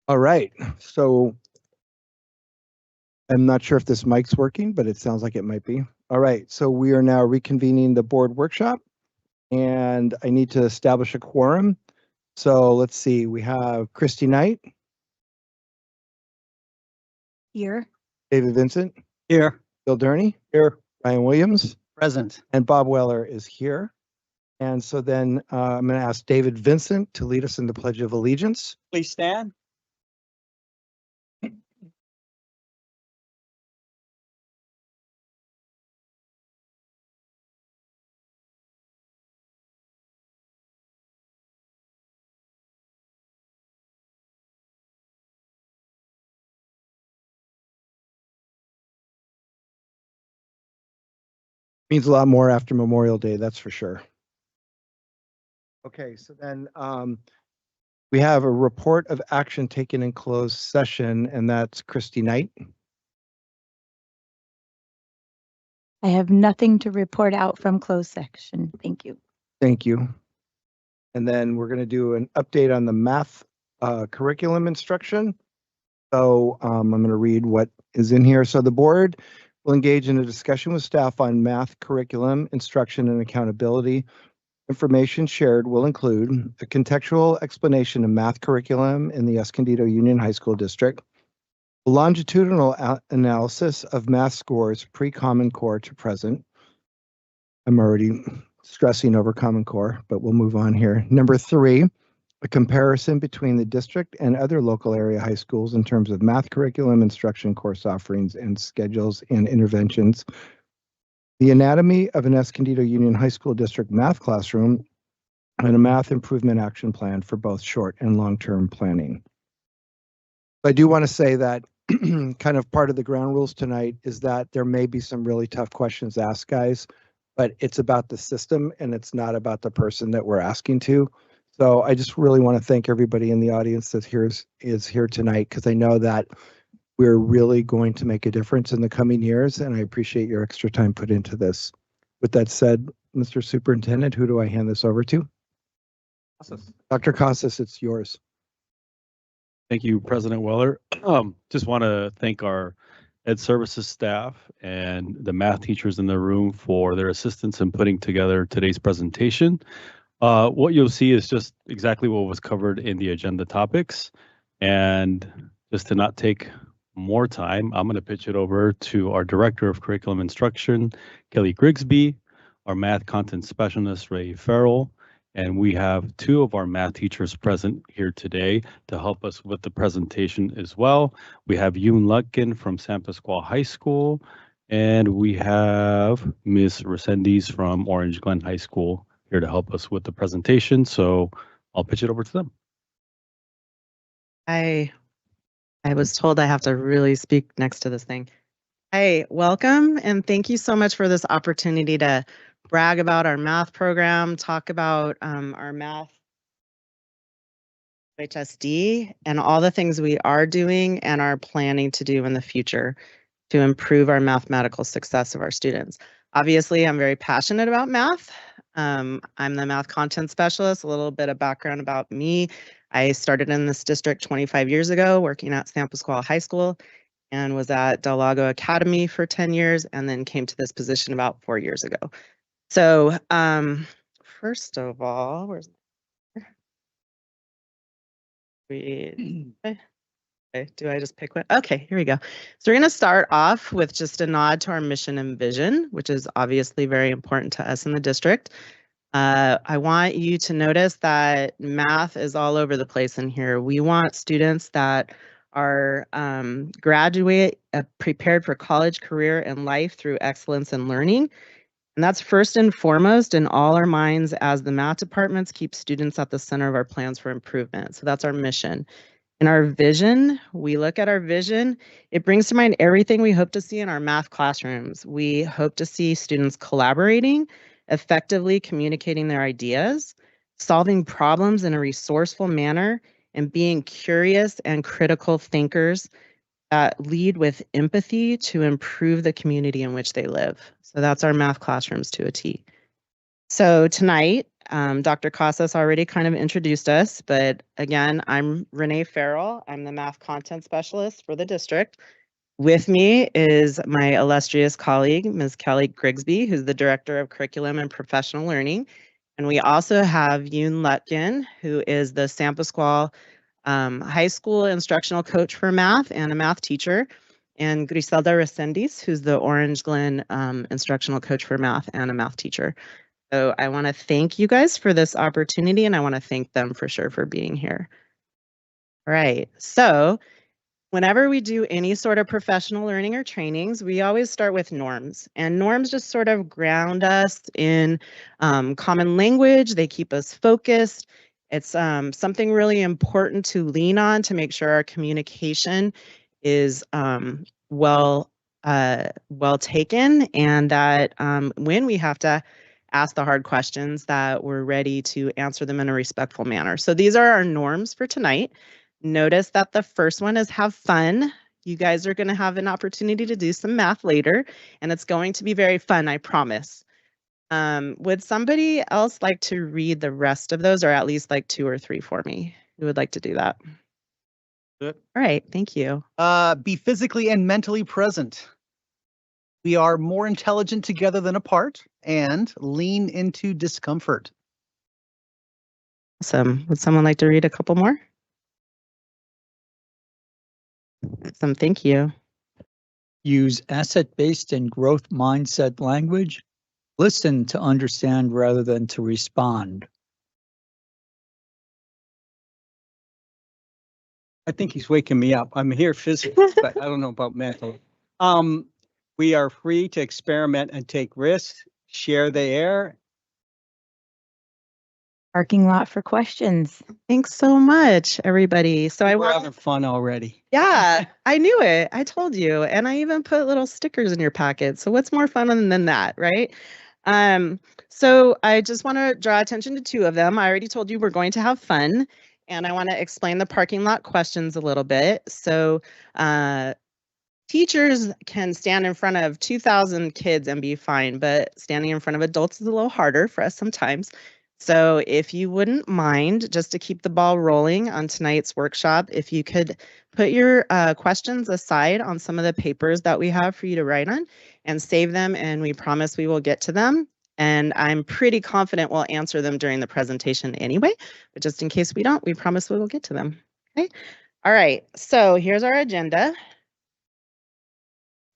All right, so I'm not sure if this mic's working, but it sounds like it might be. All right, so we are now reconvening the board workshop, and I need to establish a quorum. So let's see, we have Christy Knight, Here. David Vincent, Here. Bill Durney, Here. Ryan Williams, Present. and Bob Weller is here. And so then I'm going to ask David Vincent to lead us in the Pledge of Allegiance. Please stand. Means a lot more after Memorial Day, that's for sure. Okay, so then we have a report of action taken in closed session, and that's Christy Knight. I have nothing to report out from closed section. Thank you. Thank you. And then we're going to do an update on the math curriculum instruction. So I'm going to read what is in here. So the board will engage in a discussion with staff on math curriculum instruction and accountability. Information shared will include a contextual explanation of math curriculum in the Escondido Union High School District, a longitudinal analysis of math scores pre-Common Core to present. I'm already stressing over Common Core, but we'll move on here. Number 3, a comparison between the district and other local area high schools in terms of math curriculum, instruction, course offerings, and schedules and interventions. The anatomy of an Escondido Union High School District math classroom, and a math improvement action plan for both short and long-term planning. I do want to say that kind of part of the ground rules tonight is that there may be some really tough questions asked, guys, but it's about the system and it's not about the person that we're asking to. So I just really want to thank everybody in the audience that is here tonight, because I know that we're really going to make a difference in the coming years, and I appreciate your extra time put into this. With that said, Mr. Superintendent, who do I hand this over to? Dr. Casas, it's yours. Thank you, President Weller. Just want to thank our Ed Services staff and the math teachers in the room for their assistance in putting together today's presentation. What you'll see is just exactly what was covered in the agenda topics. And just to not take more time, I'm going to pitch it over to our Director of Curriculum Instruction, Kelly Grigsby, our Math Content Specialist, Ray Farrell, and we have 2 of our math teachers present here today to help us with the presentation as well. We have Yoon Lutkin from San Pasqual High School, and we have Ms. Resendiz from Orange Glen High School here to help us with the presentation. So I'll pitch it over to them. I was told I have to really speak next to this thing. Hey, welcome, and thank you so much for this opportunity to brag about our math program, talk about our math EUHSD, and all the things we are doing and are planning to do in the future to improve our mathematical success of our students. Obviously, I'm very passionate about math. I'm the math content specialist. A little bit of background about me. I started in this district 25 years ago, working at San Pasqual High School, and was at Del Lago Academy for 10 years, and then came to this position about 4 years ago. So first of all, where's okay, do I just pick one? Okay, here we go. So we're going to start off with just a nod to our mission and vision, which is obviously very important to us in the district. I want you to notice that math is all over the place in here. We want students that are graduate prepared for college, career, and life through excellence in learning. And that's first and foremost in all our minds as the math departments keep students at the center of our plans for improvement. So that's our mission. In our vision, we look at our vision, it brings to mind everything we hope to see in our math classrooms. We hope to see students collaborating, effectively communicating their ideas, solving problems in a resourceful manner, and being curious and critical thinkers that lead with empathy to improve the community in which they live. So that's our math classrooms to a T. So tonight, Dr. Casas already kind of introduced us, but again, I'm Renee Farrell. I'm the math content specialist for the district. With me is my illustrious colleague, Ms. Kelly Grigsby, who's the Director of Curriculum and Professional Learning. And we also have Yoon Lutkin, who is the Sampasqual High School instructional coach for math and a math teacher, and Griselda Resendiz, who's the Orange Glen instructional coach for math and a math teacher. So I want to thank you guys for this opportunity, and I want to thank them for sure for being here. All right, so whenever we do any sort of professional learning or trainings, we always start with norms, and norms just sort of ground us in common language. They keep us focused. It's something really important to lean on to make sure our communication is well taken, and that when we have to ask the hard questions, that we're ready to answer them in a respectful manner. So these are our norms for tonight. Notice that the first one is have fun. You guys are going to have an opportunity to do some math later, and it's going to be very fun, I promise. Would somebody else like to read the rest of those, or at least like 2 or 3 for me? Who would like to do that? Good. All right, thank you. Be physically and mentally present. We are more intelligent together than apart, and lean into discomfort. Awesome. Would someone like to read a couple more? Awesome, thank you. Use asset-based and growth mindset language. Listen to understand rather than to respond. I think he's waking me up. I'm here physically, but I don't know about mental. We are free to experiment and take risks, share the air. Parking lot for questions. Thanks so much, everybody. So We're having fun already. Yeah, I knew it. I told you. And I even put little stickers in your packet. So what's more fun than that, right? So I just want to draw attention to 2 of them. I already told you we're going to have fun, and I want to explain the parking lot questions a little bit. So teachers can stand in front of 2,000 kids and be fine, but standing in front of adults is a little harder for us sometimes. So if you wouldn't mind, just to keep the ball rolling on tonight's workshop, if you could put your questions aside on some of the papers that we have for you to write on and save them, and we promise we will get to them. And I'm pretty confident we'll answer them during the presentation anyway, but just in case we don't, we promise we will get to them. Okay. All right, so here's our agenda.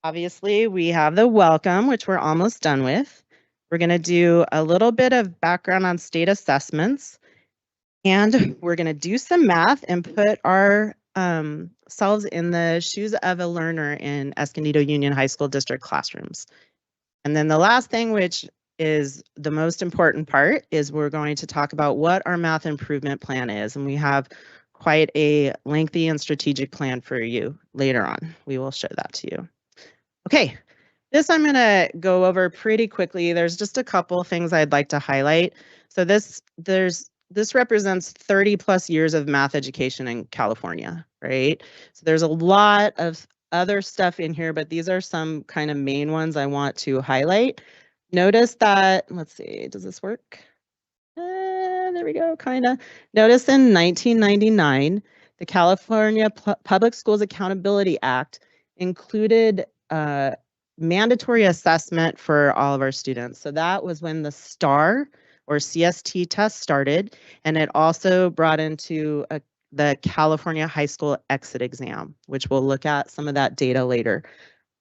Obviously, we have the welcome, which we're almost done with. We're going to do a little bit of background on state assessments, and we're going to do some math and put our selves in the shoes of a learner in Escondido Union High School District classrooms. And then the last thing, which is the most important part, is we're going to talk about what our math improvement plan is. And we have quite a lengthy and strategic plan for you later on. We will show that to you. Okay, this I'm going to go over pretty quickly. There's just a couple things I'd like to highlight. So this represents 30 plus years of math education in California, right? So there's a lot of other stuff in here, but these are some kind of main ones I want to highlight. Notice that, let's see, does this work? There we go, kind of. Notice in 1999, the California Public Schools Accountability Act included mandatory assessment for all of our students. So that was when the STAR or CST test started, and it also brought into the California High School Exit Exam, which we'll look at some of that data later.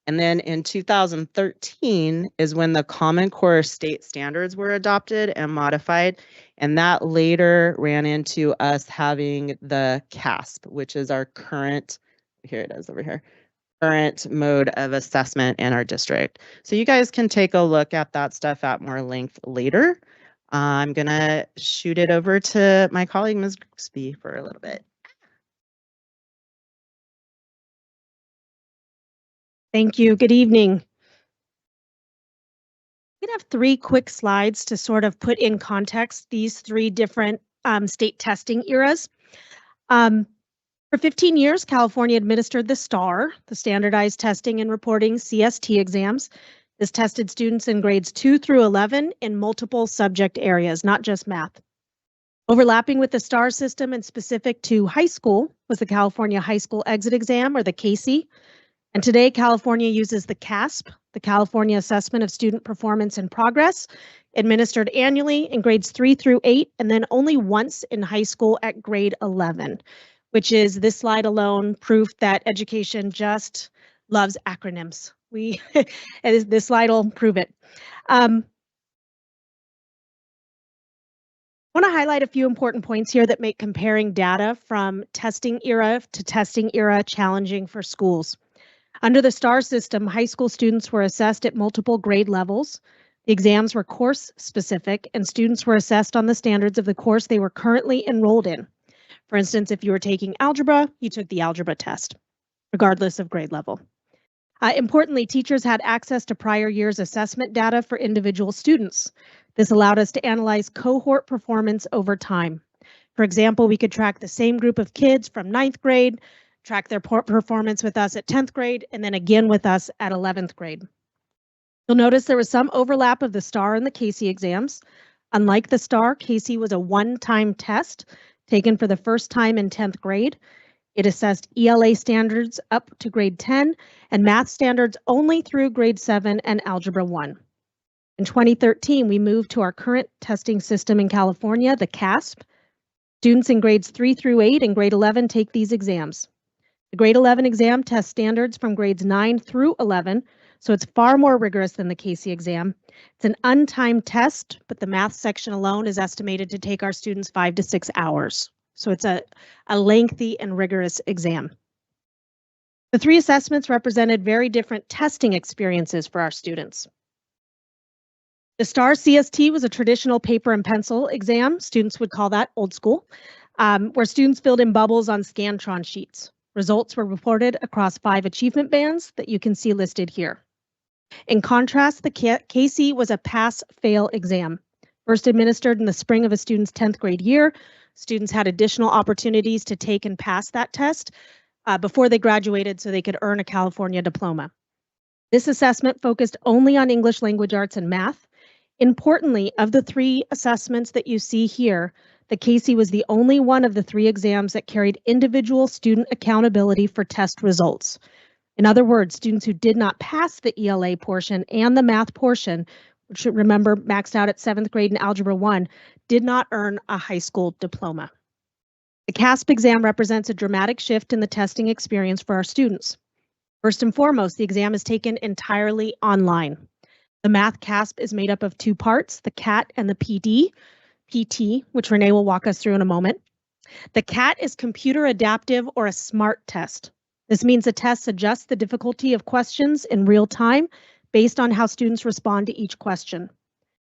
And then in 2013 is when the Common Core state standards were adopted and modified, and that later ran into us having the CASP, which is our current, here it is over here, current mode of assessment in our district. So you guys can take a look at that stuff at more length later. I'm gonna shoot it over to my colleague, Ms. Grigsby, for a little bit. Thank you. Good evening. I'm going to have 3 quick slides to sort of put in context these 3 different state testing eras. For 15 years, California administered the STAR, the Standardized Testing and Reporting CST exams. This tested students in grades 2 through 11 in multiple subject areas, not just math. Overlapping with the STAR system and specific to high school was the California High School Exit Exam, or the CASE. And today, California uses the CASP, the California Assessment of Student Performance and Progress, administered annually in grades 3 through 8, and then only once in high school at grade 11, which is this slide alone proof that education just loves acronyms. This slide will prove it. I want to highlight a few important points here that make comparing data from testing era to testing era challenging for schools. Under the STAR system, high school students were assessed at multiple grade levels. The exams were course specific, and students were assessed on the standards of the course they were currently enrolled in. For instance, if you were taking algebra, you took the algebra test, regardless of grade level. Importantly, teachers had access to prior year's assessment data for individual students. This allowed us to analyze cohort performance over time. For example, we could track the same group of kids from 9th grade, track their performance with us at 10th grade, and then again with us at 11th grade. You'll notice there was some overlap of the STAR and the CASE exams. Unlike the STAR, CASE was a one-time test taken for the first time in 10th grade. It assessed ELA standards up to grade 10 and math standards only through grade 7 and Algebra 1. In 2013, we moved to our current testing system in California, the CASP. Students in grades 3 through 8 and grade 11 take these exams. The grade 11 exam tests standards from grades 9 through 11, so it's far more rigorous than the CASE exam. It's an untimed test, but the math section alone is estimated to take our students 5 to 6 hours. So it's a lengthy and rigorous exam. The three assessments represented very different testing experiences for our students. The STAR CST was a traditional paper and pencil exam. Students would call that old school, where students filled in bubbles on Scantron sheets. Results were reported across 5 achievement bands that you can see listed here. In contrast, the CASE was a pass-fail exam. First administered in the spring of a student's 10th grade year, students had additional opportunities to take and pass that test before they graduated so they could earn a California diploma. This assessment focused only on English language arts and math. Importantly, of the 3 assessments that you see here, the CASE was the only one of the 3 exams that carried individual student accountability for test results. In other words, students who did not pass the ELA portion and the math portion, which remember maxed out at 7th grade in Algebra 1, did not earn a high school diploma. The CASP exam represents a dramatic shift in the testing experience for our students. First and foremost, the exam is taken entirely online. The math CASP is made up of 2 parts, the CAT and the PT, which Renee will walk us through in a moment. The CAT is computer adaptive or a SMART test. This means the test adjusts the difficulty of questions in real time based on how students respond to each question.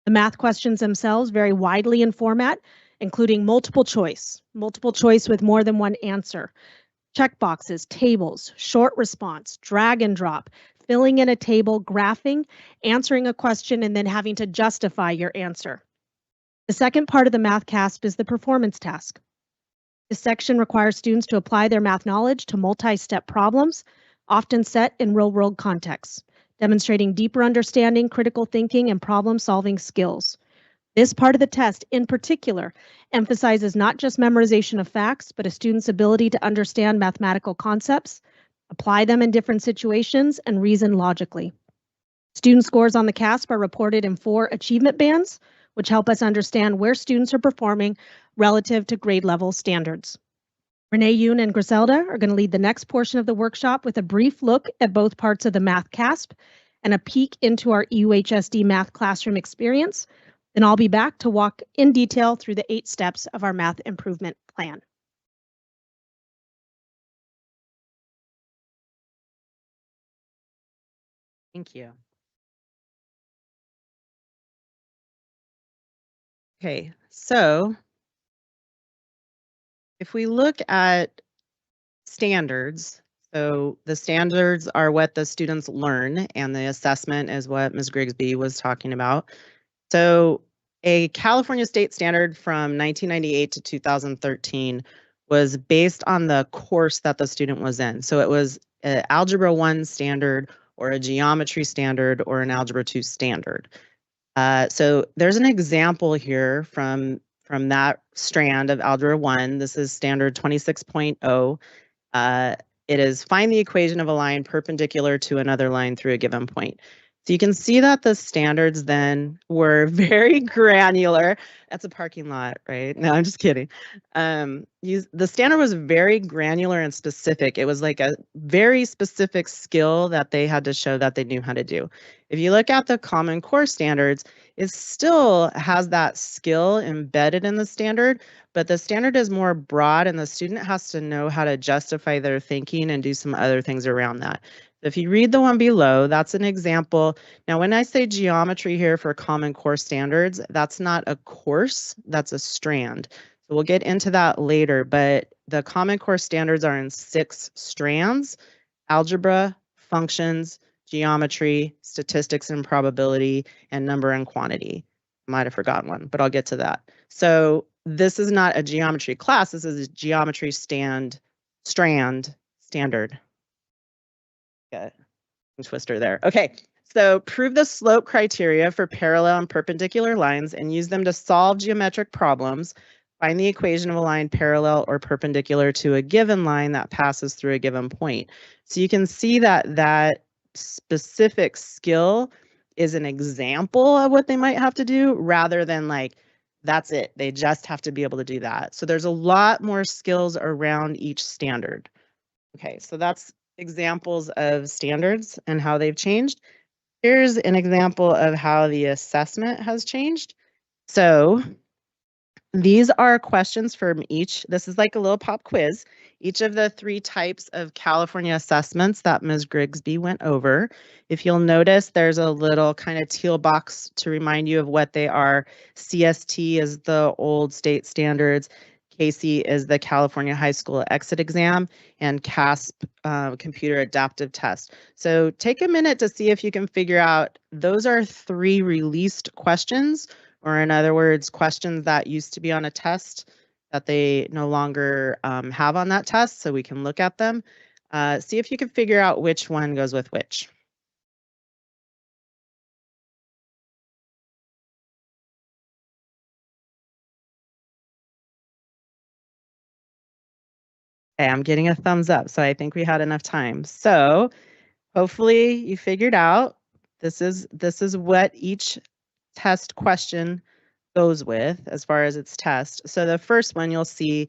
The math questions themselves vary widely in format, including multiple choice with more than one answer, checkboxes, tables, short response, drag and drop, filling in a table, graphing, answering a question, and then having to justify your answer. The second part of the math CASP is the performance task. This section requires students to apply their math knowledge to multi-step problems, often set in real-world contexts, demonstrating deeper understanding, critical thinking, and problem-solving skills. This part of the test, in particular, emphasizes not just memorization of facts, but a student's ability to understand mathematical concepts, apply them in different situations, and reason logically. Student scores on the CASP are reported in 4 achievement bands, which help us understand where students are performing relative to grade level standards. Renee, Yoon, and Griselda are going to lead the next portion of the workshop with a brief look at both parts of the math CASP and a peek into our EUHSD math classroom experience. Then I'll be back to walk in detail through the 8 steps of our math improvement plan. Thank you. Okay, so if we look at standards, so the standards are what the students learn, and the assessment is what Ms. Grigsby was talking about. So a California state standard from 1998 to 2013 was based on the course that the student was in. So it was an Algebra 1 standard or a geometry standard, or an algebra 2 standard. So there's an example here from that strand of algebra 1. This is standard 26.0. It is find the equation of a line perpendicular to another line through a given point. So you can see that the standards then were very granular. That's a parking lot, right? No, I'm just kidding. The standard was very granular and specific. It was like a very specific skill that they had to show that they knew how to do. If you look at the Common Core standards, it still has that skill embedded in the standard, but the standard is more broad and the student has to know how to justify their thinking and do some other things around that. If you read the one below, that's an example. Now, when I say geometry here for Common Core standards, that's not a course, that's a strand. So we'll get into that later, but the Common Core standards are in 6 strands: algebra, functions, geometry, statistics and probability, and number and quantity. Might have forgotten one, but I'll get to that. So this is not a geometry class, this is a geometry strand standard. Got a twister there. Okay, so prove the slope criteria for parallel and perpendicular lines and use them to solve geometric problems. Find the equation of a line parallel or perpendicular to a given line that passes through a given point. So you can see that that specific skill is an example of what they might have to do rather than like, that's it. They just have to be able to do that. So there's a lot more skills around each standard. Okay, so that's examples of standards and how they've changed. Here's an example of how the assessment has changed. So these are questions from each. This is like a little pop quiz. Each of the 3 types of California assessments that Ms. Grigsby went over. If you'll notice, there's a little kind of teal box to remind you of what they are. CST is the old state standards. CASE is the California High School Exit Exam, and CASP, Computer Adaptive Test. So take a minute to see if you can figure out, those are 3 released questions, or in other words, questions that used to be on a test that they no longer have on that test, so we can look at them. See if you can figure out which one goes with which. Okay, I'm getting a thumbs up, so I think we had enough time. So hopefully you figured out this is what each test question goes with as far as its test. So the first one you'll see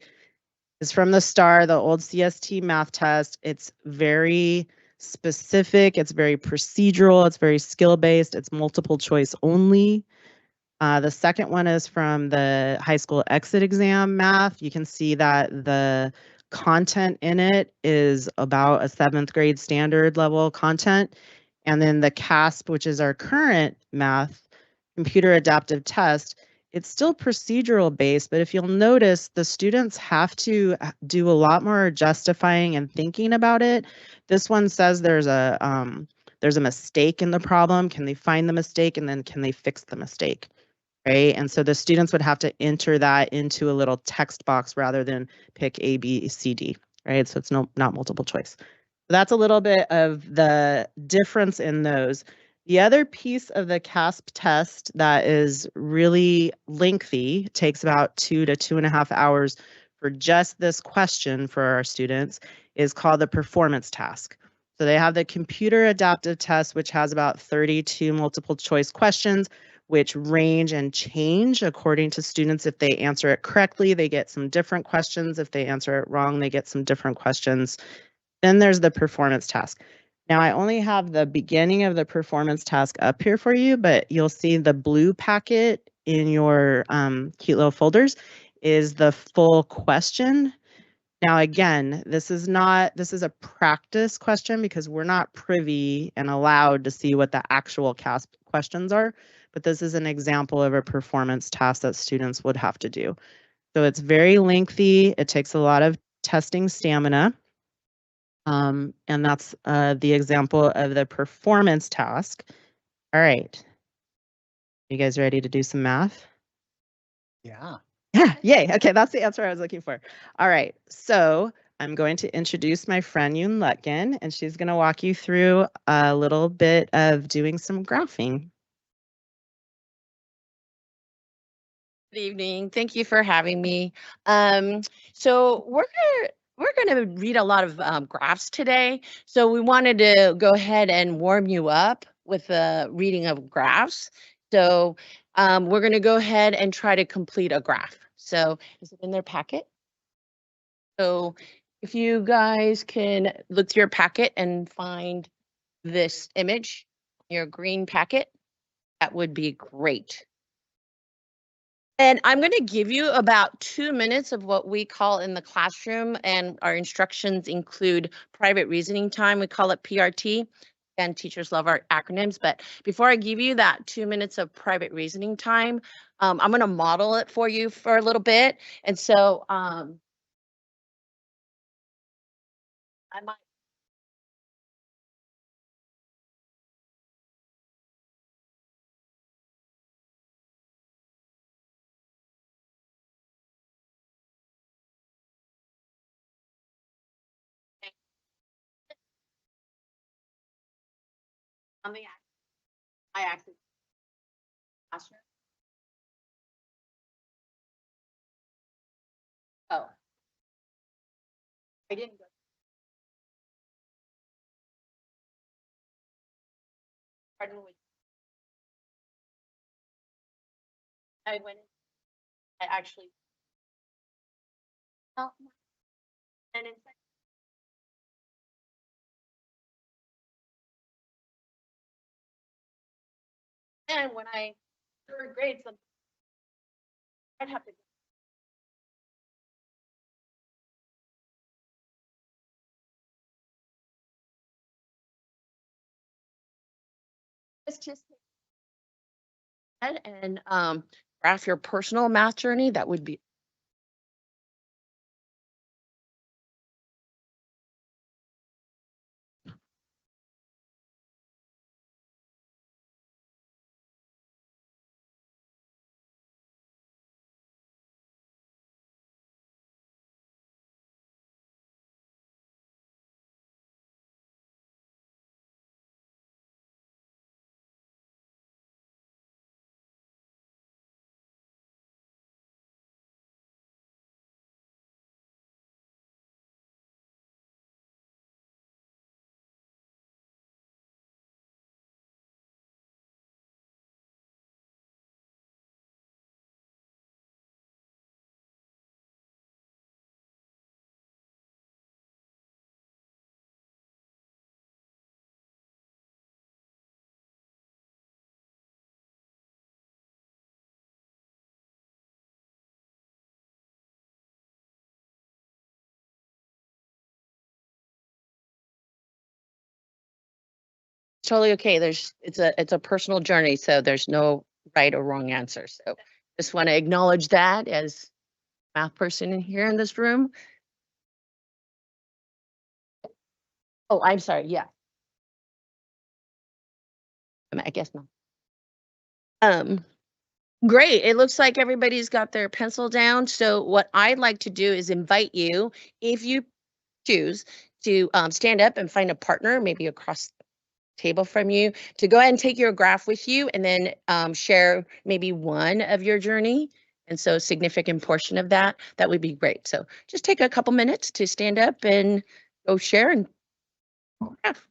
is from the STAR, the old CST math test. It's very specific, it's very procedural, it's very skill-based, it's multiple choice only. The second one is from the high school exit exam math. You can see that the content in it is about a 7th grade standard level content. And then the CASP, which is our current math computer adaptive test, it's still procedural based, but if you'll notice, the students have to do a lot more justifying and thinking about it. This one says there's a mistake in the problem. Can they find the mistake, and then can they fix the mistake? Right, and so the students would have to enter that into a little text box rather than pick A, B, C, D, right? So it's not multiple choice. So that's a little bit of the difference in those. The other piece of the CASP test that is really lengthy, takes about 2 to 2.5 hours for just this question for our students, is called the performance task. So they have the computer adaptive test, which has about 32 multiple choice questions, which range and change according to students. If they answer it correctly, they get some different questions. If they answer it wrong, they get some different questions. Then there's the performance task. Now I only have the beginning of the performance task up here for you, but you'll see the blue packet in your cute little folders is the full question. Now, again, this is a practice question because we're not privy and allowed to see what the actual CASP questions are, but this is an example of a performance task that students would have to do. So it's very lengthy. It takes a lot of testing stamina. And that's the example of the performance task. All right. You guys ready to do some math? Yeah. Yeah, yay. Okay, that's the answer I was looking for. All right, so I'm going to introduce my friend Yoon Lutgen, and she's going to walk you through a little bit of doing some graphing. Good evening. Thank you for having me. So we're gonna read a lot of graphs today. So we wanted to go ahead and warm you up with the reading of graphs. So we're gonna go ahead and try to complete a graph. So is it in their packet? So if you guys can look through your packet and find this image, your green packet, that would be great. And I'm going to give you about 2 minutes of what we call in the classroom, and our instructions include private reasoning time. We call it PRT, and teachers love our acronyms. But before I give you that 2 minutes of private reasoning time, I'm going to model it for you for a little bit. And so I might. On the y-axis classroom. Oh, I didn't go. Pardon me. I went. I actually. Oh, and in fact, and when I third grade, something I'd have to. It's just and graph your personal math journey. That would be totally okay. It's a personal journey, so there's no right or wrong answer. So just want to acknowledge that as math person in here in this room. Oh, I'm sorry. Yeah. I guess not. Great. It looks like everybody's got their pencil down. So what I'd like to do is invite you, if you choose, to stand up and find a partner, maybe across the table from you, to go ahead and take your graph with you and then share maybe one of your journey. And so a significant portion of that would be great. So just take a couple minutes to stand up and go share and graph.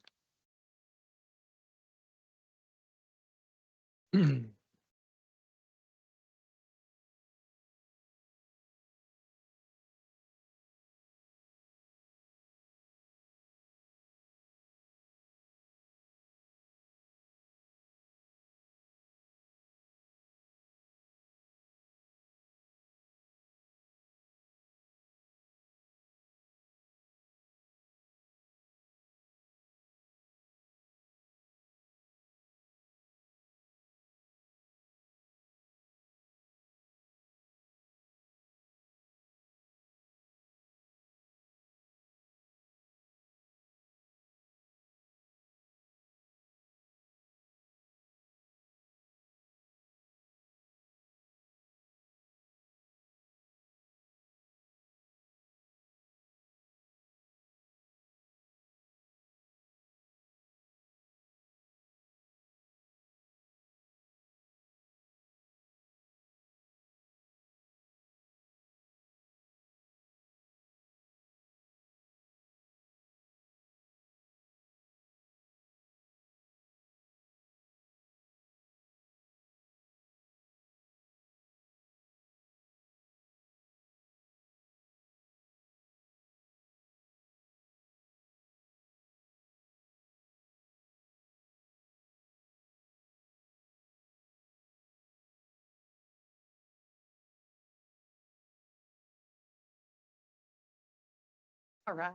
All right.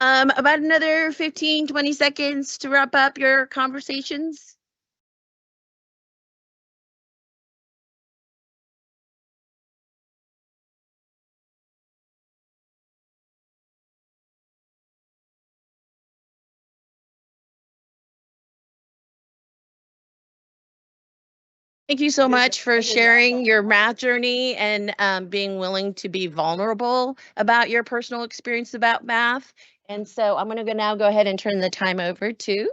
About another 15, 20 seconds to wrap up your conversations. Thank you so much for sharing your math journey and being willing to be vulnerable about your personal experience about math. And so I'm going to now go ahead and turn the time over to.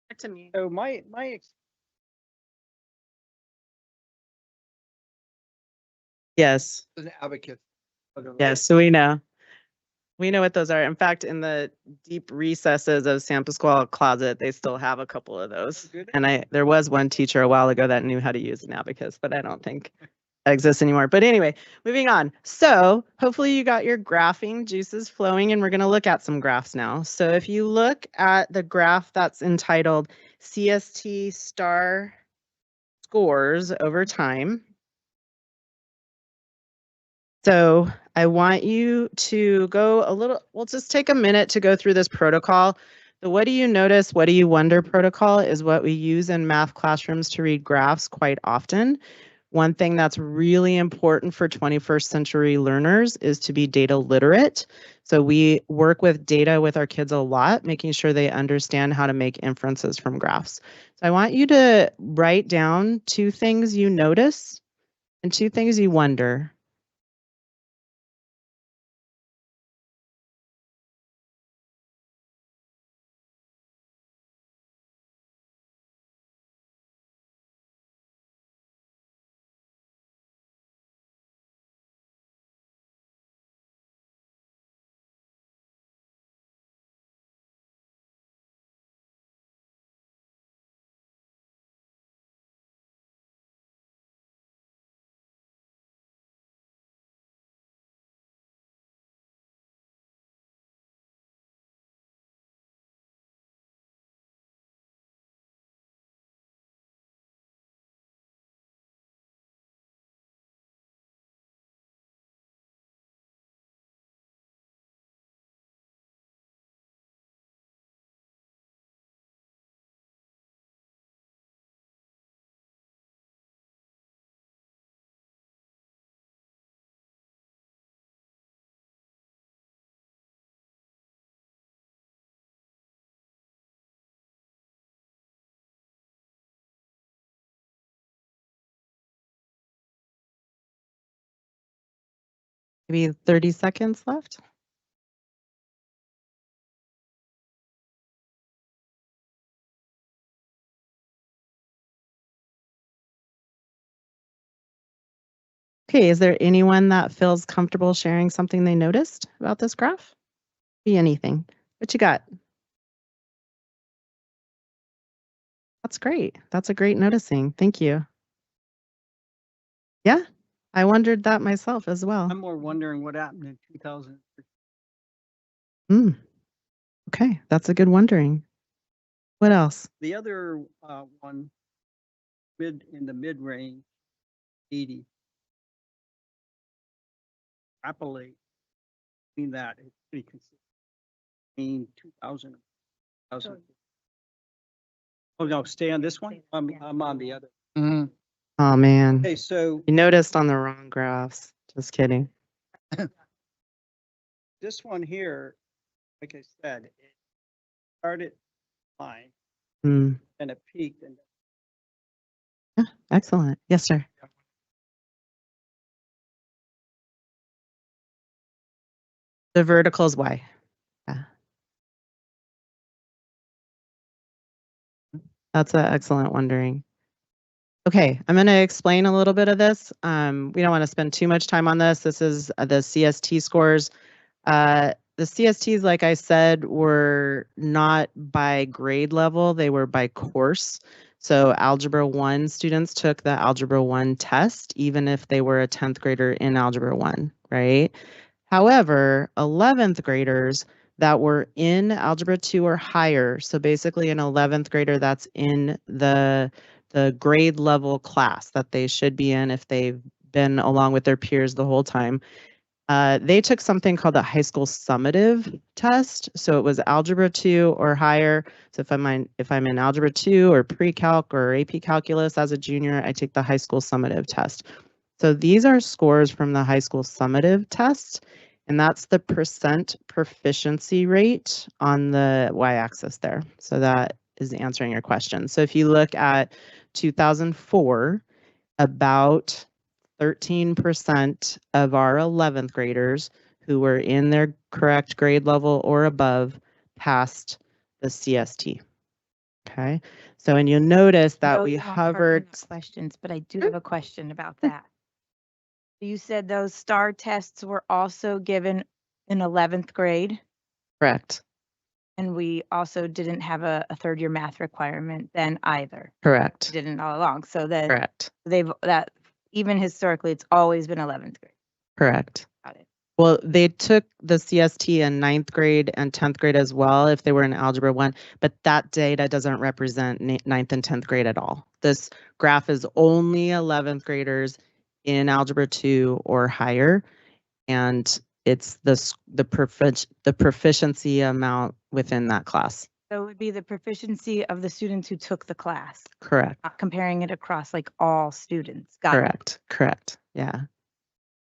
Back to me. So Yes. An advocate. Yes. So we know. We know what those are. In fact, in the deep recesses of San Pasquale closet, they still have a couple of those. And there was one teacher a while ago that knew how to use an abacus, but I don't think that exists anymore. But anyway, moving on. So hopefully you got your graphing juices flowing, and we're going to look at some graphs now. So if you look at the graph that's entitled CST star scores over time. So I want you to go we'll just take a minute to go through this protocol. The what do you notice, what do you wonder protocol is what we use in math classrooms to read graphs quite often. One thing that's really important for 21st century learners is to be data literate. So we work with data with our kids a lot, making sure they understand how to make inferences from graphs. So I want you to write down 2 things you notice and 2 things you wonder. Maybe 30 seconds left. Okay, is there anyone that feels comfortable sharing something they noticed about this graph? Be anything. What you got? That's great. That's a great noticing. Thank you. Yeah, I wondered that myself as well. I'm more wondering what happened in 2000. Okay, that's a good wondering. What else? The other one, in the mid range, 80. Extrapolate between that, it's pretty consistent. Between 2000. Oh no, stay on this one. I'm on the other. Oh man, Okay, so you noticed on the wrong graphs. Just kidding. this one here, like I said, it started fine Hmm. and it peaked and Excellent. Yes, sir. The vertical is Y. Yeah. That's an excellent wondering. Okay, I'm going to explain a little bit of this. We don't want to spend too much time on this. This is the CST scores. The CSTs, like I said, were not by grade level, they were by course. So Algebra 1 students took the Algebra 1 test, even if they were a 10th grader in Algebra 1, right? However, 11th graders that were in Algebra 2 or higher, so basically an 11th grader that's in the grade level class that they should be in if they've been along with their peers the whole time, They took something called the high school summative test. So it was algebra 2 or higher. So if I'm in algebra 2 or pre-calc or AP calculus as a junior, I take the high school summative test. So these are scores from the high school summative test, and that's the percent proficiency rate on the y-axis there. So that is answering your question. So if you look at 2004, about 13% of our 11th graders who were in their correct grade level or above passed the CST. Okay, so and you'll notice that No, we you won't start hovered. bringing up questions, but I do have a question about that. You said those STAR tests were also given in 11th grade, Correct, and we also didn't have a third year math requirement then either. correct, Didn't all along. So then correct, that even historically, it's always been 11th grade. correct. Got it. Well, they took the CST in 9th grade and 10th grade as well if they were in Algebra 1, but that data doesn't represent 9th and 10th grade at all. This graph is only 11th graders in Algebra 2 or higher, and it's the proficiency amount within that class. So it would be the proficiency of the students who took the class, Correct, not comparing it across like all students. Got it. correct, yeah.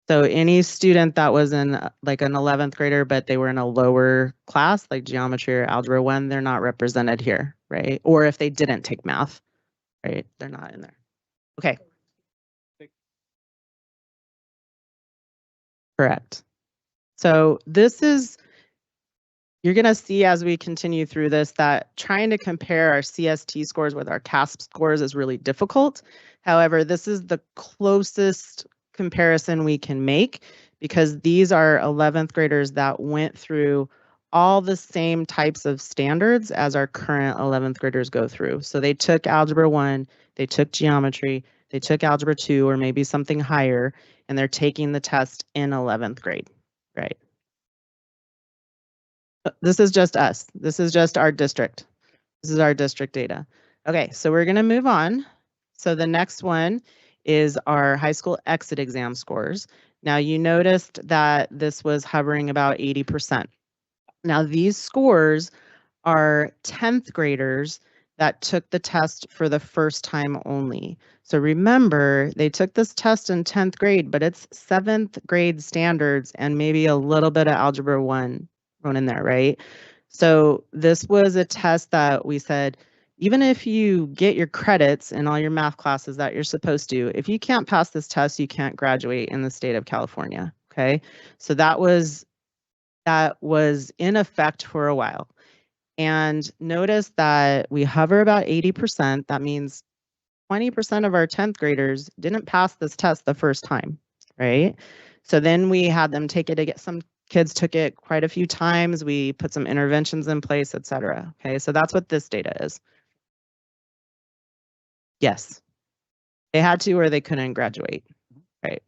So any student that was in like an 11th grader, but they were in a lower class, like geometry or algebra 1, they're not represented here, right? Or if they didn't take math, right? They're not in there. Okay. Correct. So this is, you're going to see as we continue through this that trying to compare our CST scores with our CASP scores is really difficult. However, this is the closest comparison we can make because these are 11th graders that went through all the same types of standards as our current 11th graders go through. So they took Algebra 1, they took geometry, they took Algebra 2 or maybe something higher, and they're taking the test in 11th grade, right? This is just us. This is just our district. This is our district data. Okay, so we're going to move on. So the next one is our high school exit exam scores. Now you noticed that this was hovering about 80%. Now these scores are 10th graders that took the test for the first time only. So remember, they took this test in 10th grade, but it's 7th grade standards and maybe a little bit of Algebra 1 thrown in there, right? So this was a test that we said, even if you get your credits in all your math classes that you're supposed to, if you can't pass this test, you can't graduate in the state of California, okay? So that was in effect for a while. And notice that we hover about 80%. That means 20% of our 10th graders didn't pass this test the first time, right? So then we had them take it again. Some kids took it quite a few times. We put some interventions in place, et cetera. Okay, so that's what this data is. Yes, they had to or they couldn't graduate, right?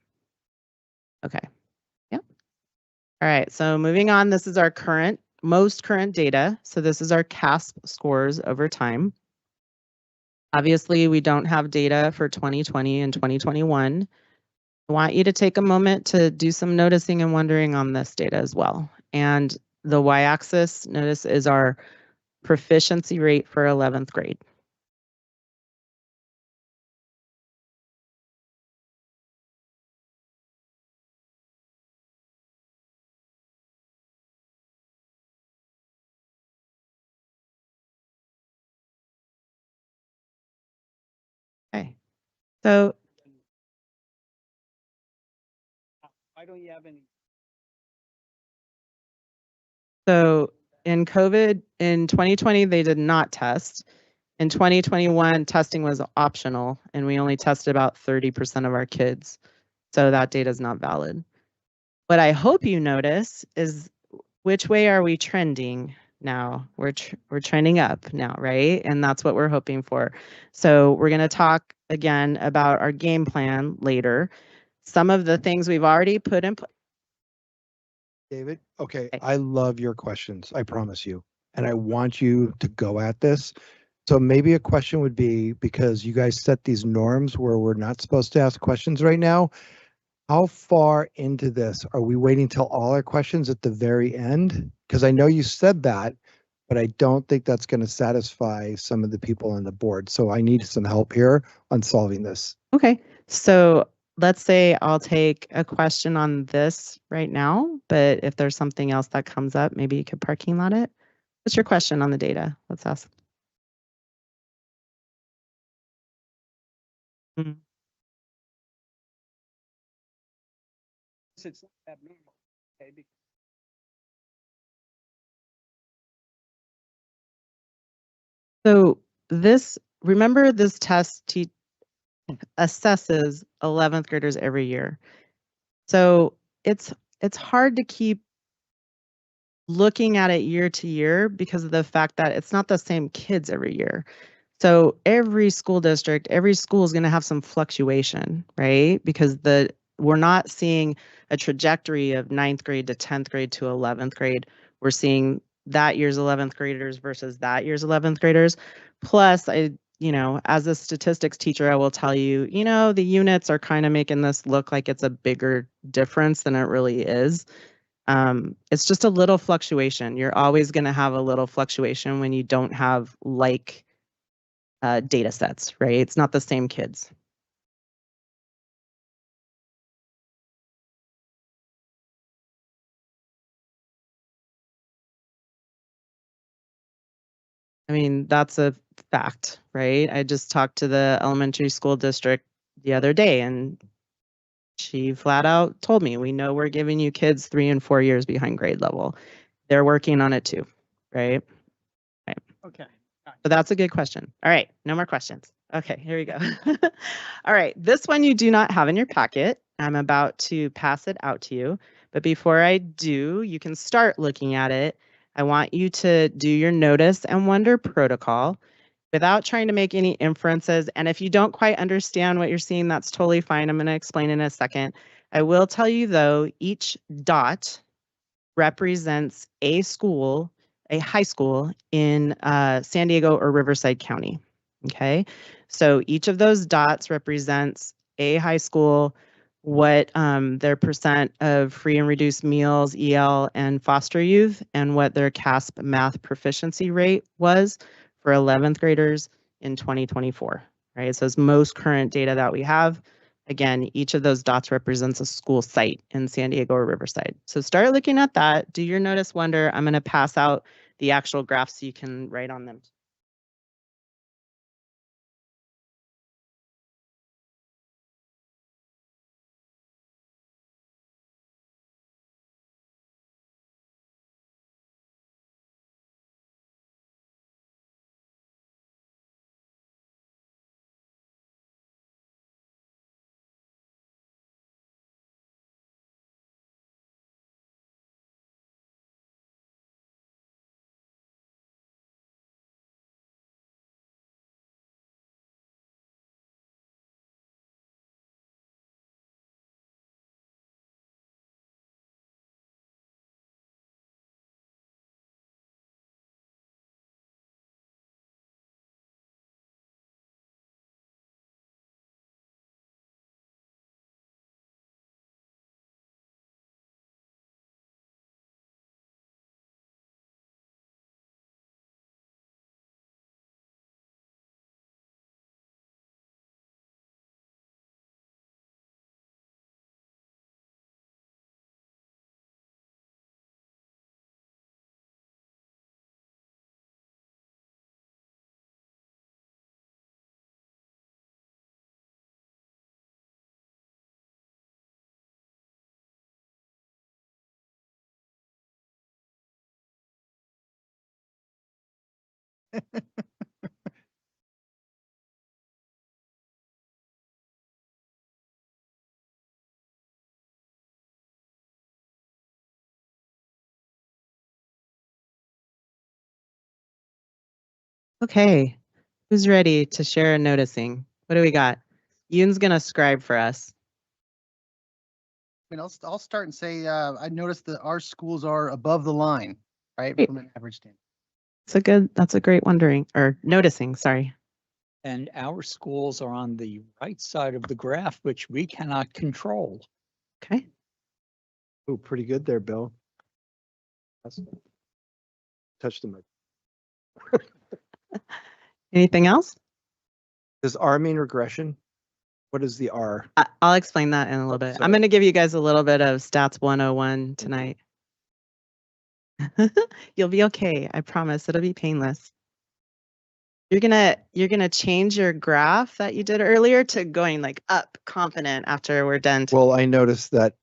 Okay, yeah. All right, so moving on, this is our most current data. So this is our CASP scores over time. Obviously, we don't have data for 2020 and 2021. I want you to take a moment to do some noticing and wondering on this data as well. And the y-axis, notice, is our proficiency rate for 11th grade. Okay, so Why don't you have any? So in COVID, in 2020, they did not test. In 2021, testing was optional, and we only tested about 30% of our kids. So that data is not valid. What I hope you notice is which way are we trending now? We're trending up now, right? And that's what we're hoping for. So we're going to talk again about our game plan later. Some of the things we've already put in place. David, okay, Okay. I love your questions, I promise you. And I want you to go at this. So maybe a question would be, because you guys set these norms where we're not supposed to ask questions right now, How far into this are we waiting till all our questions at the very end? Because I know you said that, but I don't think that's going to satisfy some of the people on the board. So I need some help here on solving this. Okay, so let's say I'll take a question on this right now, but if there's something else that comes up, maybe you could parking lot it. What's your question on the data? Let's ask. Mm. It's not abnormal. Okay, So remember this test assesses 11th graders every year. So it's hard to keep looking at it year to year because of the fact that it's not the same kids every year. So every school district, every school is going to have some fluctuation, right? Because we're not seeing a trajectory of 9th grade to 10th grade to 11th grade. We're seeing that year's 11th graders versus that year's 11th graders. Plus, as a statistics teacher, I will tell you, the units are kind of making this look like it's a bigger difference than it really is. It's just a little fluctuation. You're always going to have a little fluctuation when you don't have data sets, right? It's not the same kids. I mean, that's a fact, right? I just talked to the elementary school district the other day, and she flat out told me, we know we're giving you kids 3 and 4 years behind grade level. They're working on it too, right? Right. okay. So that's a good question. All right, no more questions. Okay, here we go. All right, this one you do not have in your packet. I'm about to pass it out to you. But before I do, you can start looking at it. I want you to do your notice and wonder protocol without trying to make any inferences. And if you don't quite understand what you're seeing, that's totally fine. I'm going to explain in a second. I will tell you though, each dot represents a school, a high school in San Diego or Riverside County. Okay, so each of those dots represents a high school, what their percent of free and reduced meals, EL, and foster youth, and what their CASP math proficiency rate was for 11th graders in 2024. Right, so it's most current data that we have. Again, each of those dots represents a school site in San Diego or Riverside. So start looking at that. Do your notice wonder. I'm going to pass out the actual graphs so you can write on them. Okay, who's ready to share a noticing? What do we got? Yoon's going to scribe for us. I mean, I'll start and say, I noticed that our schools are above the line, right, Great. from an average standpoint. That's a great wondering or noticing, sorry. And our schools are on the right side of the graph, which we cannot control. Okay. Oh, pretty good there, Bill. Touched the mic. Anything else? Does R mean regression? What is the R? I'll explain that in a little bit. I'm sorry. going to give you guys a little bit of stats 101 tonight. You'll be okay. I promise it'll be painless. You're gonna change your graph that you did earlier to going like up confident after we're done. Well, I noticed that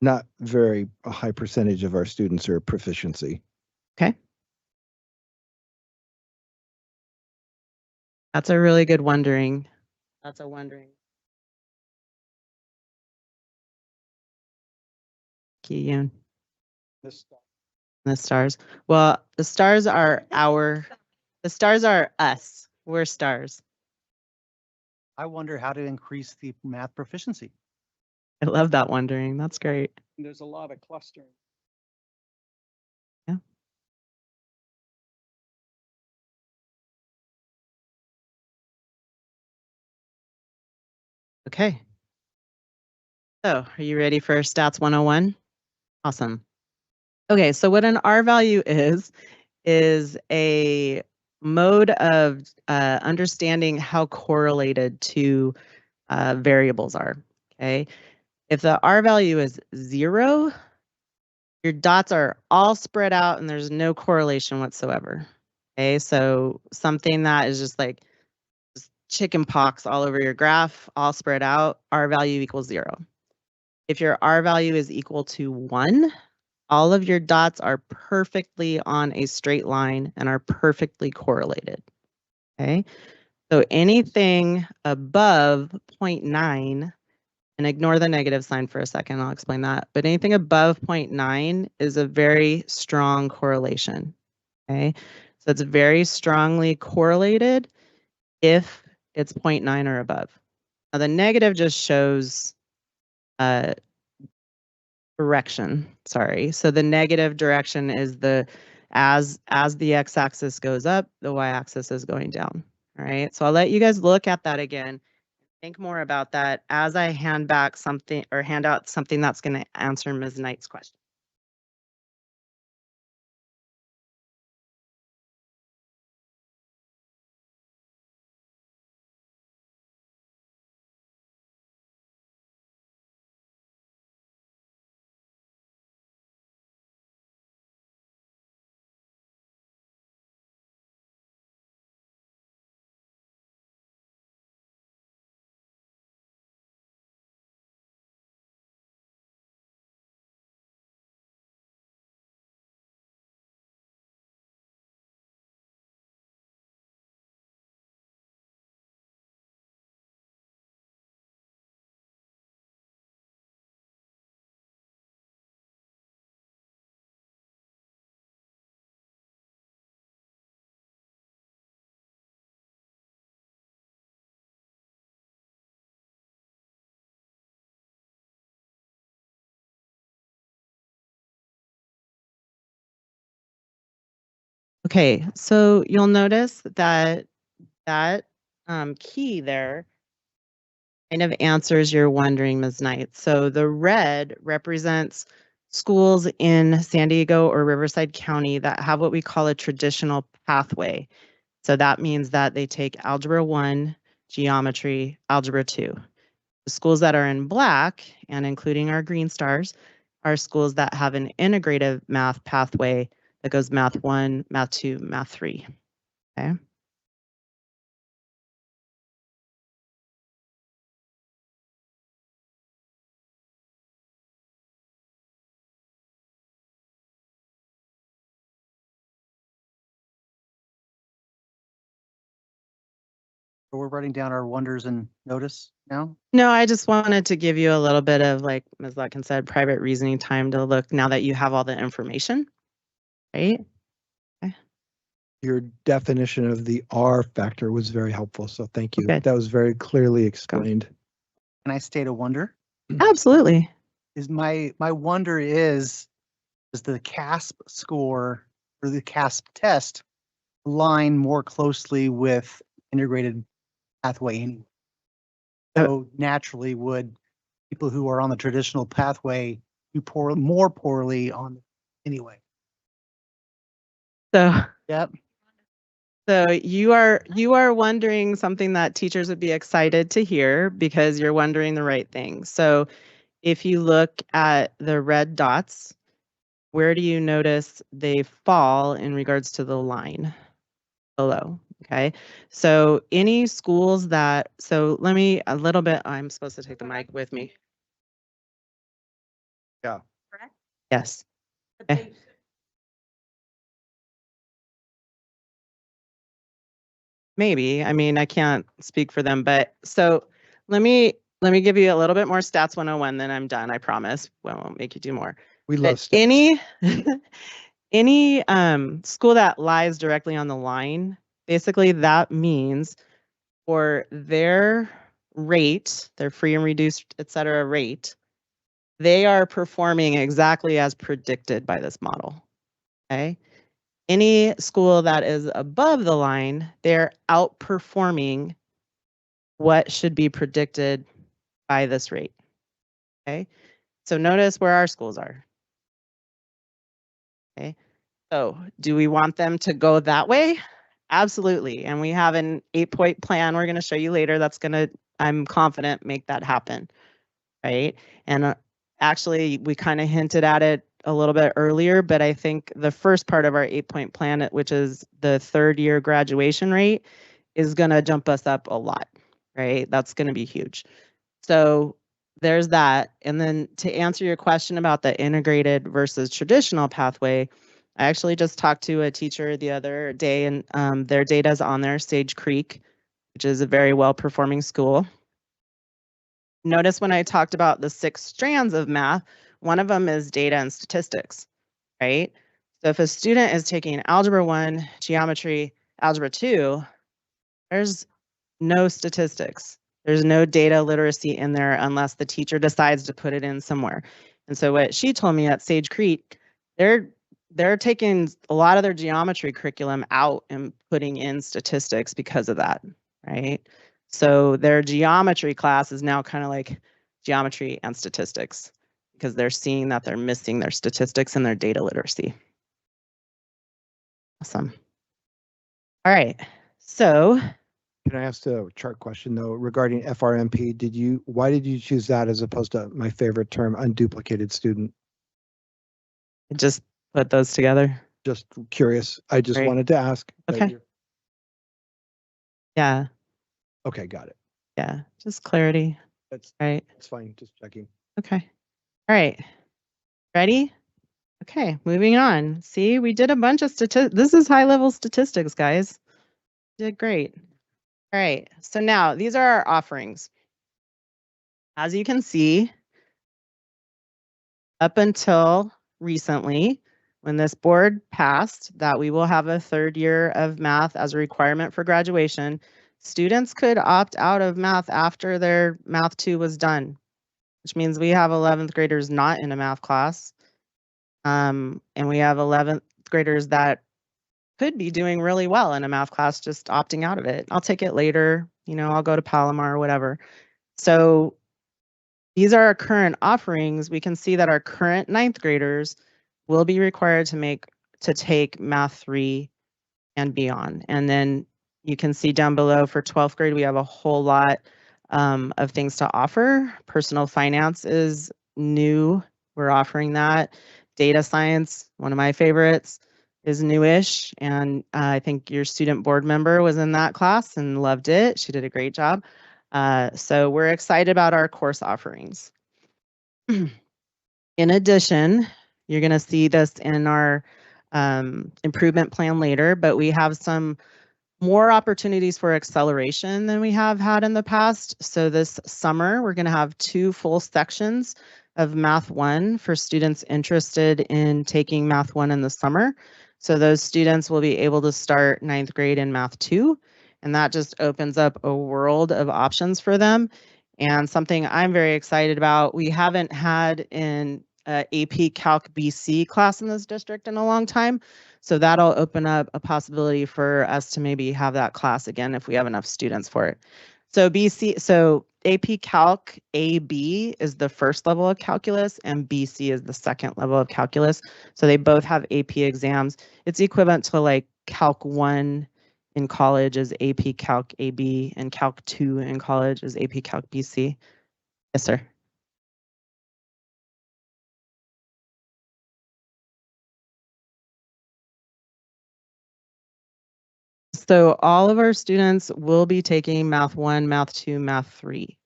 not very a high percentage of our students are proficiency. Okay. That's a really good wondering. That's a wondering. Kiyun. The stars. Well, the stars are the stars are us. We're stars. I wonder how to increase the math proficiency. I love that wondering. That's great. There's a lot of clustering. Yeah. Okay. So, are you ready for stats 101? Awesome. Okay, so what an R value is a mode of understanding how correlated two variables are. Okay, if the R value is 0, your dots are all spread out and there's no correlation whatsoever. Okay, so something that is just like chicken pox all over your graph, all spread out, R value equals 0. If your R value is equal to 1, all of your dots are perfectly on a straight line and are perfectly correlated. Okay, so anything above 0.9, and ignore the negative sign for a second, I'll explain that, but anything above 0.9 is a very strong correlation. Okay, so it's very strongly correlated if it's 0.9 or above. Now the negative just shows direction, sorry. So the negative direction is as the x-axis goes up, the y-axis is going down. All right, so I'll let you guys look at that again. Think more about that as I hand out something that's going to answer Ms. Knight's question. Okay, so you'll notice that key there kind of answers your wondering, Ms. Knight. So the red represents schools in San Diego or Riverside County that have what we call a traditional pathway. So that means that they take Algebra 1, Geometry, Algebra 2. The schools that are in black, and including our green stars, are schools that have an integrative math pathway that goes Math 1, Math 2, Math 3. Okay. So we're writing down our wonders and notice now. No, I just wanted to give you a little bit of, like Ms. Lutkin said, private reasoning time to look now that you have all the information, right? Your definition of the R factor was very helpful, so thank you. Okay. That was very clearly explained. Can I state a wonder? Absolutely. Is my wonder is the CASP score or the CASP test align more closely with integrated pathway anyway? So naturally would people who are on the traditional pathway do more poorly on anyway. So, Yep. so you are wondering something that teachers would be excited to hear because you're wondering the right thing. So if you look at the red dots, where do you notice they fall in regards to the line below? Okay, so any schools that, so let me a little bit, I'm supposed to take the mic with me. Yeah. Correct? Yes. Okay. Maybe, I mean, I can't speak for them, but so let me give you a little bit more stats 101, then I'm done, I promise. I won't make you do more. We But love stuff. any school that lies directly on the line, basically that means for their rate, their free and reduced, et cetera, rate, they are performing exactly as predicted by this model. Okay. Any school that is above the line, they're outperforming what should be predicted by this rate. Okay. So notice where our schools are. Okay. So do we want them to go that way? Absolutely. And we have an 8-point plan we're going to show you later that's going to, I'm confident, make that happen. Right. And actually, we kind of hinted at it a little bit earlier, but I think the first part of our 8-point plan, which is the 3rd year graduation rate, is going to jump us up a lot. Right. That's going to be huge. So there's that. And then to answer your question about the integrated versus traditional pathway, I actually just talked to a teacher the other day, and their data is on there, Sage Creek, which is a very well-performing school. Notice when I talked about the 6 strands of math, one of them is data and statistics, right? So if a student is taking Algebra 1, Geometry, Algebra 2, there's no statistics. There's no data literacy in there unless the teacher decides to put it in somewhere. And so what she told me at Sage Creek, they're taking a lot of their geometry curriculum out and putting in statistics because of that, right? So their geometry class is now kind of like geometry and statistics because they're seeing that they're missing their statistics and their data literacy. Awesome. All right, so Can I ask a chart question though regarding FRMP? Why did you choose that as opposed to my favorite term, unduplicated student? just put those together. Just curious. I just Right. wanted to ask. Okay. Yeah, Okay, got it. yeah, just clarity, That's right? fine. Just checking. Okay. All right. Ready? Okay, moving on. See, we did a bunch of statistics. This is high level statistics, guys. Did great. All right. So now these are our offerings. As you can see, up until recently, when this board passed that we will have a 3rd year of math as a requirement for graduation, students could opt out of math after their Math 2 was done, which means we have 11th graders not in a math class. And we have 11th graders that could be doing really well in a math class, just opting out of it. I'll take it later, I'll go to Palomar or whatever. So these are our current offerings. We can see that our current 9th graders will be required to take Math 3 and beyond. And then you can see down below for 12th grade, we have a whole lot of things to offer. Personal finance is new. We're offering that. Data science, one of my favorites, is newish. And I think your student board member was in that class and loved it. She did a great job. So we're excited about our course offerings. In addition, you're going to see this in our improvement plan later, but we have some more opportunities for acceleration than we have had in the past. So this summer, we're going to have 2 full sections of Math 1 for students interested in taking Math 1 in the summer. So those students will be able to start 9th grade in Math 2, and that just opens up a world of options for them. And something I'm very excited about, we haven't had an AP Calc BC class in this district in a long time. So that'll open up a possibility for us to maybe have that class again if we have enough students for it. So AP Calc AB is the first level of calculus and BC is the second level of calculus. So they both have AP exams. It's equivalent to like Calc 1 in college is AP Calc AB and Calc 2 in college is AP Calc BC. Yes, sir. So all of our students will be taking Math 1, Math 2, Math 3.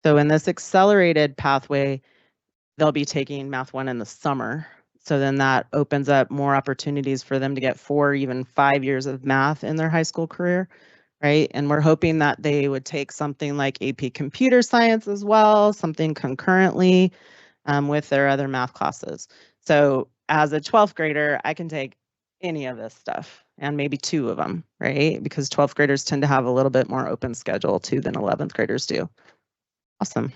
So in this accelerated pathway, they'll be taking Math 1 in the summer. So then that opens up more opportunities for them to get 4, even 5 years of math in their high school career, right? And we're hoping that they would take something like AP Computer Science as well, something concurrently with their other math classes. So as a 12th grader, I can take any of this stuff and maybe 2 of them, right? Because 12th graders tend to have a little bit more open schedule too than 11th graders do. Awesome.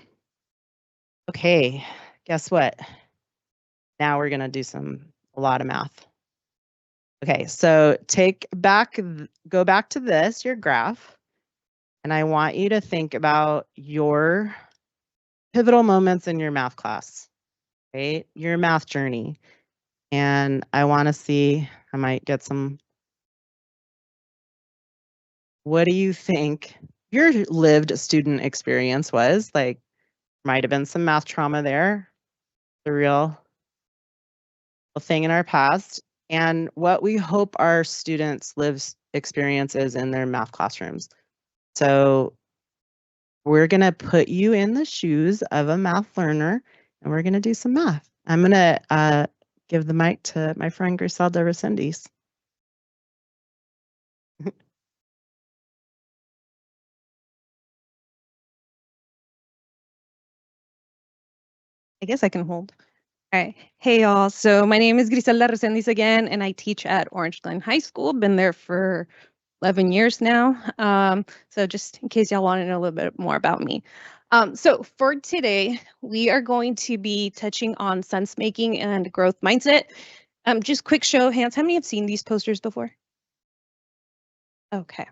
Okay, guess what? Now we're gonna do a lot of math. Okay, so go back to this, your graph, and I want you to think about your pivotal moments in your math class, right? Your math journey. And I want to see, I might get some. What do you think your lived student experience was? Like, might have been some math trauma there, the real thing in our past, and what we hope our students' live experiences in their math classrooms. So we're going to put you in the shoes of a math learner, and we're going to do some math. I'm going to give the mic to my friend Griselda Resendiz. I guess I can hold. All right. Hey, y'all. So my name is Griselda Resendiz again, and I teach at Orange Glen High School. Been there for 11 years now. So just in case y'all want to know a little bit more about me. So for today, we are going to be touching on sense making and growth mindset. Just quick show of hands. How many have seen these posters before? Okay.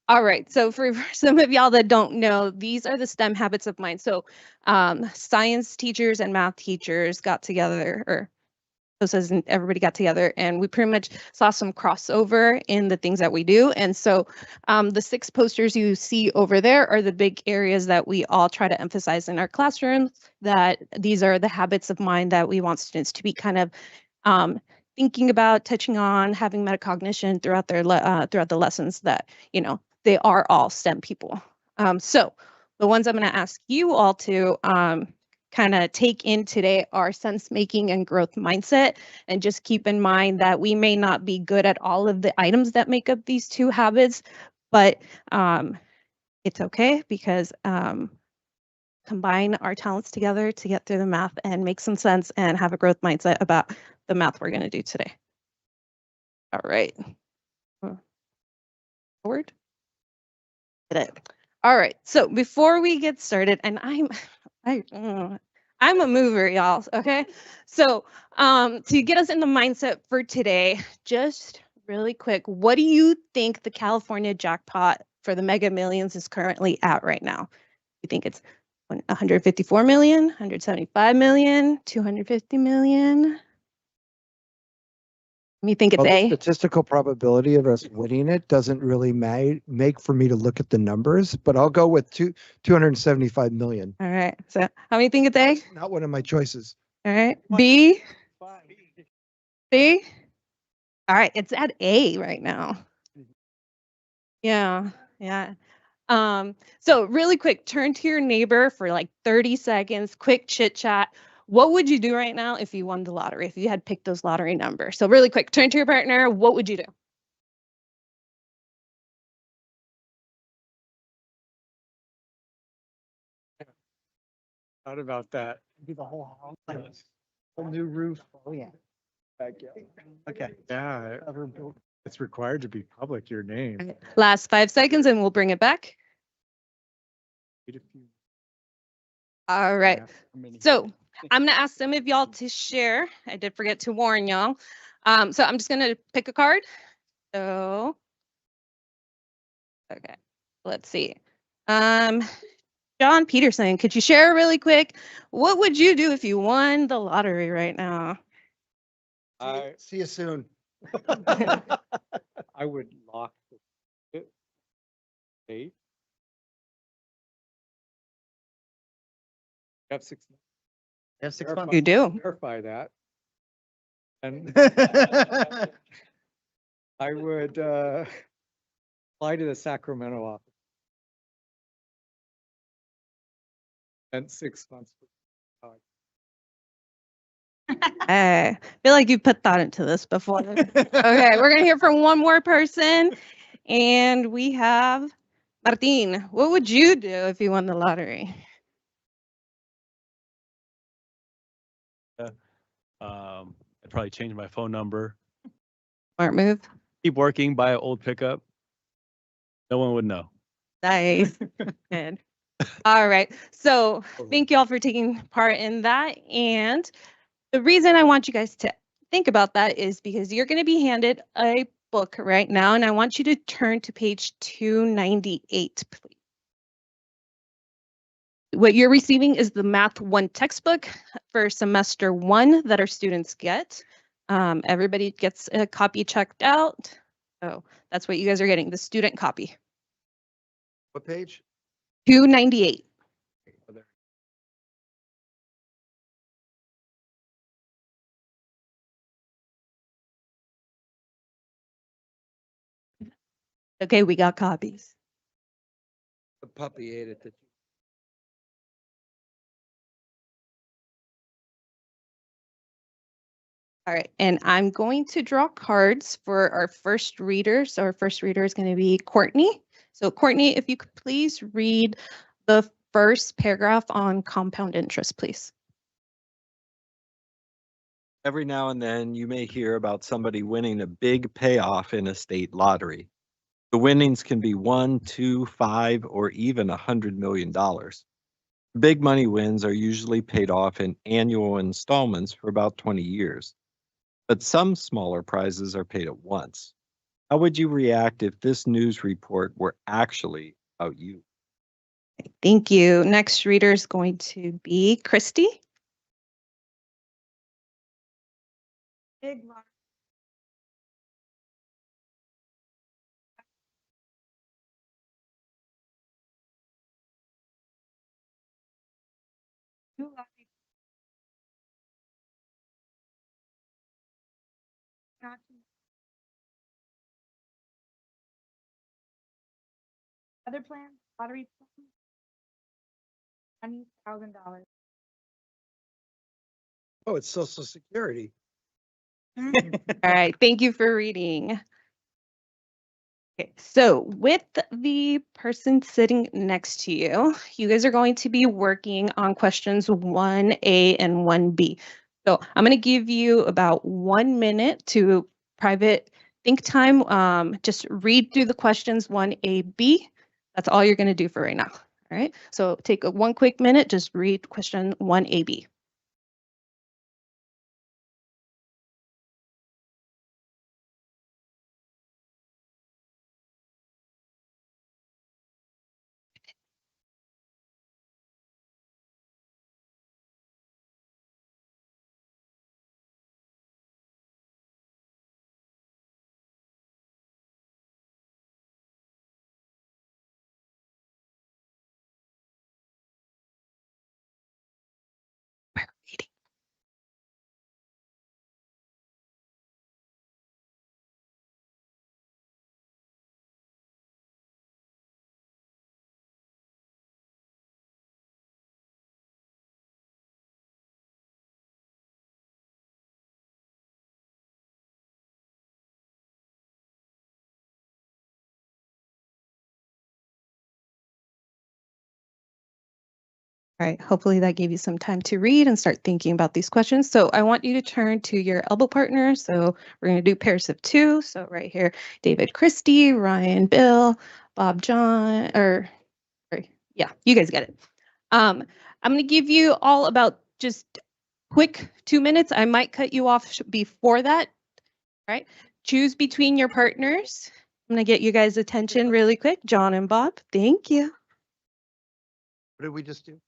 All right, so for some of y'all that don't know, these are the STEM habits of mind. So science teachers and math teachers got together, or so says everybody got together, and we pretty much saw some crossover in the things that we do. And so the 6 posters you see over there are the big areas that we all try to emphasize in our classrooms, that these are the habits of mind that we want students to be kind of thinking about, touching on, having metacognition throughout their throughout the lessons, that, you know, they are all STEM people. So the ones I'm going to ask you all to kind of take in today are sense making and growth mindset. And just keep in mind that we may not be good at all of the items that make up these 2 habits, but it's okay, because combine our talents together to get through the math and make some sense and have a growth mindset about the math we're going to do today. All right. Forward. Did it. All right. So before we get started, and I'm a mover, y'all. Okay. So to get us in the mindset for today, just really quick, what do you think the California jackpot for the Mega Millions is currently at right now? You think it's 154 million, 175 million, 250 million? You think it's Well, the A? statistical probability of us winning it doesn't really make for me to look at the numbers, but I'll go with 275 million. All right. So how many think it's A? Not one of my choices. All right. B? C? All right. It's at A right now. Yeah. Yeah. So really quick, turn to your neighbor for like 30 seconds, quick chit chat. What would you do right now if you won the lottery, if you had picked those lottery numbers? So really quick, turn to your partner. What would you do? Thought about that. Be the whole house. Whole new roof. Oh, yeah. Okay. Yeah, it's required to be public, your name. Last 5 seconds and we'll bring it back. All right. So I'm going to ask some of y'all to share. I did forget to warn y'all. So I'm just going to pick a card. So, okay, let's see. John Peterson, could you share really quick? What would you do if you won the lottery right now? See you soon. I would lock the safe. Have 6 months. You have 6 Verify- months. You do. Verify that. And I would fly to the Sacramento office. And 6 months. I feel like you put thought into this before. Okay, we're gonna hear from one more person, and we have Martin. What would you do if you won the lottery? I'd probably change my phone number, Smart move. keep working, buy an old pickup. No one would know. Nice. Good. All right. So thank you all for taking part in that. And the reason I want you guys to think about that is because you're going to be handed a book right now, and I want you to turn to page 298, please. What you're receiving is the Math 1 textbook for semester 1 that our students get. Everybody gets a copy checked out. So that's what you guys are getting, the student copy. What page? 298. Okay, we got copies. The puppy ate it. All right, and I'm going to draw cards for our first reader. So our first reader is going to be Courtney. So Courtney, if you could please read the first paragraph on compound interest, please. Every now and then you may hear about somebody winning a big payoff in a state lottery. The winnings can be 1, 2, 5, or even $100 million. Big money wins are usually paid off in annual installments for about 20 years. But some smaller prizes are paid at once. How would you react if this news report were actually about you? Thank you. Next reader is going to be Christy. Big other plans, lottery $20,000. Oh, it's Social Security. All right, thank you for reading. Okay, so with the person sitting next to you, you guys are going to be working on questions 1A and 1B. So I'm going to give you about 1 minute to private think time. Just read through the questions 1A, B. That's all you're going to do for right now. All right, so take one quick minute, just read question 1A, B. All right, hopefully that gave you some time to read and start thinking about these questions. So I want you to turn to your elbow partner. So we're going to do pairs of 2. So right here, David, Christy, Ryan, Bill, Bob, John, yeah, you guys get it. I'm going to give you all about just quick 2 minutes. I might cut you off before that. All right, choose between your partners. I'm going to get you guys' attention really quick. John and Bob, thank you. What did we just do?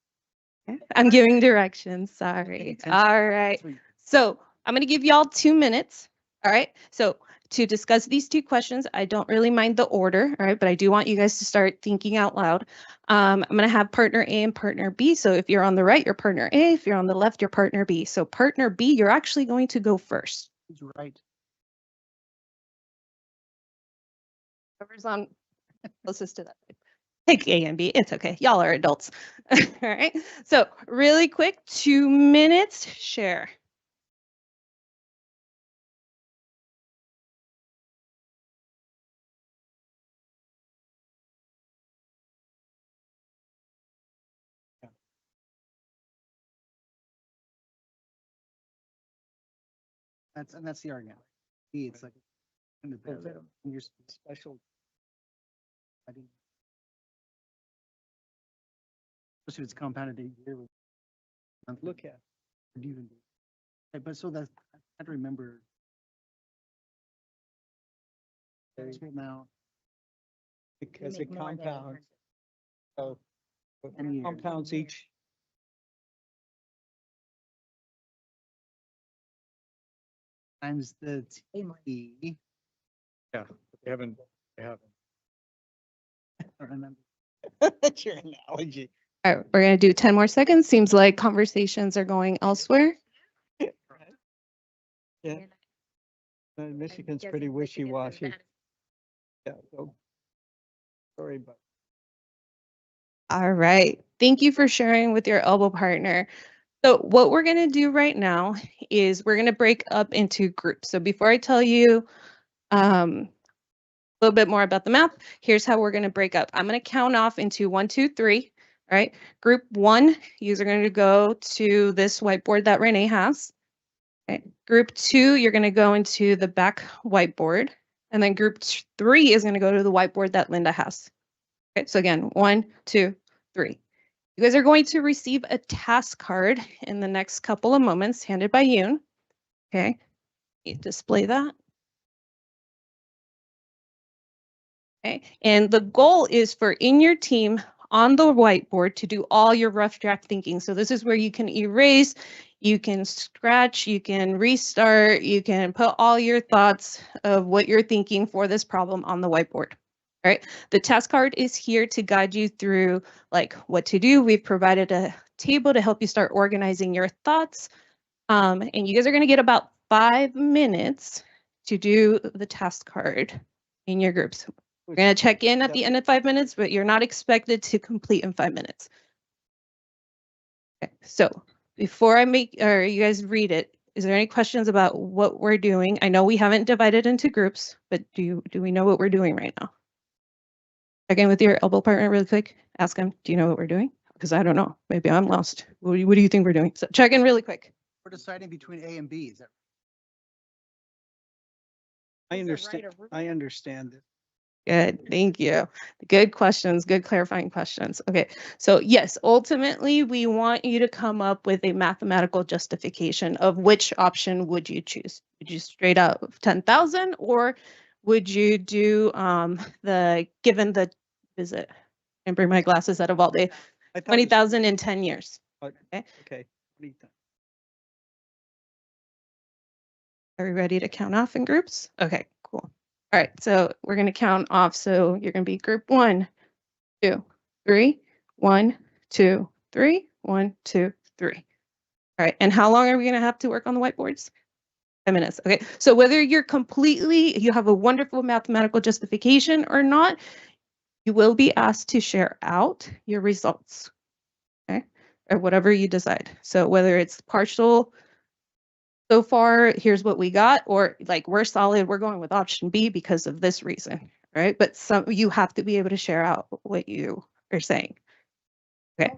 I'm giving directions, sorry. attention. All right. So I'm going to give y'all 2 minutes. All right. So to discuss these two questions, I don't really mind the order. All right. But I do want you guys to start thinking out loud. I'm going to have partner A and partner B. So if you're on the right, you're partner A. If you're on the left, you're partner B. So partner B, you're actually going to go first. Who's right? Whoever's on closest to that. Take A and B. It's okay. Y'all are adults. All right. So really quick, 2 minutes, share. That's the argument. B, it's like in the middle, and your special. I didn't. Especially if it's compounded yearly. Look at. But so that's, I had to remember. Now. Because it compounds. So And years. compounds each. Times the T. Yeah, they haven't. I don't remember. That's your analogy. All right, we're going to do 10 more seconds. Seems like conversations are going elsewhere. Yeah. Michigan's pretty wishy-washy. Yeah. So, sorry, but. All right. Thank you for sharing with your elbow partner. So what we're going to do right now is we're going to break up into groups. So before I tell you a little bit more about the math, here's how we're going to break up. I'm going to count off into 1, 2, 3. All right. Group 1, you're going to go to this whiteboard that Renee has. Okay. Group 2, you're going to go into the back whiteboard. And then group 3 is going to go to the whiteboard that Linda has. Okay. So again, 1, 2, 3. You guys are going to receive a task card in the next couple of moments handed by Yoon. Okay. You display that. Okay. And the goal is for in your team on the whiteboard to do all your rough draft thinking. So this is where you can erase, you can scratch, you can restart, you can put all your thoughts of what you're thinking for this problem on the whiteboard. All right. The task card is here to guide you through like what to do. We've provided a table to help you start organizing your thoughts. And you guys are going to get about 5 minutes to do the task card in your groups. We're going to check in at the end of 5 minutes, but you're not expected to complete in 5 minutes. Okay, so before I make, or you guys read it, is there any questions about what we're doing? I know we haven't divided into groups, but do we know what we're doing right now? Check in with your elbow partner really quick. Ask him, do you know what we're doing? Because I don't know. Maybe I'm lost. What do you think we're doing? So check in really quick. We're deciding between A and B, is that? I understand. I understand it. Good, thank you. Good questions, good clarifying questions. Okay, so yes, ultimately, we want you to come up with a mathematical justification of which option would you choose. Would you straight up 10,000 or would you do the given the visit and bring my glasses out of all day, I thought it was- 20,000 in 10 years? Okay. Okay. What do you think? Are we ready to count off in groups? Okay, cool. All right, so we're going to count off. So you're going to be group 1, 2, 3, 1, 2, 3, 1, 2, 3. All right, and how long are we going to have to work on the whiteboards? 10 minutes. Okay, so whether you have a wonderful mathematical justification or not, you will be asked to share out your results. Okay, or whatever you decide. So whether it's partial, so far, here's what we got, or like we're solid, we're going with option B because of this reason, right? But you have to be able to share out what you are saying. Okay.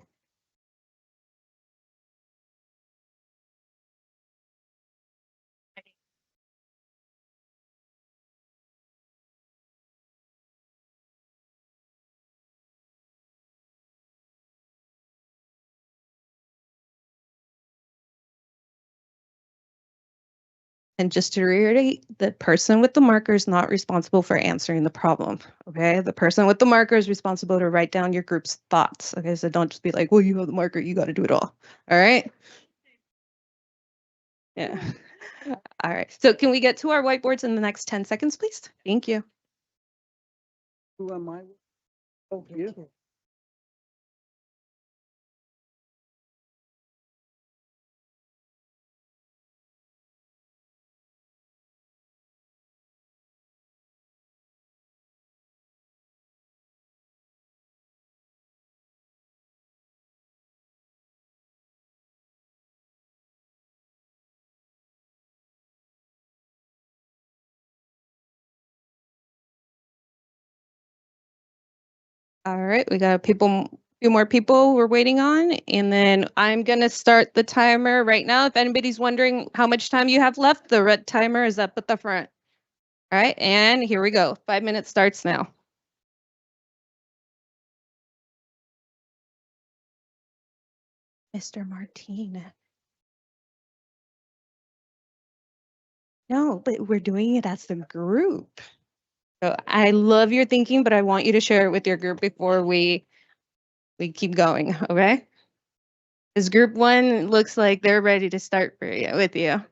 And just to reiterate, the person with the marker is not responsible for answering the problem. Okay. The person with the marker is responsible to write down your group's thoughts. Okay. So don't just be like, well, you have the marker, you got to do it all. All right. Yeah. All right. So can we get to our whiteboards in the next 10 seconds, please? Thank you. Who am I? Oh, you. All right. We got few more people we're waiting on. And then I'm going to start the timer right now. If anybody's wondering how much time you have left, the red timer is up at the front. All right. And here we go. 5 minutes starts now. Mr. Martinez. No, but we're doing it as a group. So I love your thinking, but I want you to share it with your group before we keep going, okay? Because group one looks like they're ready to start for you with you.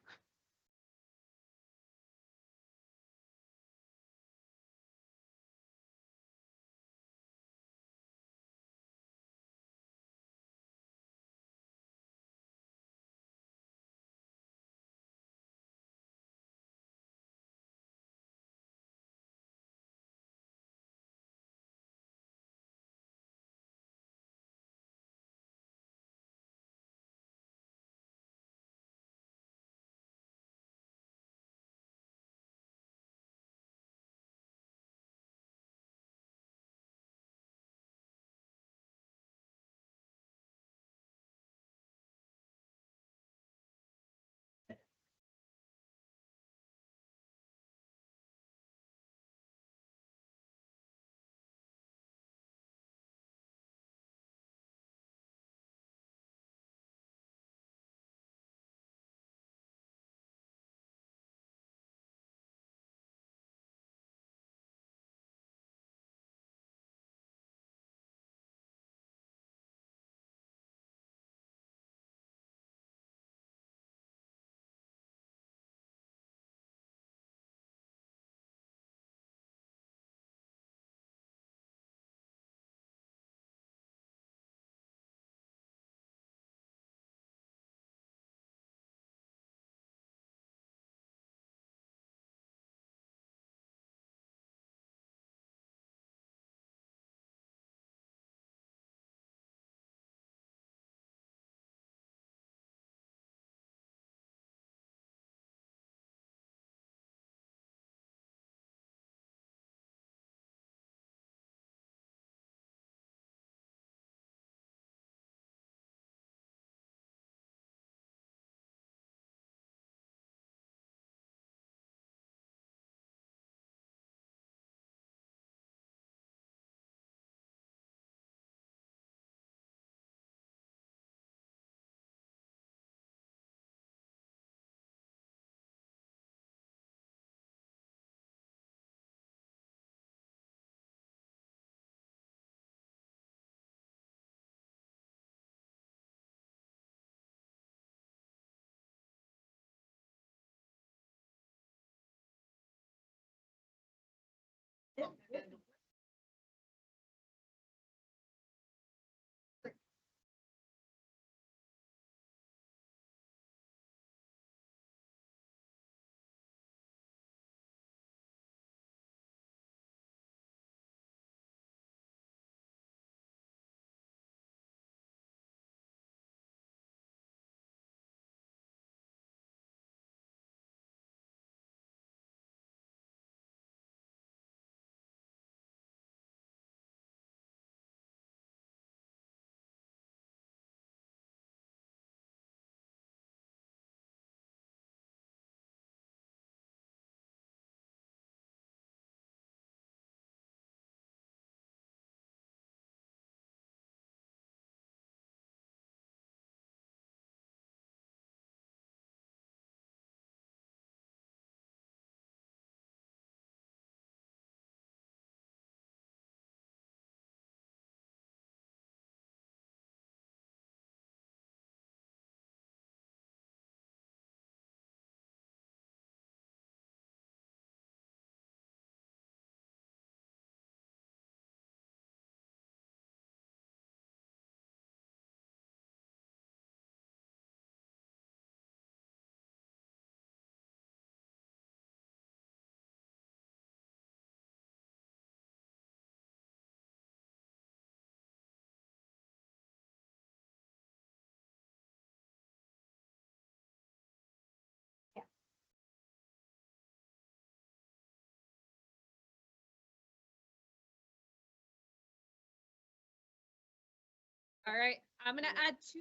All right, I'm gonna add 2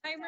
timer.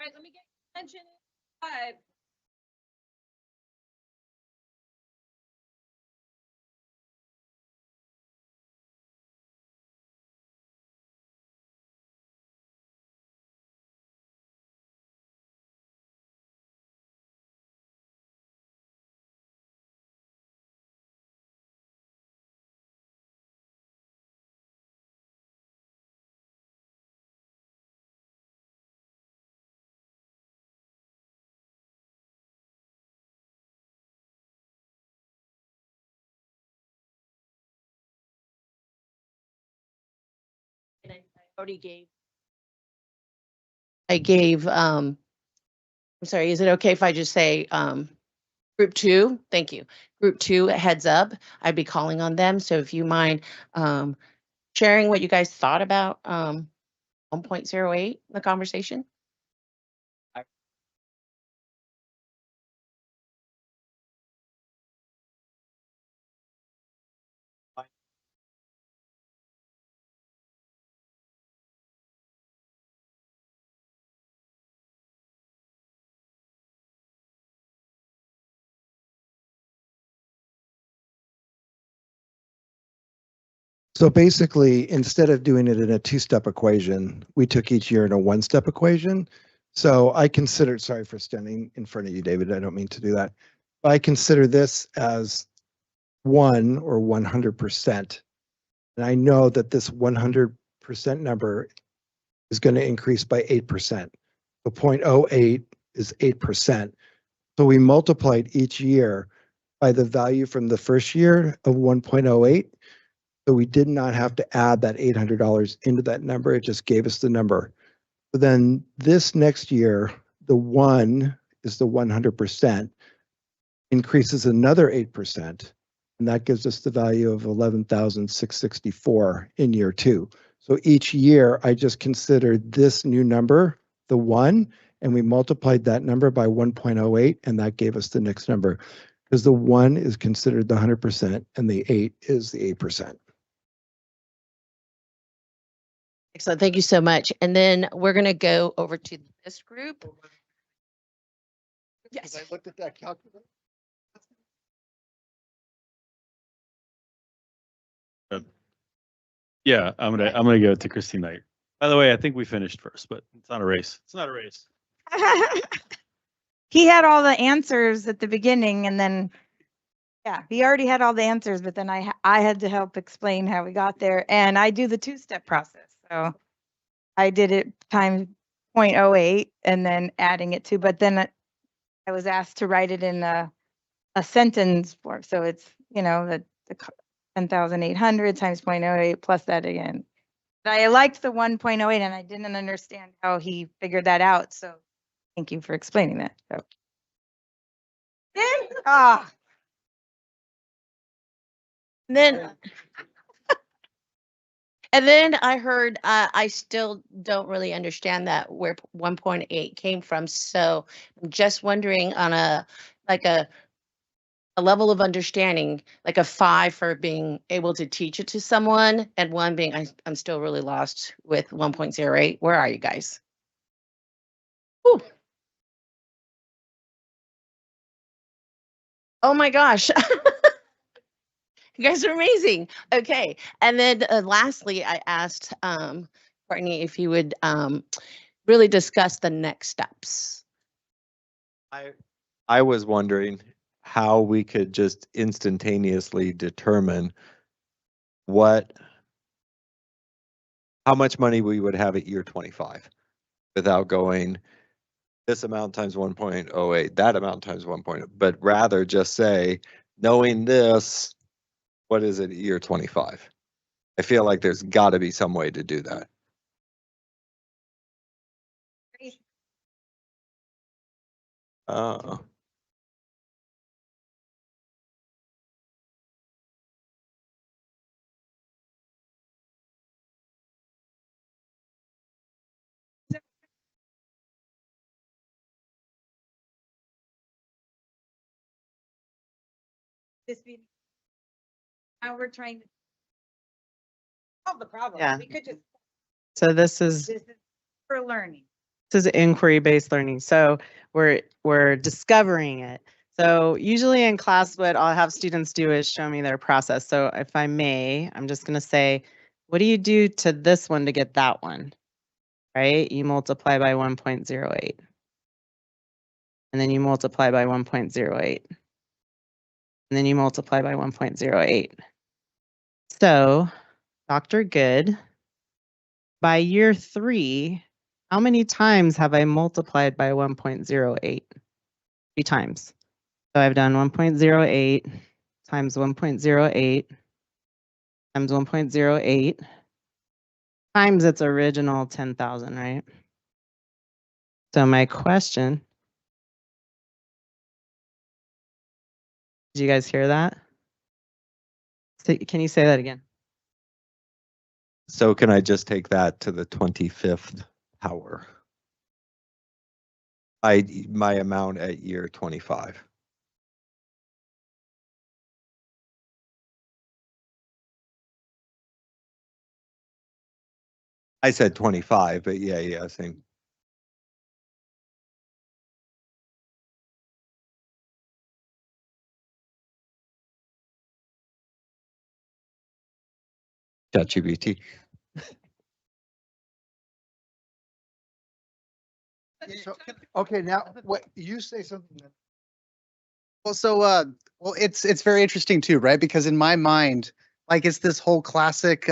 All right, let me get attention. 5. Already gave. I'm sorry, is it okay if I just say, group 2? Thank you. Group 2 heads up. I'd be calling on them. So if you mind, sharing what you guys thought about, 1.08, the conversation? So basically, instead of doing it in a two-step equation, we took each year in a one-step equation. So I consider, sorry for standing in front of you, David, I don't mean to do that. I consider this as 1 or 100%. And I know that this 100% number is going to increase by 8%. So 0.08 is 8%. So we multiplied each year by the value from the first year of 1.08. So we did not have to add that $800 into that number. It just gave us the number. So then this next year, the 1 is the 100%, increases another 8%. And that gives us the value of 11,664 in year 2. So each year I just considered this new number, the 1, and we multiplied that number by 1.08, and that gave us the next number. Because the 1 is considered the 100% and the 8 is the 8%. Excellent. Thank you so much. And then we're going to go over to this group. Yes. I looked at that calculator. Yeah, I'm gonna go to Christine Knight. By the way, I think we finished first, but it's not a race. It's not a race. he had all the answers at the beginning and then, yeah, he already had all the answers, but then I had to help explain how we got there. And I do the two-step process. So I did it times 0.08 and then adding it to, but then I was asked to write it in a sentence form. So it's, you know, the 10,800 times 0.08 plus that again. But I liked the 1.08 and I didn't understand how he figured that out. So thank you for explaining that. So. Ah, Then, and then I heard, I still don't really understand that where 1.8 came from. So I'm just wondering on like a level of understanding, like a 5 for being able to teach it to someone and 1 being, I'm still really lost with 1.08. Where are you guys? Whew. Oh my gosh. You guys are amazing. Okay. And then lastly, I asked Courtney if he would really discuss the next steps. I was wondering how we could just instantaneously determine how much money we would have at year 25 without going this amount times 1.08, that amount times 1.0, but rather just say, knowing this, what is it at year 25? I feel like there's got to be some way to do that. now we're trying to solve the problem. Yeah. We could just, So this is for learning. This is inquiry-based learning. So we're discovering it. So usually in class, what I'll have students do is show me their process. So if I may, I'm just going to say, what do you do to this one to get that one? Right? You multiply by 1.08. And then you multiply by 1.08. And then you multiply by 1.08. So, Dr. Good, by year 3, how many times have I multiplied by 1.08? 3 times. So I've done 1.08 times 1.08 times 1.08 times its original 10,000, right? So my question, did you guys hear that? So can you say that again? So can I just take that to the 25th power? My amount at year 25. I said 25, but yeah, same. ChatGPT. So, okay, now what you say something. Well, so well, it's very interesting too, right? Because in my mind, like it's this whole classic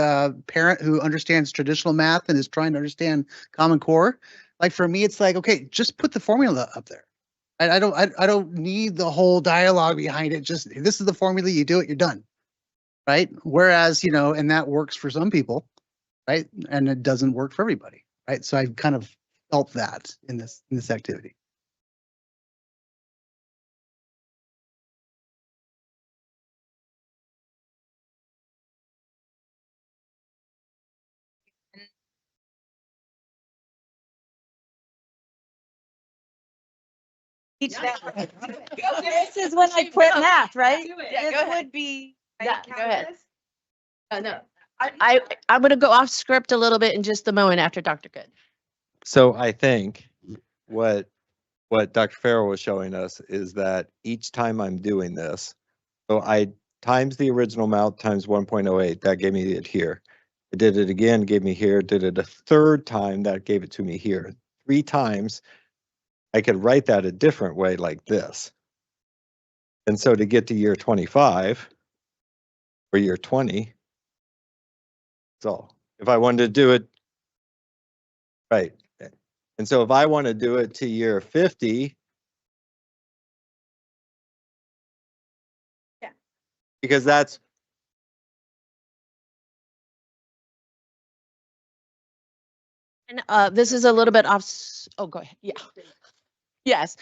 parent who understands traditional math and is trying to understand Common Core. Like for me, it's like, okay, just put the formula up there. I don't need the whole dialogue behind it. Just this is the formula, you do it, you're done. Right? Whereas, you know, and that works for some people, right? And it doesn't work for everybody, right? So I've kind of felt that in this activity. Teach that. This is when I quit math, right? Yeah, This go ahead. would be. Yeah, go ahead. No, I'm going to go off script a little bit in just a moment after Dr. Good. So I think what Dr. Farrell was showing us is that each time I'm doing this, so I times the original amount times 1.08, that gave me it here. I did it again, gave me here, did it a third time, that gave it to me here. 3 times, I could write that a different way like this. And so to get to year 25 or year 20, so if I wanted to do it, right. And so if I want to do it to year 50, Yeah. Because that's, And this is a little bit off. Oh, go ahead. Yeah. Yes.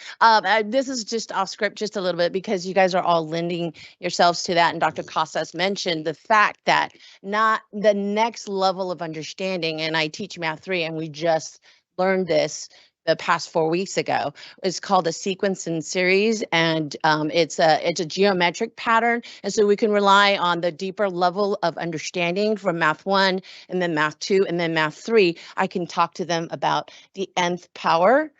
This is just off script just a little bit because you guys are all lending yourselves to that. And Dr. Casas mentioned the fact that not the next level of understanding, and I teach Math 3, and we just learned this the past 4 weeks ago. It's called a sequence and series, and it's a geometric pattern. And so we can rely on the deeper level of understanding from Math 1 and then Math 2 and then Math 3. I can talk to them about the nth power.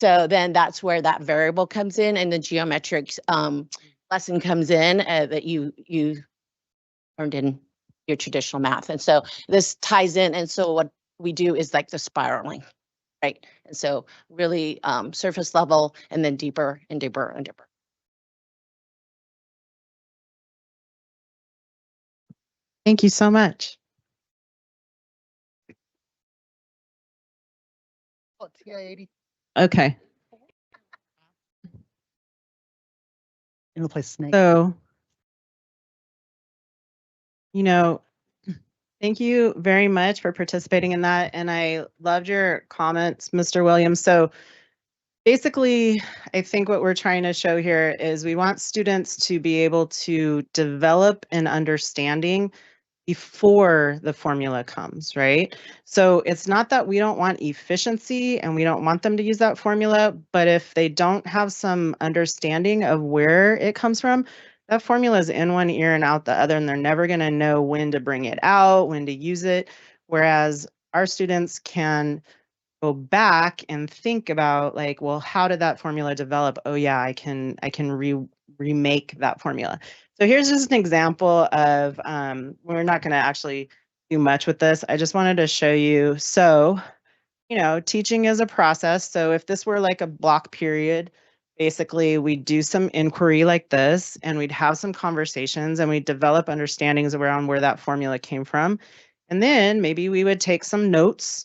So then that's where that variable comes in, and the geometrics lesson comes in that you learned in your traditional math. And so this ties in. And so what we do is like the spiraling, right? And so really surface level and then deeper and deeper and deeper. Thank you so much. Oh, TI-80. Okay, You know, play Snake. so, thank you very much for participating in that. And I loved your comments, Mr. Williams. So basically, I think what we're trying to show here is we want students to be able to develop an understanding before the formula comes, right? So it's not that we don't want efficiency and we don't want them to use that formula, but if they don't have some understanding of where it comes from, that formula is in one ear and out the other, and they're never going to know when to bring it out, when to use it. Whereas our students can go back and think about like, well, how did that formula develop? Oh yeah, I can remake that formula. So here's just an example of, we're not going to actually do much with this. I just wanted to show you. So, teaching is a process. So if this were like a block period, basically we'd do some inquiry like this, and we'd have some conversations, and we'd develop understandings around where that formula came from. And then maybe we would take some notes.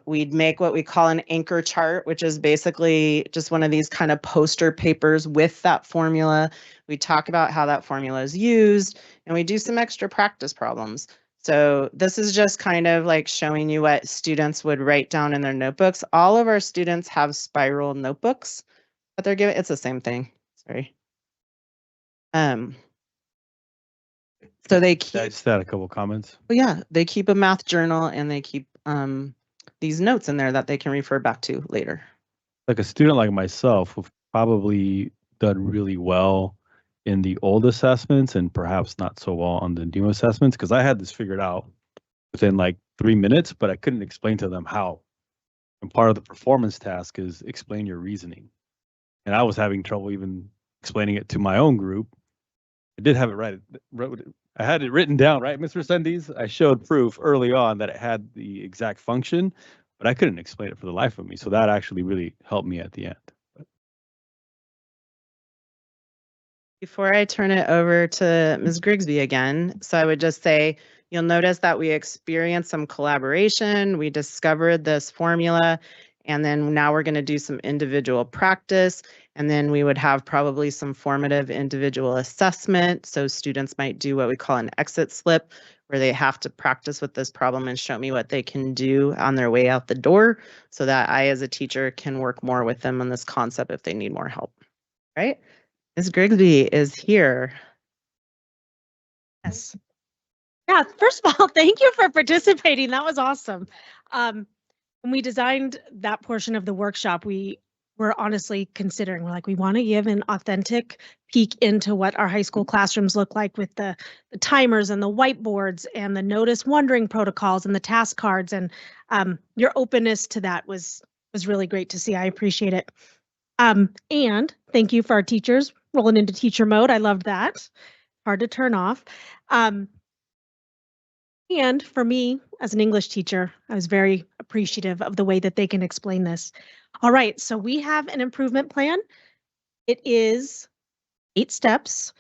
We'd make what we call an anchor chart, which is basically just one of these kind of poster papers with that formula. We talk about how that formula is used, and we do some extra practice problems. So this is just kind of like showing you what students would write down in their notebooks. All of our students have spiral notebooks that they're given. It's the same thing. Sorry. So they keep. I just had a couple comments. Well, yeah, they keep a math journal, and they keep these notes in there that they can refer back to later. Like a student like myself who've probably done really well in the old assessments and perhaps not so well on the new assessments, because I had this figured out within like 3 minutes, but I couldn't explain to them how. And part of the performance task is explain your reasoning. And I was having trouble even explaining it to my own group. I did have it right. I had it written down, right, Mr. Sendies? I showed proof early on that it had the exact function, but I couldn't explain it for the life of me. So that actually really helped me at the end. Before I turn it over to Ms. Grigsby again, so I would just say, you'll notice that we experienced some collaboration. We discovered this formula, and then now we're going to do some individual practice. And then we would have probably some formative individual assessment. So students might do what we call an exit slip, where they have to practice with this problem and show me what they can do on their way out the door, so that I, as a teacher, can work more with them on this concept if they need more help, right? Ms. Grigsby is here. Yes. Yeah, first of all, thank you for participating. That was awesome. When we designed that portion of the workshop, we were honestly considering, we want to give an authentic peek into what our high school classrooms look like with the timers and the whiteboards and the notice wondering protocols and the task cards. And your openness to that was really great to see. I appreciate it. And thank you for our teachers rolling into teacher mode. I loved that. Hard to turn off. And for me, as an English teacher, I was very appreciative of the way that they can explain this. All right, so we have an improvement plan. It is 8 steps.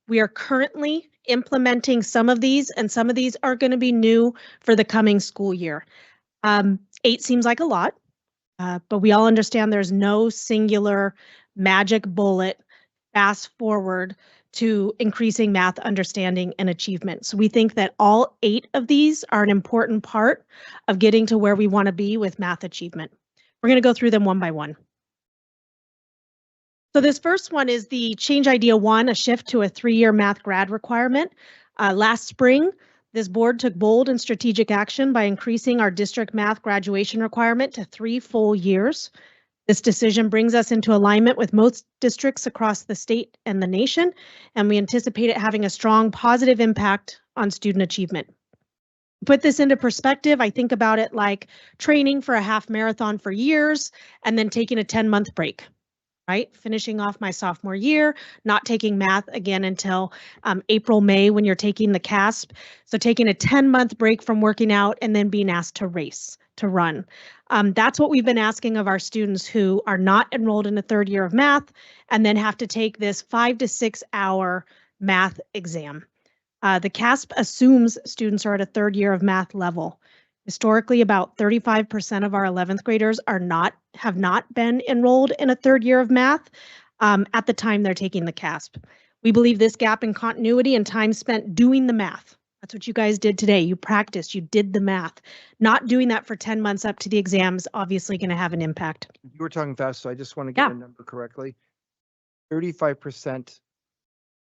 We are currently implementing some of these, and some of these are going to be new for the coming school year. 8 seems like a lot, but we all understand there's no singular magic bullet fast forward to increasing math understanding and achievement. So we think that all 8 of these are an important part of getting to where we want to be with math achievement. We're going to go through them one by one. So this first one is the Change Idea 1, a shift to a 3-year math grad requirement. Last spring, this board took bold and strategic action by increasing our district math graduation requirement to 3 full years. This decision brings us into alignment with most districts across the state and the nation, and we anticipate it having a strong positive impact on student achievement. To put this into perspective, I think about it like training for a half marathon for years and then taking a 10-month break. Right? Finishing off my sophomore year, not taking math again until April, May when you're taking the CASP. So taking a 10-month break from working out and then being asked to race, to run. That's what we've been asking of our students who are not enrolled in a 3rd year of math and then have to take this 5 to 6 hour math exam. The CASP assumes students are at a 3rd year of math level. Historically, about 35% of our 11th graders have not been enrolled in a 3rd year of math at the time they're taking the CASP. We believe this gap in continuity and time spent doing the math. That's what you guys did today. You practiced, you did the math. Not doing that for 10 months up to the exam is obviously going to have an impact. You were talking fast, so I just want to get a number correctly. 35%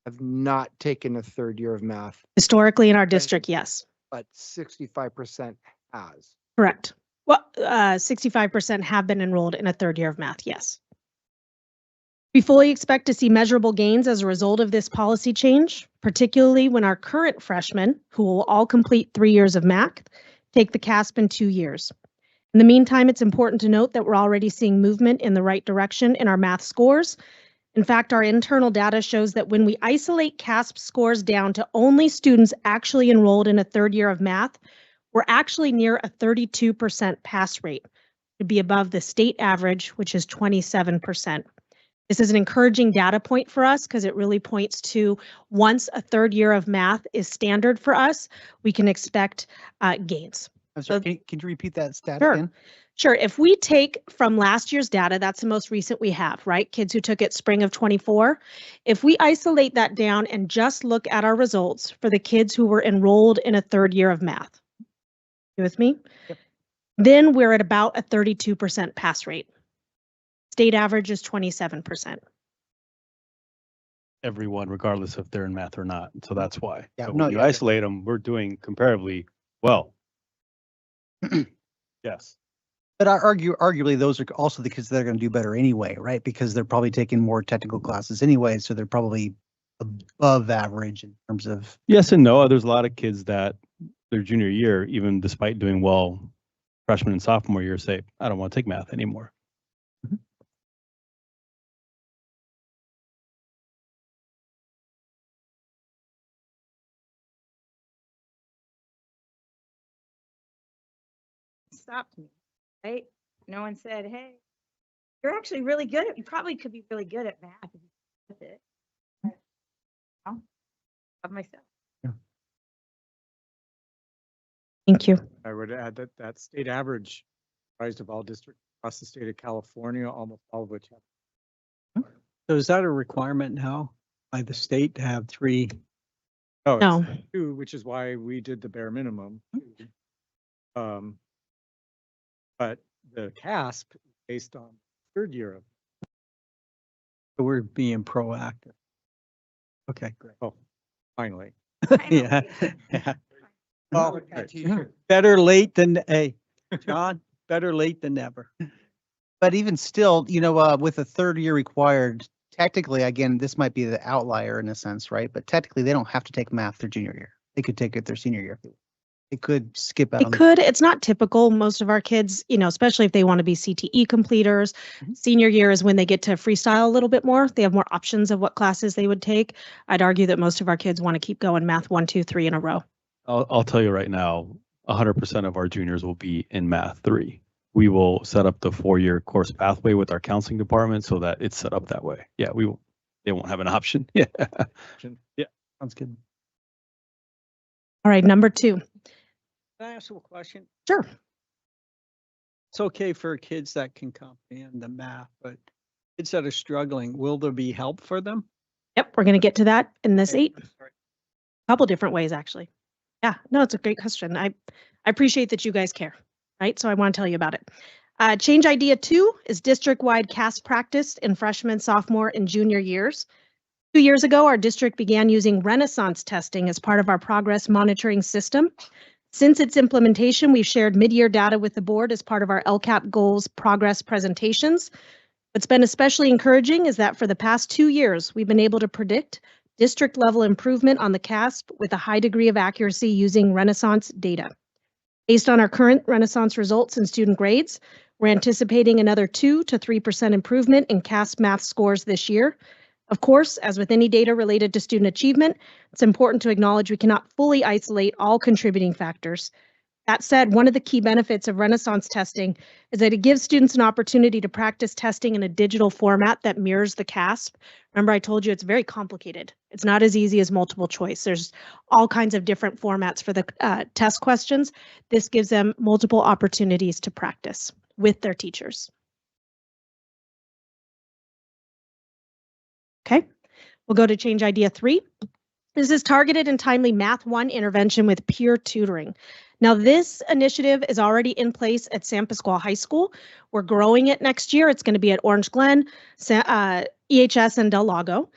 have not taken a 3rd year of math, Historically in our district, yes. but 65% has. Correct. Well, 65% have been enrolled in a 3rd year of math, yes. We fully expect to see measurable gains as a result of this policy change, particularly when our current freshmen, who will all complete 3 years of math, take the CASP in 2 years. In the meantime, it's important to note that we're already seeing movement in the right direction in our math scores. In fact, our internal data shows that when we isolate CASP scores down to only students actually enrolled in a 3rd year of math, we're actually near a 32% pass rate, to be above the state average, which is 27%. This is an encouraging data point for us because it really points to once a 3rd year of math is standard for us, we can expect gains. I'm sorry, can you repeat that stat Sure. again? Sure. If we take from last year's data, that's the most recent we have, right? Kids who took it spring of 24. If we isolate that down and just look at our results for the kids who were enrolled in a 3rd year of math, you with me? Yep. Then we're at about a 32% pass rate. State average is 27%. Everyone, regardless if they're in math or not. So that's why. Yeah, So no, when you yeah, isolate them, we're doing comparably well. Yes. But arguably, those are also the kids that are going to do better anyway, right? Because they're probably taking more technical classes anyway, so they're probably above average in terms of. Yes and no. There's a lot of kids that their junior year, even despite doing well, freshman and sophomore year, say, I don't want to take math anymore. Stopped me, right? No one said, hey, you're actually really good at, you probably could be really good at math if you with it. Of myself. Thank you. I would add that state average comprised of all districts across the state of California, almost all of which have. So is that a requirement now by the state to have 3? Oh, No. it's 2, which is why we did the bare minimum. But the CASP is based on 3rd year of. So we're being proactive. Okay, great. Oh, finally. Yeah. Yeah. Well, Better late than, hey, John, better late than never. But even still, you know, with a 3rd year required, technically, again, this might be the outlier in a sense, right? But technically, they don't have to take math their junior year. They could take it their senior year. They could skip out. It could. It's not typical. Most of our kids, you know, especially if they want to be CTE completers, senior year is when they get to freestyle a little bit more. They have more options of what classes they would take. I'd argue that most of our kids want to keep going math 1, 2, 3 in a row. I'll tell you right now, 100% of our juniors will be in math 3. we will set up the 4-year course pathway with our counseling department so that it's set up that way. Yeah, they won't have an option. Yeah. Yeah. Sounds good. All right, number 2. Can I ask you a question? Sure. It's okay for kids that can comprehend the math, but kids that are struggling, will there be help for them? Yep, we're going to get to that in this Okay, 8. sorry. Couple different ways, actually. Yeah, no, it's a great question. I appreciate that you guys care, right? So I want to tell you about it. Change idea 2 is district-wide CAS practice in freshman, sophomore, and junior years. 2 years ago, our district began using Renaissance testing as part of our progress monitoring system. Since its implementation, we've shared mid-year data with the board as part of our LCAP goals progress presentations. What's been especially encouraging is that for the past 2 years, we've been able to predict district level improvement on the CASP with a high degree of accuracy using Renaissance data. Based on our current Renaissance results and student grades, we're anticipating another 2 to 3% improvement in CASP math scores this year. Of course, as with any data related to student achievement, it's important to acknowledge we cannot fully isolate all contributing factors. That said, one of the key benefits of Renaissance testing is that it gives students an opportunity to practice testing in a digital format that mirrors the CASP. Remember, I told you it's very complicated. It's not as easy as multiple choice. There's all kinds of different formats for the test questions. This gives them multiple opportunities to practice with their teachers. Okay, we'll go to change idea 3. This is targeted and timely Math 1 intervention with peer tutoring. Now, this initiative is already in place at San Pasqual High School. We're growing it next year. It's going to be at Orange Glen, EHS, and Del Lago.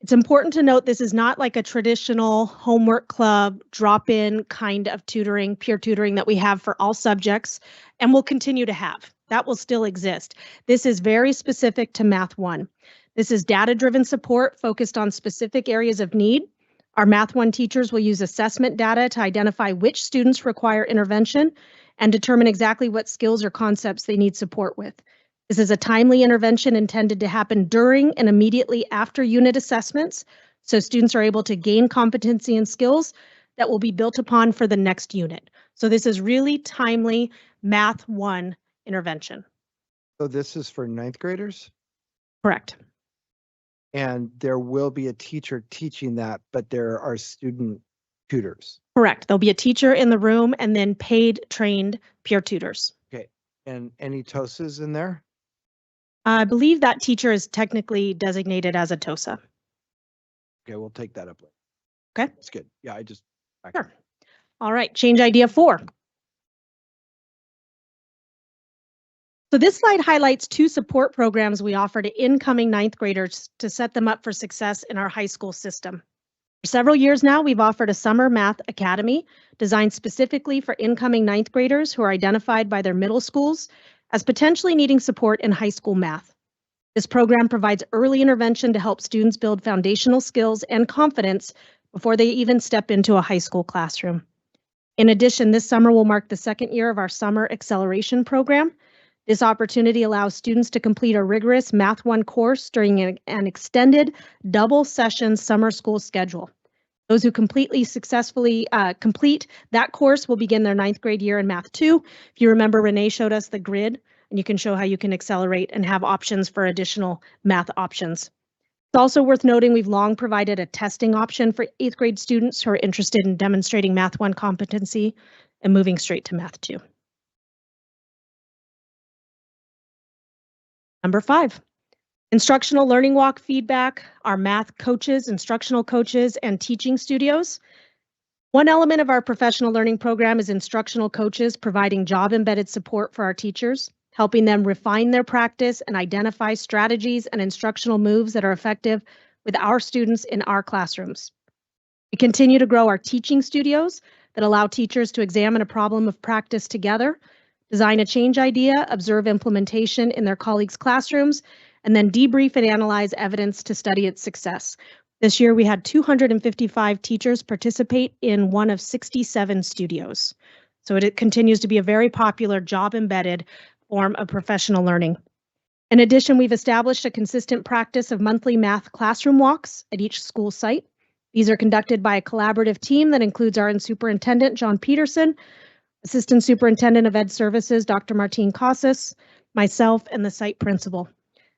It's important to note this is not like a traditional homework club, drop-in kind of tutoring, peer tutoring that we have for all subjects and will continue to have. That will still exist. This is very specific to Math 1. This is data-driven support focused on specific areas of need. Our Math 1 teachers will use assessment data to identify which students require intervention and determine exactly what skills or concepts they need support with. This is a timely intervention intended to happen during and immediately after unit assessments, so students are able to gain competency and skills that will be built upon for the next unit. So this is really timely Math 1 intervention. So this is for 9th graders? Correct. And there will be a teacher teaching that, but there are student tutors. Correct. There'll be a teacher in the room and then paid trained peer tutors. Okay. And any TOSAs in there? I believe that teacher is technically designated as a TOSA. Okay, we'll take that up later. Okay. That's good. Yeah, I just. Sure. All right, change idea 4. So this slide highlights 2 support programs we offer to incoming 9th graders to set them up for success in our high school system. For several years now, we've offered a summer math academy designed specifically for incoming 9th graders who are identified by their middle schools as potentially needing support in high school math. This program provides early intervention to help students build foundational skills and confidence before they even step into a high school classroom. In addition, this summer will mark the 2nd year of our summer acceleration program. This opportunity allows students to complete a rigorous Math 1 course during an extended double session summer school schedule. Those who successfully complete that course will begin their 9th grade year in Math 2. If you remember, Renee showed us the grid, and you can show how you can accelerate and have options for additional math options. It's also worth noting we've long provided a testing option for 8th grade students who are interested in demonstrating Math 1 competency and moving straight to Math 2. Number 5, instructional learning walk feedback, our math coaches, instructional coaches, and teaching studios. One element of our professional learning program is instructional coaches providing job-embedded support for our teachers, helping them refine their practice and identify strategies and instructional moves that are effective with our students in our classrooms. We continue to grow our teaching studios that allow teachers to examine a problem of practice together, design a change idea, observe implementation in their colleagues' classrooms, and then debrief and analyze evidence to study its success. This year, we had 255 teachers participate in one of 67 studios. So it continues to be a very popular job-embedded form of professional learning. In addition, we've established a consistent practice of monthly math classroom walks at each school site. These are conducted by a collaborative team that includes our superintendent, John Peterson, Assistant Superintendent of Ed Services, Dr. Martine Casas, myself, and the site principal.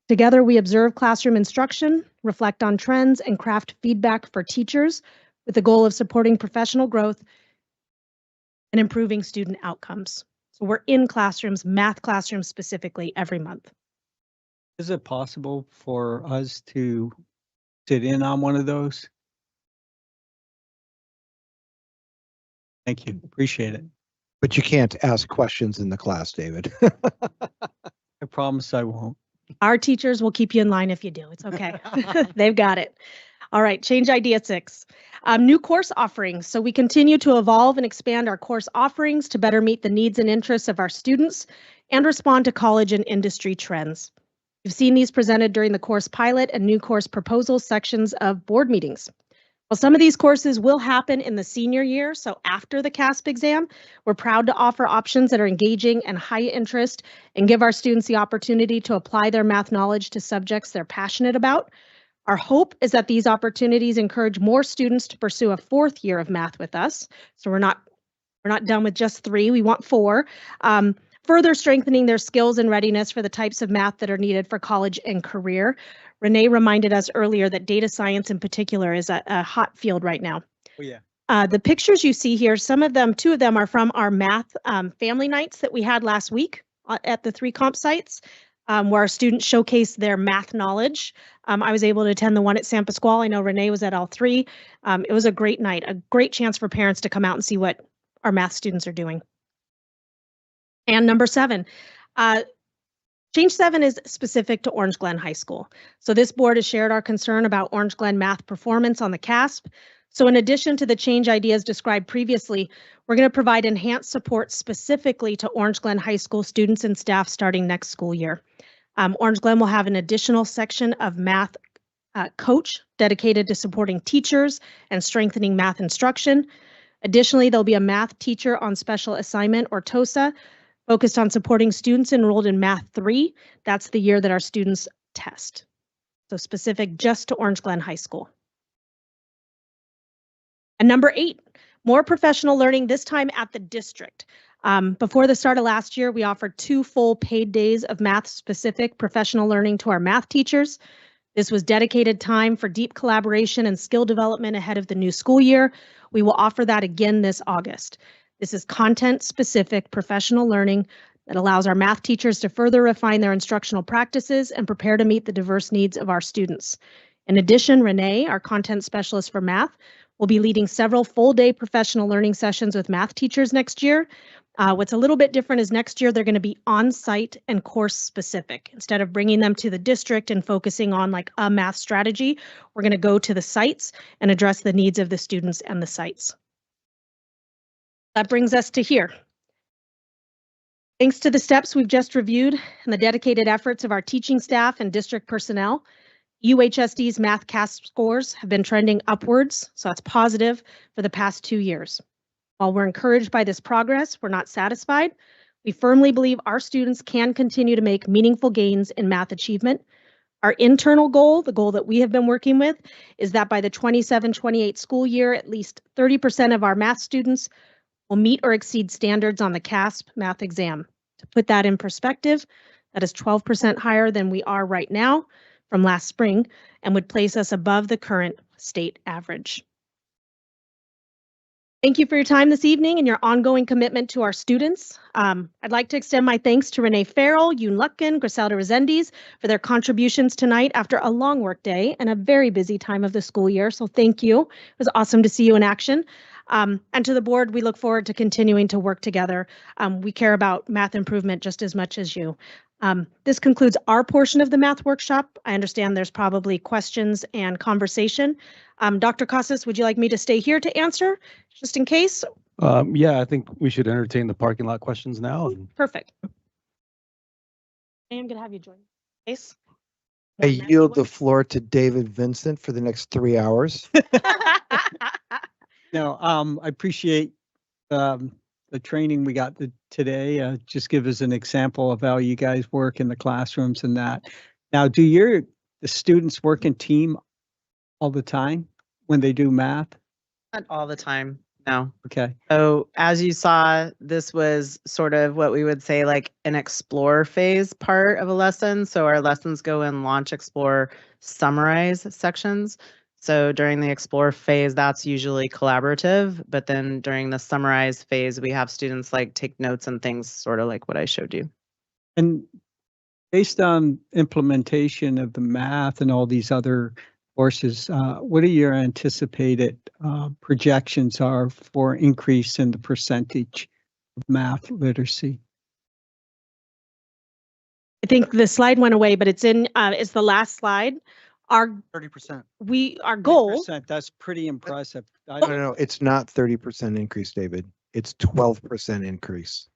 Together, we observe classroom instruction, reflect on trends, and craft feedback for teachers with the goal of supporting professional growth and improving student outcomes. So we're in classrooms, math classrooms specifically, every month. Is it possible for us to sit in on one of those? Thank you. Appreciate it. But you can't ask questions in the class, David. I promise I won't. Our teachers will keep you in line if you do. It's okay. They've got it. All right, change idea 6. New course offerings. So we continue to evolve and expand our course offerings to better meet the needs and interests of our students and respond to college and industry trends. You've seen these presented during the course pilot and new course proposal sections of board meetings. While some of these courses will happen in the senior year, so after the CASP exam, we're proud to offer options that are engaging and high interest and give our students the opportunity to apply their math knowledge to subjects they're passionate about. Our hope is that these opportunities encourage more students to pursue a 4th year of math with us. So we're not done with just 3, we want 4. Further strengthening their skills and readiness for the types of math that are needed for college and career. Renee reminded us earlier that data science in particular is a hot field right now. Oh, yeah. The pictures you see here, 2 of them are from our math family nights that we had last week at the 3 comp sites, where our students showcased their math knowledge. I was able to attend the one at San Pasquale. I know Renee was at all 3. It was a great night, a great chance for parents to come out and see what our math students are doing. And number 7, change 7 is specific to Orange Glen High School. So this board has shared our concern about Orange Glen math performance on the CASP. So in addition to the change ideas described previously, we're going to provide enhanced support specifically to Orange Glen High School students and staff starting next school year. Orange Glen will have an additional section of math coach dedicated to supporting teachers and strengthening math instruction. Additionally, there'll be a math teacher on special assignment, or TOSA, focused on supporting students enrolled in Math 3. That's the year that our students test. So specific just to Orange Glen High School. And number 8, more professional learning, this time at the district. Before the start of last year, we offered 2 full paid days of math-specific professional learning to our math teachers. This was dedicated time for deep collaboration and skill development ahead of the new school year. We will offer that again this August. This is content-specific professional learning that allows our math teachers to further refine their instructional practices and prepare to meet the diverse needs of our students. In addition, Renee, our content specialist for math, will be leading several full-day professional learning sessions with math teachers next year. What's a little bit different is next year they're going to be on-site and course-specific. Instead of bringing them to the district and focusing on like a math strategy, we're going to go to the sites and address the needs of the students and the sites. That brings us to here. Thanks to the steps we've just reviewed and the dedicated efforts of our teaching staff and district personnel, EUHSD's math CASP scores have been trending upwards, so that's positive for the past 2 years. While we're encouraged by this progress, we're not satisfied. We firmly believe our students can continue to make meaningful gains in math achievement. Our internal goal, the goal that we have been working with, is that by the 27-28 school year, at least 30% of our math students will meet or exceed standards on the CASP math exam. To put that in perspective, that is 12% higher than we are right now from last spring and would place us above the current state average. Thank you for your time this evening and your ongoing commitment to our students. I'd like to extend my thanks to Renee Farrell, Yoon Lutkin, Griselda Resendiz for their contributions tonight after a long work day and a very busy time of the school year. So thank you. It was awesome to see you in action. And to the board, we look forward to continuing to work together. We care about math improvement just as much as you. This concludes our portion of the math workshop. I understand there's probably questions and conversation. Dr. Casas, would you like me to stay here to answer, just in case? Yeah, I think we should entertain the parking lot questions now. Perfect. I'm gonna have you join. Case. I yield the floor to David Vincent for the next 3 hours. No, I appreciate the training we got today. Just give us an example of how you guys work in the classrooms and that. Now, do the students work in team all the time when they do math? Not all the time. No. Okay. So as you saw, this was sort of what we would say like an explore phase part of a lesson. So our lessons go in launch, explore, summarize sections. So during the explore phase, that's usually collaborative. But then during the summarize phase, we have students like take notes and things sort of like what I showed you. And based on implementation of the math and all these other courses, what are your anticipated projections are for increase in the percentage of math literacy? I think the slide went away, but it's the last slide. Our 30%. our goal. 30%, that's pretty impressive. No, it's not 30% increase, David. It's 12% increase.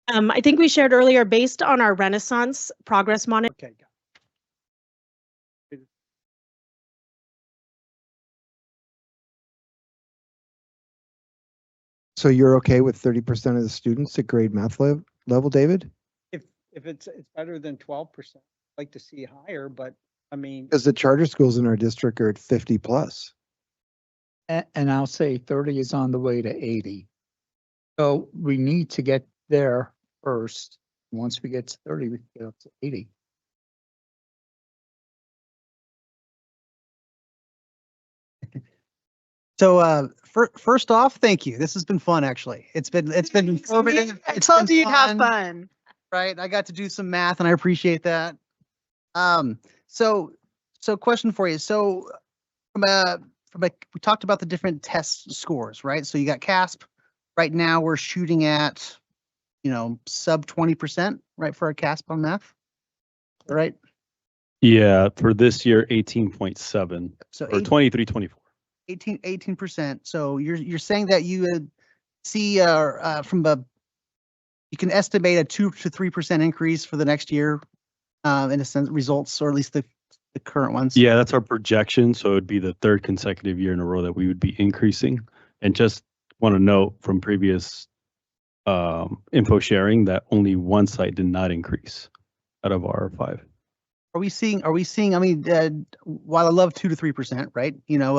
I think we shared earlier, based on our Renaissance progress monitor. Okay. So you're okay with 30% of the students at grade math level, David? If it's better than 12%, I'd like to see higher, but I mean. Because the charter schools in our district are at 50 plus. And I'll say 30 is on the way to 80. So we need to get there first. Once we get to 30, we can get up to 80. So first off, thank you. This has been fun, actually. It's been COVID. I It's told been you you'd have fun. right? I got to do some math and I appreciate that. So question for you. So we talked about the different test scores, right? So you got CASP. Right now we're shooting at, sub 20%, right, for our CASP on math, right? Yeah, for this year, 18.7 So or 23, 24. 18%. So you're saying that you see you can estimate a 2 to 3% increase for the next year, in a sense, results, or at least the current ones. Yeah, that's our projection. So it would be the third consecutive year in a row that we would be increasing. And just want to note from previous info sharing that only one site did not increase out of our 5. Are we seeing, I mean, while I love 2 to 3%, right? You've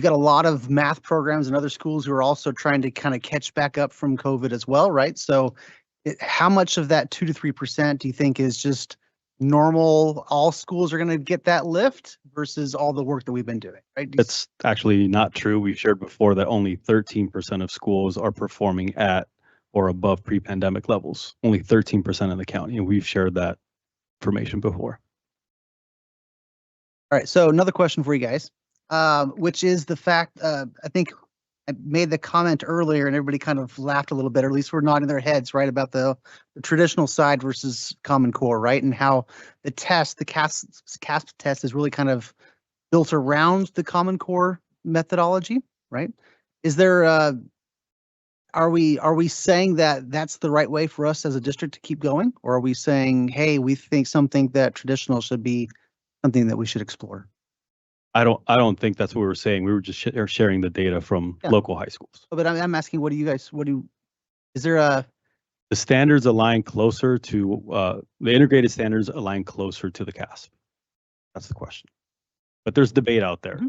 got a lot of math programs and other schools who are also trying to kind of catch back up from COVID as well, right? So how much of that 2 to 3% do you think is just normal? All schools are going to get that lift versus all the work that we've been doing, right? It's actually not true. We've shared before that only 13% of schools are performing at or above pre-pandemic levels. Only 13% of the county, and we've shared that information before. All right, so another question for you guys, which is the fact, I think I made the comment earlier and everybody kind of laughed a little bit, or at least we're nodding their heads, right, about the traditional side versus Common Core, right? And how the CASP test is really kind of built around the Common Core methodology, right? Is there, are we saying that that's the right way for us as a district to keep going? Or are we saying, hey, we think something that traditional should be something that we should explore? I don't think that's what we were saying. We were just sharing the data from local high schools. But I'm asking, is there the standards align closer to, the integrated standards align closer to the CASP? That's the question. But there's debate out there.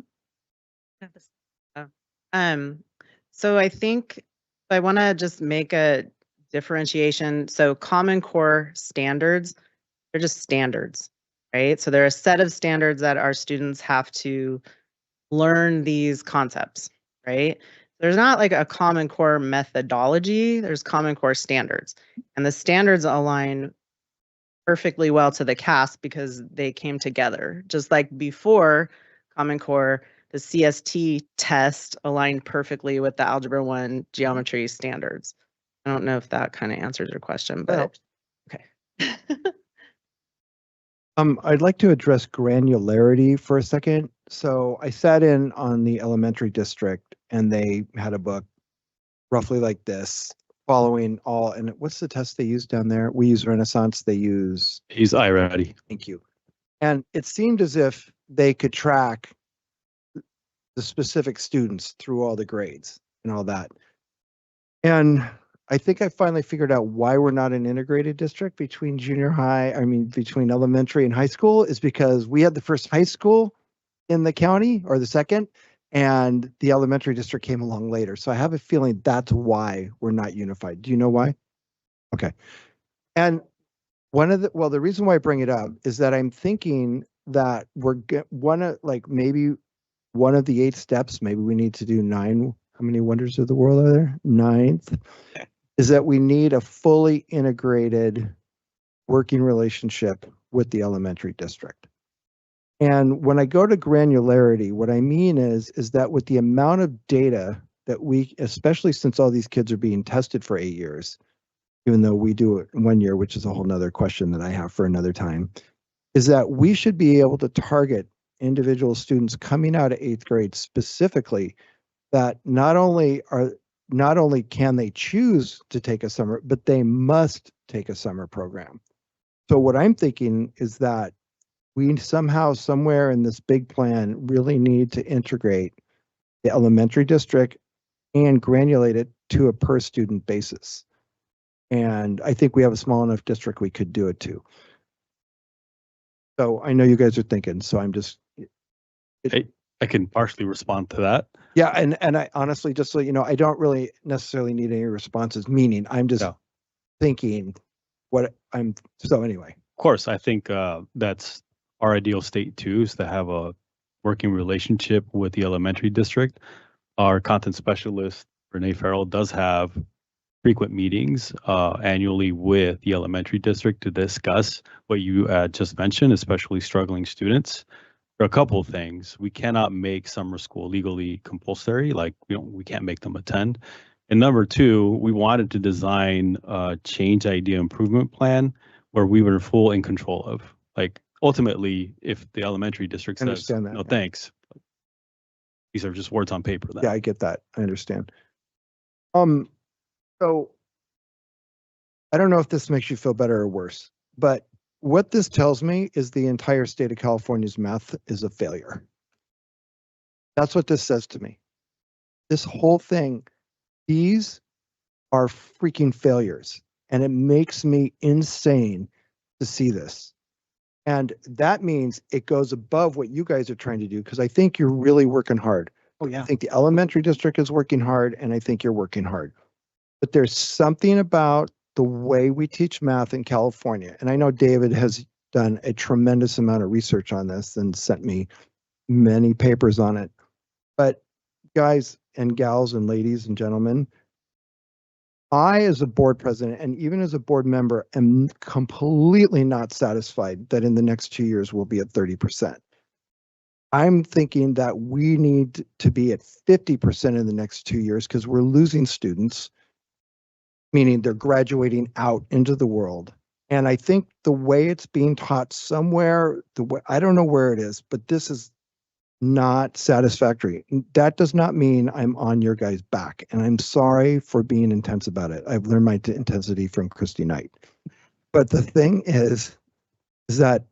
So I think I want to just make a differentiation. So Common Core standards, they're just standards, right? So there are a set of standards that our students have to learn these concepts, right? There's not like a Common Core methodology, there's Common Core standards. And the standards align perfectly well to the CASP because they came together. Just like before Common Core, the CST test aligned perfectly with the Algebra 1 geometry standards. I don't know if that kind of answers your question, but okay. I'd like to address granularity for a second. So I sat in on the elementary district and they had a book roughly like this, following all, and what's the test they use down there? We use Renaissance, they use iReady. Thank you. And it seemed as if they could track the specific students through all the grades and all that. And I think I finally figured out why we're not an integrated district between between elementary and high school, is because we had the first high school in the county, or the second, and the elementary district came along later. So I have a feeling that's why we're not unified. Do you know why? Okay. And the reason why I bring it up is that I'm thinking that maybe one of the 8 steps, maybe we need to do 9. How many wonders of the world are there? 9th is that we need a fully integrated working relationship with the elementary district. And when I go to granularity, what I mean is that with the amount of data that we, especially since all these kids are being tested for 8 years, even though we do it in 1 year, which is a whole nother question that I have for another time, is that we should be able to target individual students coming out of 8th grade specifically, that not only can they choose to take a summer, but they must take a summer program. So what I'm thinking is that we somehow, somewhere in this big plan, really need to integrate the elementary district and granulate it to a per student basis. And I think we have a small enough district we could do it too. So I know you guys are thinking, so I'm just. I can partially respond to that. Yeah, and I honestly, just so you know, I don't really necessarily need any responses, meaning I'm just thinking so anyway. Of course, I think that's our ideal state too, is to have a working relationship with the elementary district. Our content specialist, Renee Farrell, does have frequent meetings annually with the elementary district to discuss what you just mentioned, especially struggling students. There are a couple of things. We cannot make summer school legally compulsory, like we can't make them attend. And number 2, we wanted to design a change idea improvement plan where we were full in control of. Like ultimately, if the elementary district says, no thanks, these are just words on paper. Then. Yeah, I get that. I understand. So I don't know if this makes you feel better or worse, but what this tells me is the entire state of California's math is a failure. That's what this says to me. This whole thing, these are freaking failures, and it makes me insane to see this. And that means it goes above what you guys are trying to do, because I think you're really working hard. Oh, yeah. I think the elementary district is working hard, and I think you're working hard. But there's something about the way we teach math in California, and I know David has done a tremendous amount of research on this and sent me many papers on it. But guys and gals and ladies and gentlemen, I, as a board president and even as a board member, am completely not satisfied that in the next 2 years we'll be at 30%. I'm thinking that we need to be at 50% in the next 2 years, because we're losing students, meaning they're graduating out into the world. And I think the way it's being taught somewhere, I don't know where it is, but this is not satisfactory. That does not mean I'm on your guys' back. And I'm sorry for being intense about it. I've learned my intensity from Christy Knight. But the thing is that,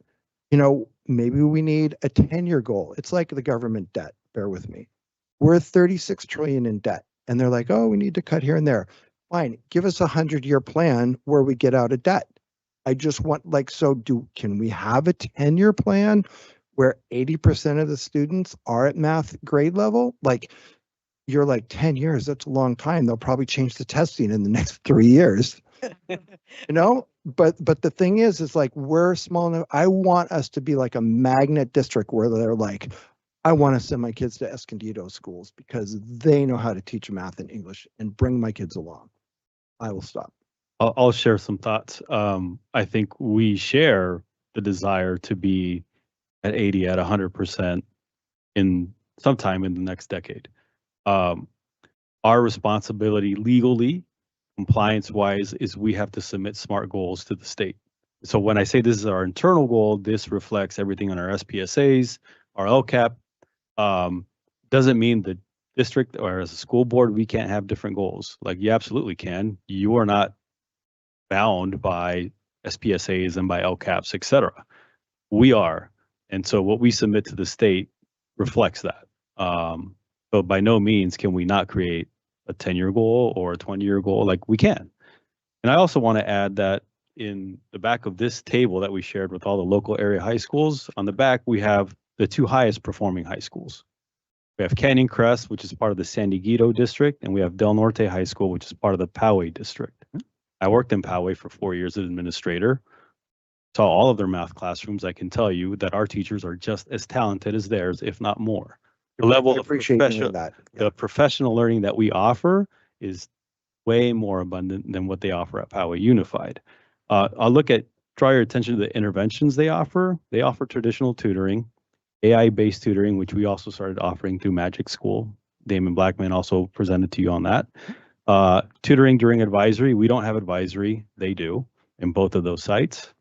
maybe we need a 10-year goal. It's like the government debt. Bear with me. We're 36 trillion in debt. And they're like, oh, we need to cut here and there. Fine, give us a 100-year plan where we get out of debt. I just want, can we have a 10-year plan where 80% of the students are at math grade level? You're like 10 years, that's a long time. They'll probably change the testing in the next 3 years. But the thing is we're small enough. I want us to be like a magnet district where they're like, I want to send my kids to Escondido schools because they know how to teach math and English, and bring my kids along. I will stop. I'll share some thoughts. I think we share the desire to be at 80, at 100% in sometime in the next decade. Our responsibility legally, compliance-wise, is we have to submit SMART goals to the state. So when I say this is our internal goal, this reflects everything on our SPSAs, our LCAP. Doesn't mean the district or as a school board, we can't have different goals. You absolutely can. You are not bound by SPSAs and by LCAPs, et cetera. We are. And so what we submit to the state reflects that. But by no means can we not create a 10-year goal or a 20-year goal. We can. And I also want to add that in the back of this table that we shared with all the local area high schools, on the back we have the two highest performing high schools. We have Canyon Crest, which is part of the San Diego district, and we have Del Norte High School, which is part of the Poway district. I worked in Poway for 4 years as administrator, saw all of their math classrooms. I can tell you that our teachers are just as talented as theirs, if not more. The level I of appreciate you doing that. the professional learning that we offer is way more abundant than what they offer at Poway Unified. I'll draw your attention to the interventions they offer. They offer traditional tutoring, AI-based tutoring, which we also started offering through Magic School. Damon Blackman also presented to you on that. Tutoring during advisory, we don't have advisory, they do in both of those sites.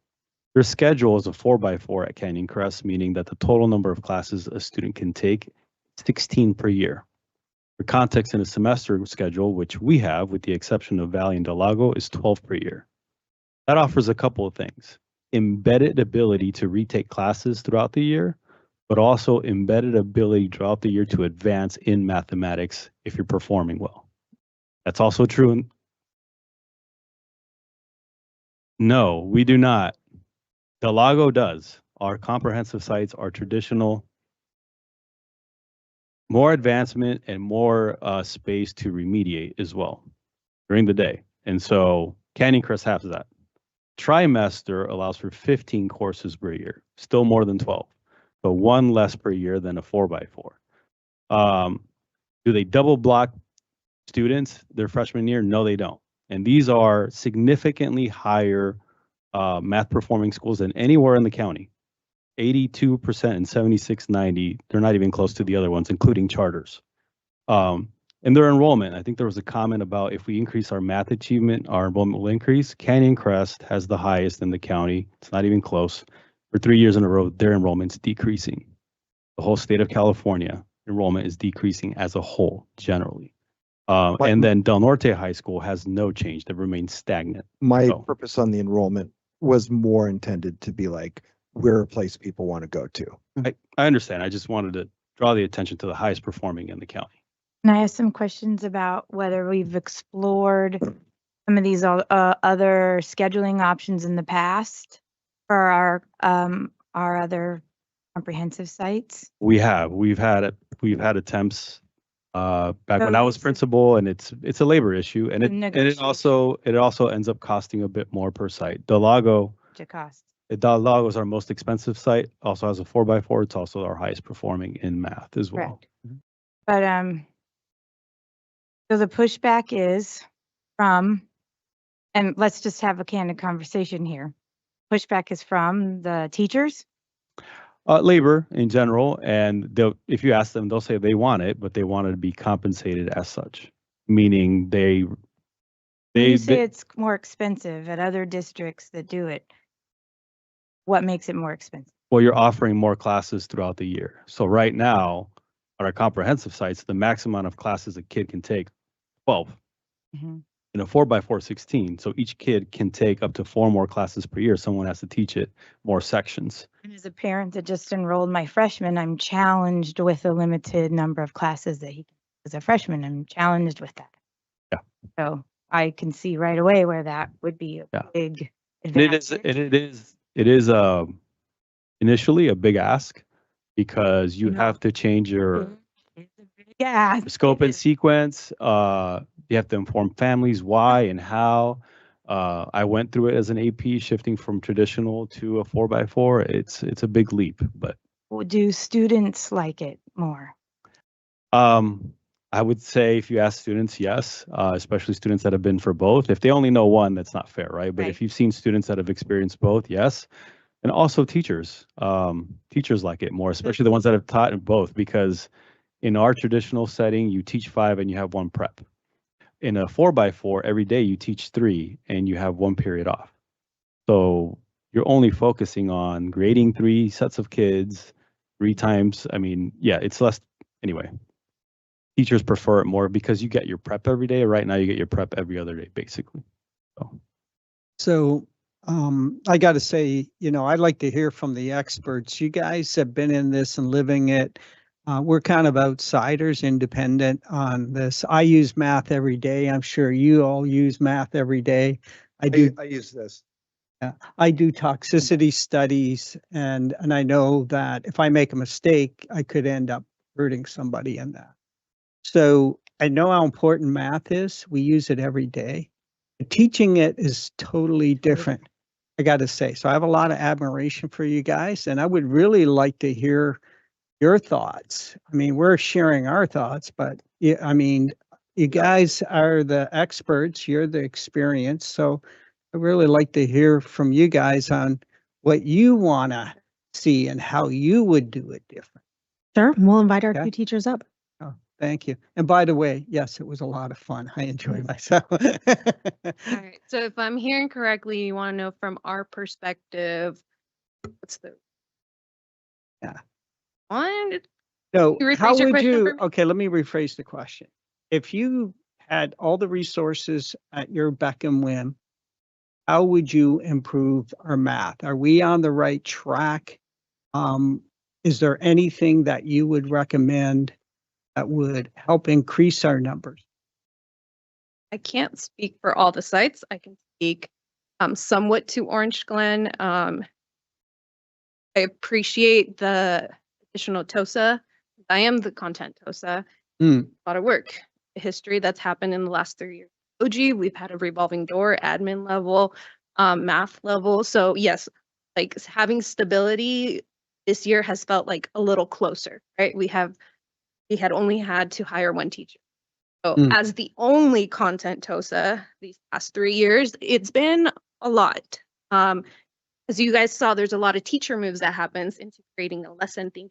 Their schedule is a 4x4 at Canyon Crest, meaning that the total number of classes a student can take, 16 per year. For context, in a semester schedule, which we have, with the exception of Valley and Del Lago, is 12 per year. That offers a couple of things. Embedded ability to retake classes throughout the year, but also embedded ability throughout the year to advance in mathematics if you're performing well. That's also true in... No, we do not. Del Lago does. Our comprehensive sites are traditional, more advancement and more space to remediate as well during the day. And so Canyon Crest has that. Trimester allows for 15 courses per year, still more than 12, but one less per year than a 4x4. Do they double block students their freshman year? No, they don't. And these are significantly higher math performing schools than anywhere in the county. 82% and 7690, they're not even close to the other ones, including charters. And their enrollment, I think there was a comment about if we increase our math achievement, our enrollment will increase. Canyon Crest has the highest in the county. It's not even close. For 3 years in a row, their enrollment's decreasing. The whole state of California enrollment is decreasing as a whole, generally. And then Del Norte High School has no change. That remains stagnant. My So- purpose on the enrollment was more intended to be like, we're a place people want to go to. I understand. I just wanted to draw the attention to the highest performing in the county. Can I ask some questions about whether we've explored some of these other scheduling options in the past for our other comprehensive sites? We've had attempts back when I was Those- principal, and it's a labor issue, and it Negotiation. also ends up costing a bit more per site. Del Lago To cost. Del Lago is our most expensive site. Also has a 4x4. It's also our highest performing in math as well. Correct. But so the pushback is from, and let's just have a candid conversation here. Pushback is from the teachers. Labor in general, and if you ask them, they'll say they want it, but they want it to be compensated as such, meaning When you say it's more expensive at other districts that do it, what makes it more expensive? well, you're offering more classes throughout the year. So right now, on our comprehensive sites, the max amount of classes a kid can take, 12. Mhm. In a 4x4, 16. So each kid can take up to 4 more classes per year. Someone has to teach it more sections. And as a parent that just enrolled my freshman, I'm challenged with a limited number of classes that he, as a freshman, I'm challenged with that. Yeah. So I can see right away where that would be a Yeah. big And it advantage. is initially a big ask because you No. have to change your Yeah. scope and sequence. You have to inform families why and how. I went through it as an AP, shifting from traditional to a 4x4. It's a big leap, but Do students like it more? I would say if you ask students, yes, especially students that have been for both. If they only know one, that's not fair, right? But Right. if you've seen students that have experienced both, yes. And also teachers. Teachers like it more, especially the ones that have taught in both, because in our traditional setting, you teach 5 and you have 1 prep. In a 4x4, every day you teach 3 and you have 1 period off. So you're only focusing on grading 3 sets of kids 3 times. I mean, yeah, it's less anyway. Teachers prefer it more because you get your prep every day. Right now, you get your prep every other day, basically. So I got to say, I'd like to hear from the experts. You guys have been in this and living it. We're kind of outsiders, independent on this. I use math every day. I'm sure you all use math every day. I do. I use this. Yeah, I do toxicity studies and I know that if I make a mistake, I could end up hurting somebody in that. So I know how important math is. We use it every day. Teaching it is totally different, I got to say. So I have a lot of admiration for you guys, and I would really like to hear your thoughts. I mean, we're sharing our thoughts, but yeah, I mean, you guys are the experts, you're the experience. So I'd really like to hear from you guys on what you want to see and how you would do it different. Sure, we'll invite our Okay. two teachers up. Oh, thank you. And by the way, yes, it was a lot of fun. I enjoyed myself. All right. So if I'm hearing correctly, you want to know from our perspective, what's the Yeah. one? So Can you how rephrase your would question you, for me? okay, let me rephrase the question. If you had all the resources at your beck and whim, how would you improve our math? Are we on the right track? Is there anything that you would recommend that would help increase our numbers? I can't speak for all the sites. I can speak somewhat to Orange Glen. I appreciate the additional TOSA. I am the content TOSA. Mm. A lot of work, history that's happened in the last 3 years. OG, we've had a revolving door, admin level, math level. So yes, like having stability this year has felt like a little closer, right? We had only had to hire one teacher. So as the only content TOSA these past 3 years, it's been a lot. As you guys saw, there's a lot of teacher moves that happens into creating a lesson thinking.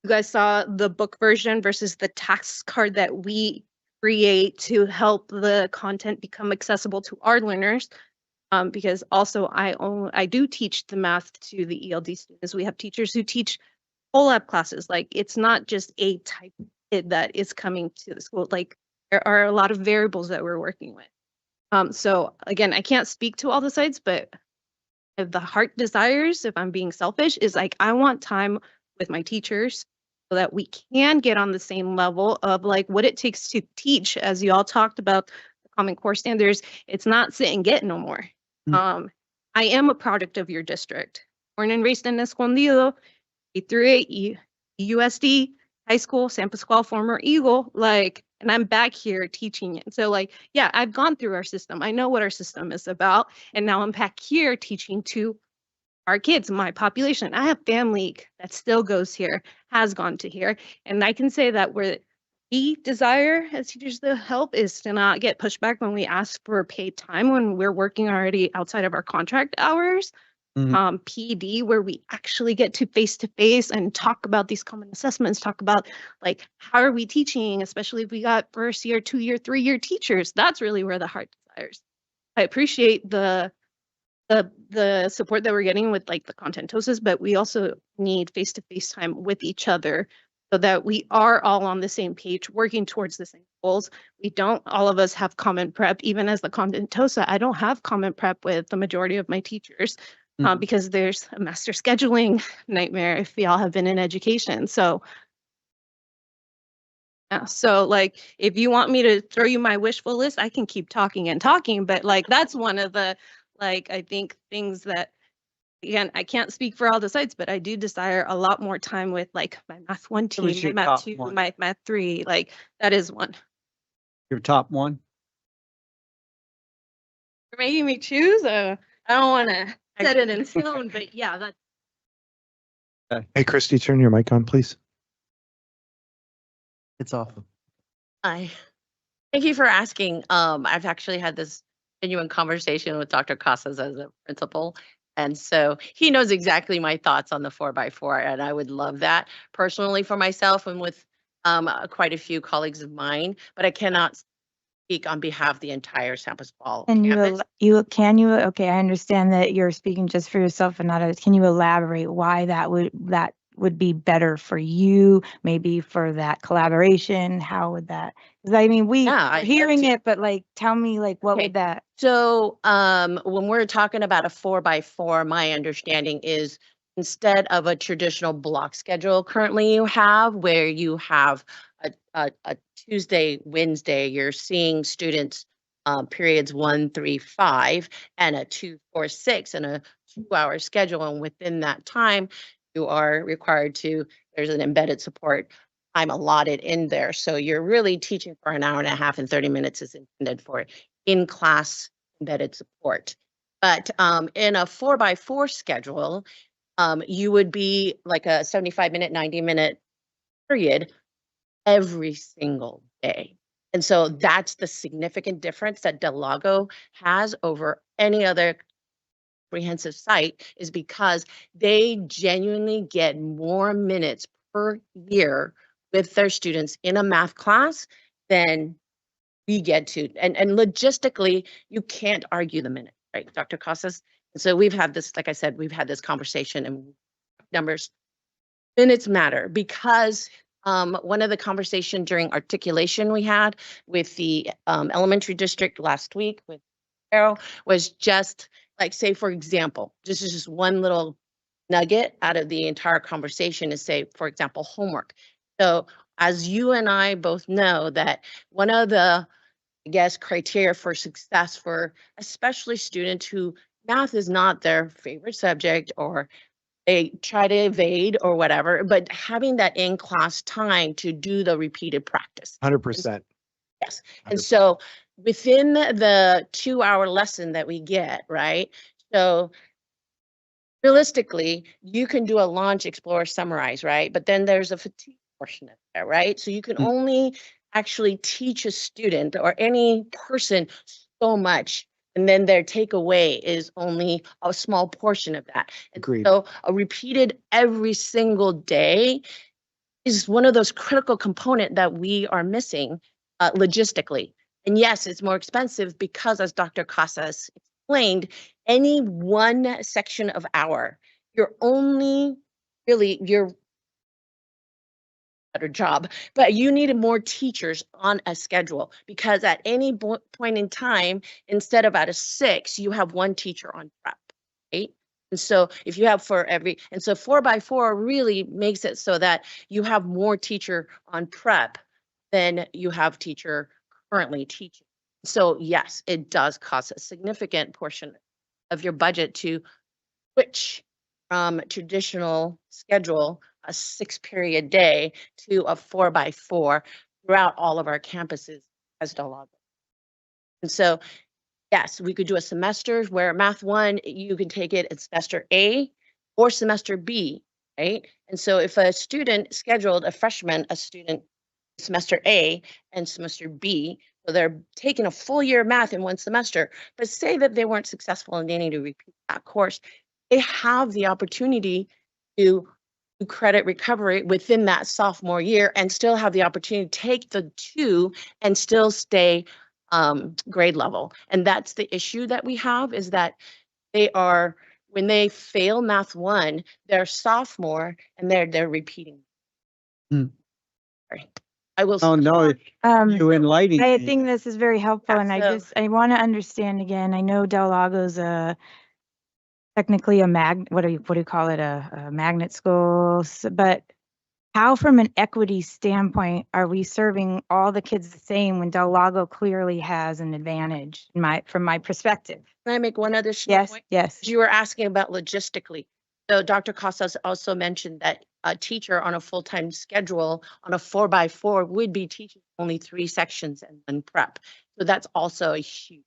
You guys saw the book version versus the task card that we create to help the content become accessible to our learners. Because also I do teach the math to the ELD students. We have teachers who teach whole lab classes. Like it's not just a type of kid that is coming to the school. Like there are a lot of variables that we're working with. So again, I can't speak to all the sites, but if the heart desires, if I'm being selfish, is like I want time with my teachers so that we can get on the same level of like what it takes to teach. As you all talked about the Common Core standards, it's not sit and get no more. I am a product of your district. Born and raised in Escondido, 8 through 8, EUHSD, high school, San Pasqual, former Eagle, like, and I'm back here teaching it. So like, yeah, I've gone through our system. I know what our system is about. And now I'm back here teaching to our kids, my population. I have family that still goes here, has gone to here. And I can say that where we desire as teachers the help is to not get pushed back when we ask for paid time when we're working already outside of our contract hours. PD, where we actually get to face and talk about these common assessments, talk about like how are we teaching, especially if we got 1st year, 2 year, 3 year teachers. That's really where the heart desires. I appreciate the support that we're getting with like the content TOSAs, but we also need face-to-face time with each other so that we are all on the same page, working towards the same goals. We don't all of us have common prep. Even as the content TOSA, I don't have common prep with the majority of my teachers. Because there's a master scheduling nightmare if we all have been in education. So, yeah, so like if you want me to throw you my wishful list, I can keep talking and talking, but like that's one of the like I think things that again I can't speak for all the sites, but I do desire a lot more time with like my math 1 team, my math 2, my math 3, like that is one. Your top one? You're making me choose. I don't want to set it in stone, but yeah, that's Hey, Christy, turn your mic on, please. It's off. Hi. Thank you for asking. I've actually had this genuine conversation with Dr. Casas as a principal. And so he knows exactly my thoughts on the 4x4, and I would love that personally for myself and with quite a few colleagues of mine, but I cannot speak on behalf of the entire San Pasqual campus. Okay, I understand that you're speaking just for yourself and not others. Can you elaborate why that would be better for you, maybe for that collaboration? How would that, because I mean, we're hearing it, but like, tell me like, what would that? So when we're talking about a 4x4, my understanding is instead of a traditional block schedule currently you have, where you have a Tuesday, Wednesday, you're seeing students periods 1, 3, 5, and a 2, 4, 6, and a 2-hour schedule. And within that time, you are required to, there's an embedded support time allotted in there. So you're really teaching for an hour and a half, and 30 minutes is intended for in-class embedded support. But in a 4x4 schedule, you would be like a 75-minute, 90-minute period every single day. And so that's the significant difference that Del Lago has over any other comprehensive site, is because they genuinely get more minutes per year with their students in a math class than we get to. And logistically, you can't argue the minute, right, Dr. Casas? And so we've had this, like I said, we've had this conversation, and numbers, minutes matter, because one of the conversation during articulation we had with the elementary district last week with Carol was just like, say, for example, this is just one little nugget out of the entire conversation, is say, for example, homework. So as you and I both know, that one of the, I guess, criteria for success for especially students who math is not their favorite subject, or they try to evade or whatever, but having that in-class time to do the repeated practice. 100%. Yes. And so within the 2-hour lesson that we get, right? So realistically, you can do a launch, explore, summarize, right? But then there's a fatigue portion of there, right? So you can only actually teach a student or any person so much, and then their takeaway is only a small portion of that. And Agreed. so a repeated every single day is one of those critical component that we are missing logistically. And yes, it's more expensive because, as Dr. Casas explained, any one section of hour, you're only really, you're better job, but you needed more teachers on a schedule, because at any point in time, instead of at a 6, you have one teacher on prep, right? And so if you have for every, and so 4x4 really makes it so that you have more teacher on prep than you have teacher currently teaching. So yes, it does cost a significant portion of your budget to switch from traditional schedule, a 6-period day, to a 4x4 throughout all of our campuses as Del Lago. And so, yes, we could do a semester where Math 1, you can take it in semester A or semester B, right? And so if a student scheduled, a freshman, a student semester A and semester B, so they're taking a full year of math in one semester, but say that they weren't successful and they need to repeat that course, they have the opportunity to do credit recovery within that sophomore year and still have the opportunity to take the 2 and still stay grade level. And that's the issue that we have, is that they are, when they fail Math 1, they're sophomore and they're repeating. Sorry. I will. Oh, no, you enlightened I me. think this is very helpful, Yeah, and so- I want to understand again. I know Del Lago's technically a what do you call it, a magnet school, but how, from an equity standpoint, are we serving all the kids the same when Del Lago clearly has an advantage from my perspective? Can I make one additional point? Yes. You were asking about logistically. So Dr. Casas also mentioned that a teacher on a full-time schedule on a 4x4 would be teaching only 3 sections and 1 prep. So that's also a huge.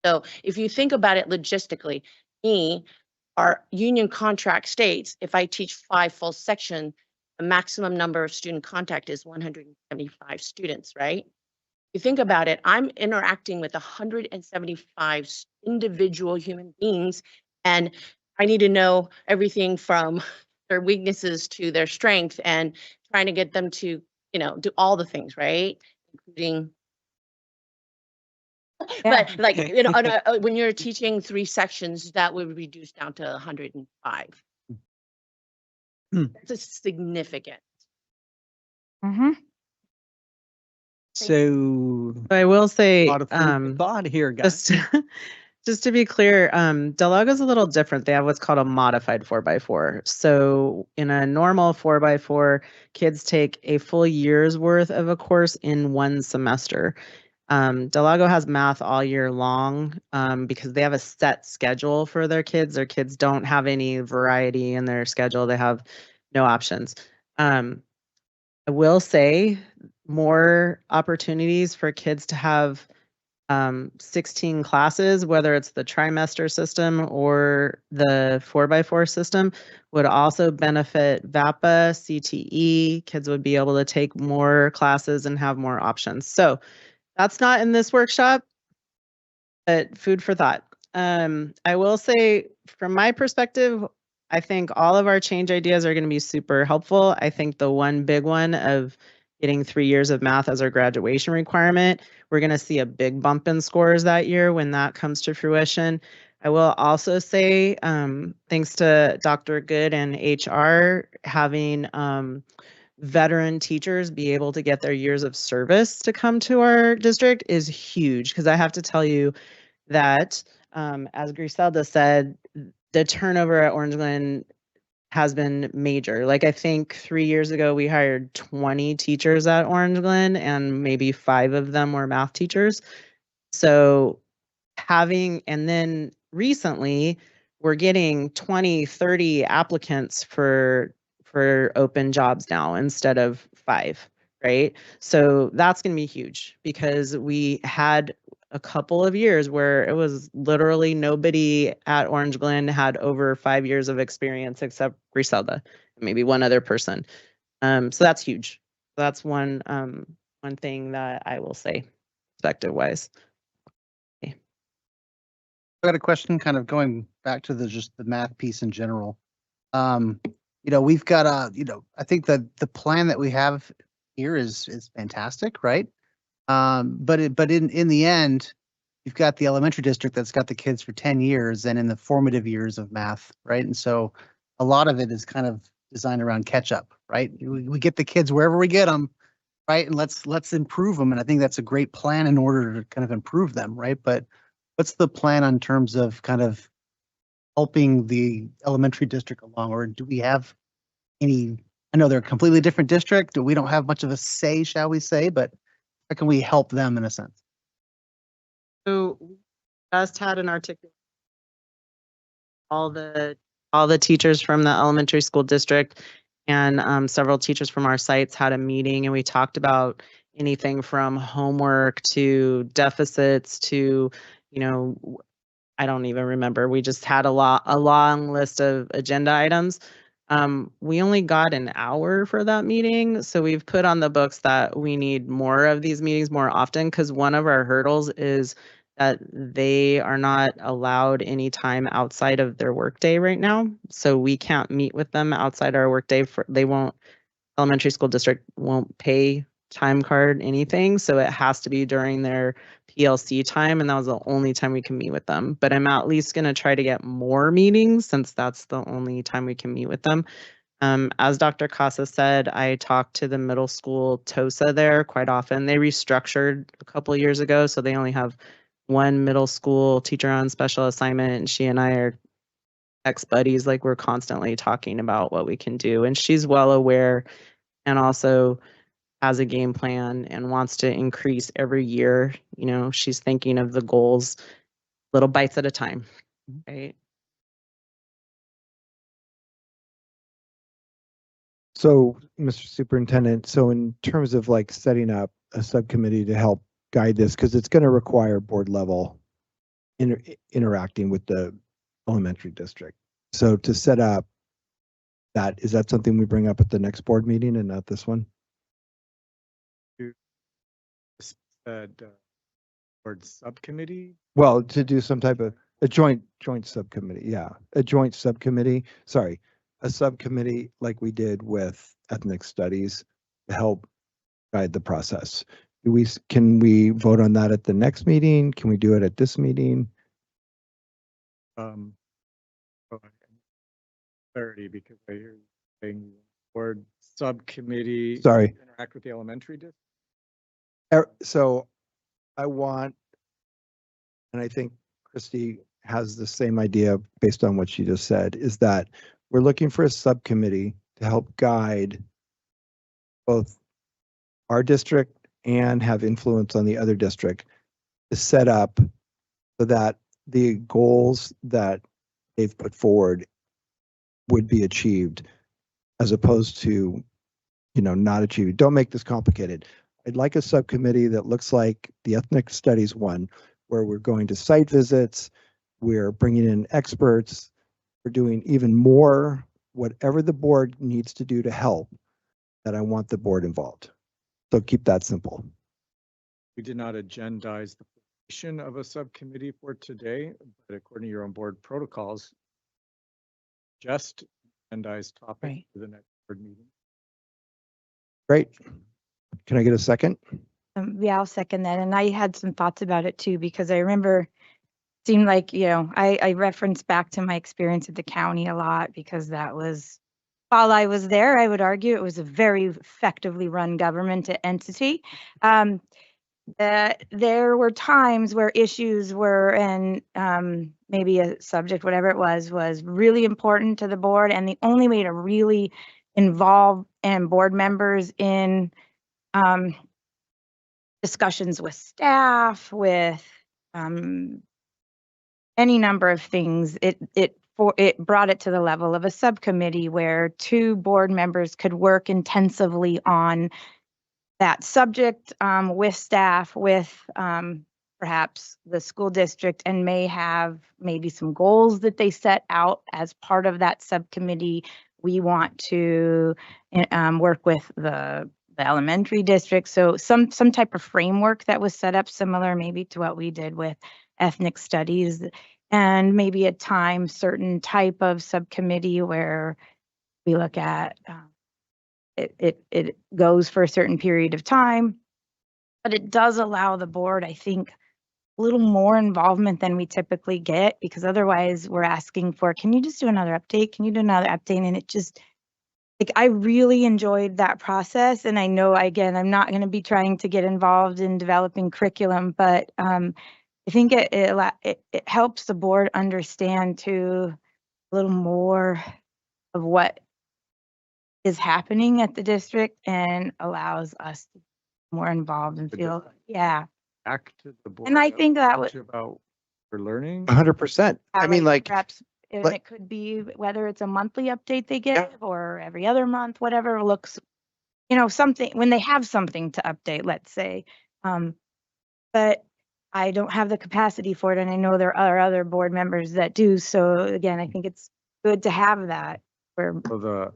So if you think about it logistically, our union contract states, if I teach 5 full sections, the maximum number of student contact is 175 students, right? You think about it, I'm interacting with 175 individual human beings, and I need to know everything from their weaknesses to their strength, and trying to get them to, do all the things, right? Including, but like, when you're teaching 3 sections, that would reduce down to 105. That's a significant. Mm-hmm. So, I will say, a lot of food for thought here, guys. just to be clear, Del Lago's a little different. They have what's called a modified 4x4. So in a normal 4x4, kids take a full year's worth of a course in one semester. Del Lago has math all year long because they have a set schedule for their kids. Their kids don't have any variety in their schedule. They have no options. I will say more opportunities for kids to have 16 classes, whether it's the trimester system or the 4x4 system, would also benefit VAPA, CTE. Kids would be able to take more classes and have more options. So that's not in this workshop, but food for thought. I will say, from my perspective, I think all of our change ideas are going to be super helpful. I think the one big one of getting 3 years of math as our graduation requirement, we're going to see a big bump in scores that year when that comes to fruition. I will also say, thanks to Dr. Good and HR, having veteran teachers be able to get their years of service to come to our district is huge, because I have to tell you that, as Griselda said, the turnover at Orange Glen has been major. Like, I think 3 years ago, we hired 20 teachers at Orange Glen, and maybe 5 of them were math teachers. So and then recently, we're getting 20, 30 applicants for open jobs now instead of 5, right? So that's going to be huge, because we had a couple of years where it was literally nobody at Orange Glen had over 5 years of experience except Griselda, maybe one other person. So that's huge. That's one thing that I will say, perspective wise. I got a question kind of going back to just the math piece in general. We've got I think that the plan that we have here is fantastic, right? But in the end, you've got the elementary district that's got the kids for 10 years and in the formative years of math, right? And so a lot of it is kind of designed around catch up, right? We get the kids wherever we get them, right? And let's improve them. And I think that's a great plan in order to kind of improve them, right? But what's the plan in terms of kind of helping the elementary district along, or do we have any? I know they're a completely different district. We don't have much of a say, shall we say, but how can we help them in a sense? So we just had an articulation. All the teachers from the elementary school district and several teachers from our sites had a meeting, and we talked about anything from homework to deficits to, I don't even remember. We just had a long list of agenda items. We only got an hour for that meeting, so we've put on the books that we need more of these meetings more often, because one of our hurdles is that they are not allowed any time outside of their workday right now. So we can't meet with them outside our workday. Elementary school district won't pay time card anything, so it has to be during their PLC time, and that was the only time we can meet with them. But I'm at least going to try to get more meetings, since that's the only time we can meet with them. As Dr. Casa said, I talked to the middle school TOSA there quite often. They restructured a couple of years ago, so they only have one middle school teacher on special assignment, and she and I are ex-buddies. Like, we're constantly talking about what we can do, and she's well aware and also has a game plan and wants to increase every year. She's thinking of the goals little bites at a time, right? So, Mr. Superintendent, so in terms of like setting up a subcommittee to help guide this, because it's going to require board level interacting with the elementary district. So to set up that, is that something we bring up at the next board meeting and not this one? Board subcommittee? Well, to do some type of a joint subcommittee. Yeah, a joint subcommittee. Sorry, a subcommittee like we did with ethnic studies to help guide the process. Can we vote on that at the next meeting? Can we do it at this meeting? Clarity, because I hear you saying board subcommittee. Sorry. Interact with the elementary district. So I want, and I think Christy has the same idea based on what she just said, is that we're looking for a subcommittee to help guide both our district and have influence on the other district is set up so that the goals that they've put forward would be achieved as opposed to, not achieved. Don't make this complicated. I'd like a subcommittee that looks like the ethnic studies one, where we're going to site visits, we're bringing in experts, we're doing even more, whatever the board needs to do to help, that I want the board involved. So keep that simple. We did not agendize the formation of a subcommittee for today, but according to your own board protocols, just agendize topic Right. for the next board meeting. Great. Can I get a second? Yeah, I'll second that. And I had some thoughts about it too, because I remember it seemed like, I referenced back to my experience at the county a lot because that was, while I was there, I would argue it was a very effectively run government entity. That there were times where issues were, and maybe a subject, whatever it was really important to the board. And the only way to really involve board members in discussions with staff, with any number of things, it brought it to the level of a subcommittee where two board members could work intensively on that subject with staff, with perhaps the school district, and may have maybe some goals that they set out as part of that subcommittee. We want to work with the elementary district. So some type of framework that was set up similar maybe to what we did with ethnic studies, and maybe a certain type of subcommittee where we look at it goes for a certain period of time, but it does allow the board, I think, a little more involvement than we typically get, because otherwise we're asking for, can you just do another update? Can you do another update? And it just, like, I really enjoyed that process. And I know, again, I'm not going to be trying to get involved in developing curriculum, but I think it helps the board understand too a little more of what is happening at the district and allows us to be more involved and feel, yeah. Back to the board. And I think that would, About for learning. 100%. I mean, like, perhaps, and like- it could be whether it's a monthly update they give or every other month, whatever looks, something, when they have something to update, let's say. But I don't have the capacity for it, and I know there are other board members that do. So again, I think it's good to have that. So the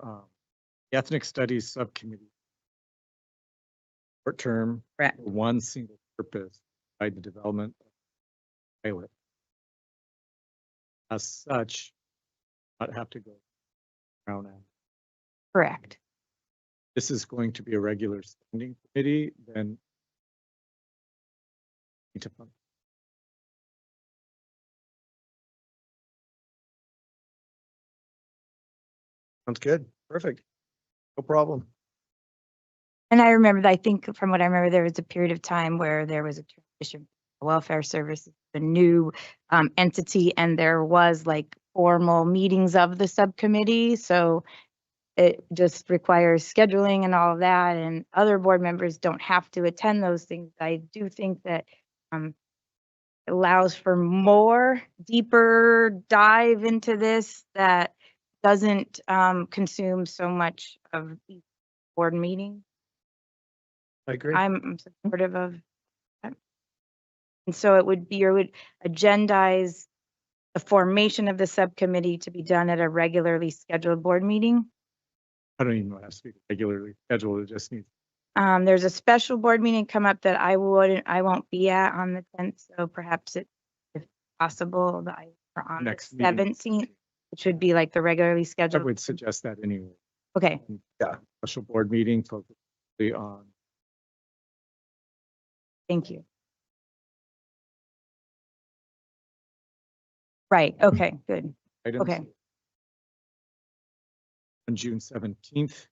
ethnic studies subcommittee, short term, Correct. for one single purpose, by the development of pilot. As such, not have to go around. Correct. This is going to be a regular standing committee, then need to fund. Sounds good. Perfect. No problem. And I remember, I think from what I remember, there was a period of time where there was a transition to welfare services, the new entity, and there was like formal meetings of the subcommittee. So it just requires scheduling and all of that, and other board members don't have to attend those things. I do think that it allows for more deeper dive into this that doesn't consume so much of each board meeting. I agree. I'm supportive of that. And so it would be, or would agendize the formation of the subcommittee to be done at a regularly scheduled board meeting. I don't even know how to speak regularly scheduled. It just needs. There's a special board meeting come up that I won't be at on the 10th. So perhaps it, if possible, that on the Next meeting. 17th, which would be like the regularly I scheduled. would suggest that anyway. Okay, Special board meeting focused on. thank you. Right, okay, good. items Okay. On June 17th.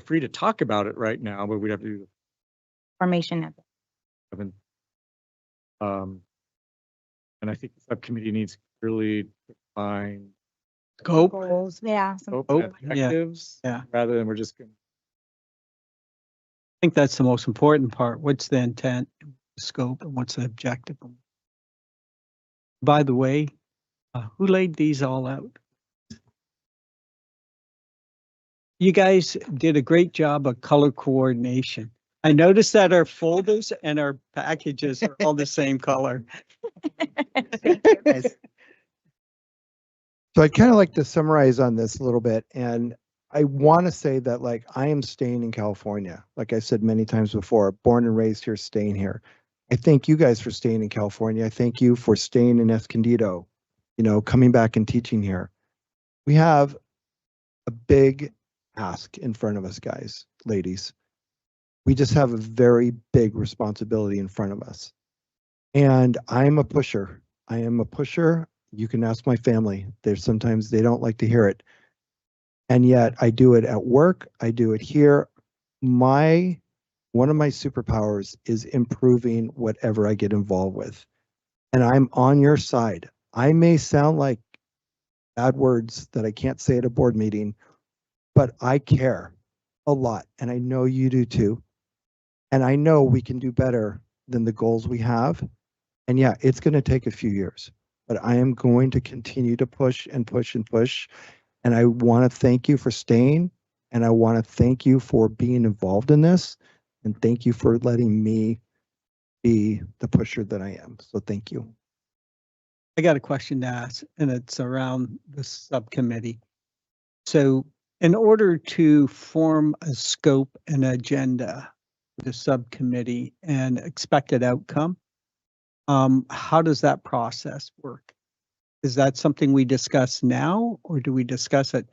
Free to talk about it right now, but we'd have to do Formation of the 7th. And I think the subcommittee needs to really define Scope. goals, yeah. some- scope Oh, and yeah, objectives, yeah. rather than we're just going to think that's the most important part. What's the intent, scope, and what's the objective? By the way, who laid these all out? You guys did a great job of color coordination. I noticed that our folders and our packages are all the same color. Nice. So I'd kind of like to summarize on this a little bit. And I want to say that like I am staying in California. Like I said many times before, born and raised here, staying here. I thank you guys for staying in California. I thank you for staying in Escondido, you know, coming back and teaching here. We have a big ask in front of us, guys, ladies. We just have a very big responsibility in front of us. And I'm a pusher. I am a pusher. You can ask my family. There's sometimes they don't like to hear it. And yet I do it at work. I do it here. One of my superpowers is improving whatever I get involved with. And I'm on your side. I may sound like bad words that I can't say at a board meeting, but I care a lot. And I know you do too. And I know we can do better than the goals we have. And yeah, it's going to take a few years, but I am going to continue to push and push and push. And I want to thank you for staying. And I want to thank you for being involved in this. And thank you for letting me be the pusher that I am. So thank you. I got a question to ask, and it's around the subcommittee. So in order to form a scope and agenda for the subcommittee and expected outcome, how does that process work? Is that something we discuss now, or do we discuss it?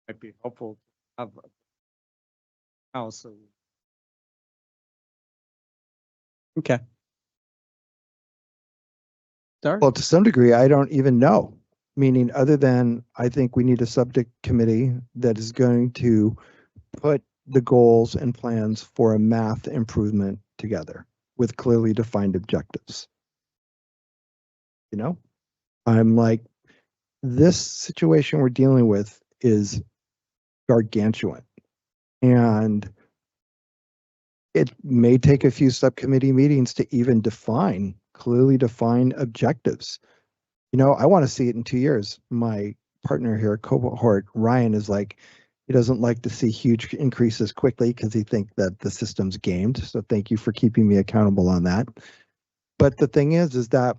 Might be helpful to have now, so Okay. Start? Well, to some degree, I don't even know. Meaning, other than I think we need a subject committee that is going to put the goals and plans for a math improvement together with clearly defined objectives. You know, I'm like, this situation we're dealing with is gargantuan. And it may take a few subcommittee meetings to even clearly define objectives. You know, I want to see it in 2 years. My partner here, cohort, Ryan, is like, he doesn't like to see huge increases quickly because he thinks that the system's gamed. So thank you for keeping me accountable on that. But the thing is that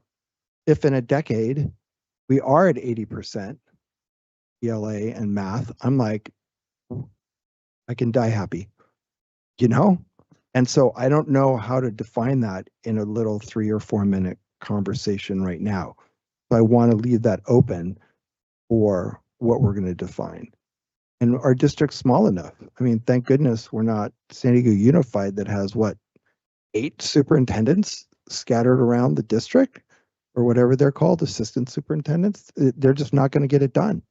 if in a decade we are at 80% ELA and math, I'm like, I can die happy, you know? And so I don't know how to define that in a little 3 or 4 minute conversation right now. So I want to leave that open for what we're going to define. And our district's small enough. I mean, thank goodness we're not San Diego Unified that has what, 8 superintendents scattered around the district or whatever they're called, assistant superintendents. They're just not going to get it done.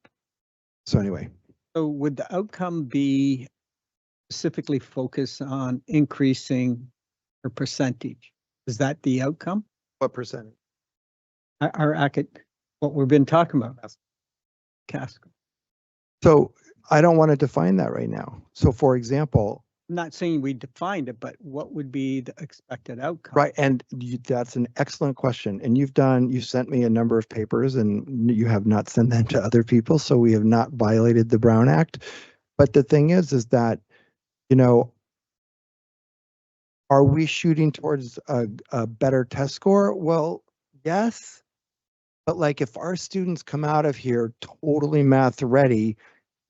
So anyway. So would the outcome be specifically focus on increasing her percentage? Is that the outcome? What percentage? What we've been talking about. Casco. So I don't want to define that right now. So for example, I'm not saying we defined it, but what would be the expected outcome? right. And that's an excellent question. And you sent me a number of papers and you have not sent them to other people. So we have not violated the Brown Act. But the thing is that, you know, are we shooting towards a better test score? Well, yes. But like if our students come out of here totally math ready,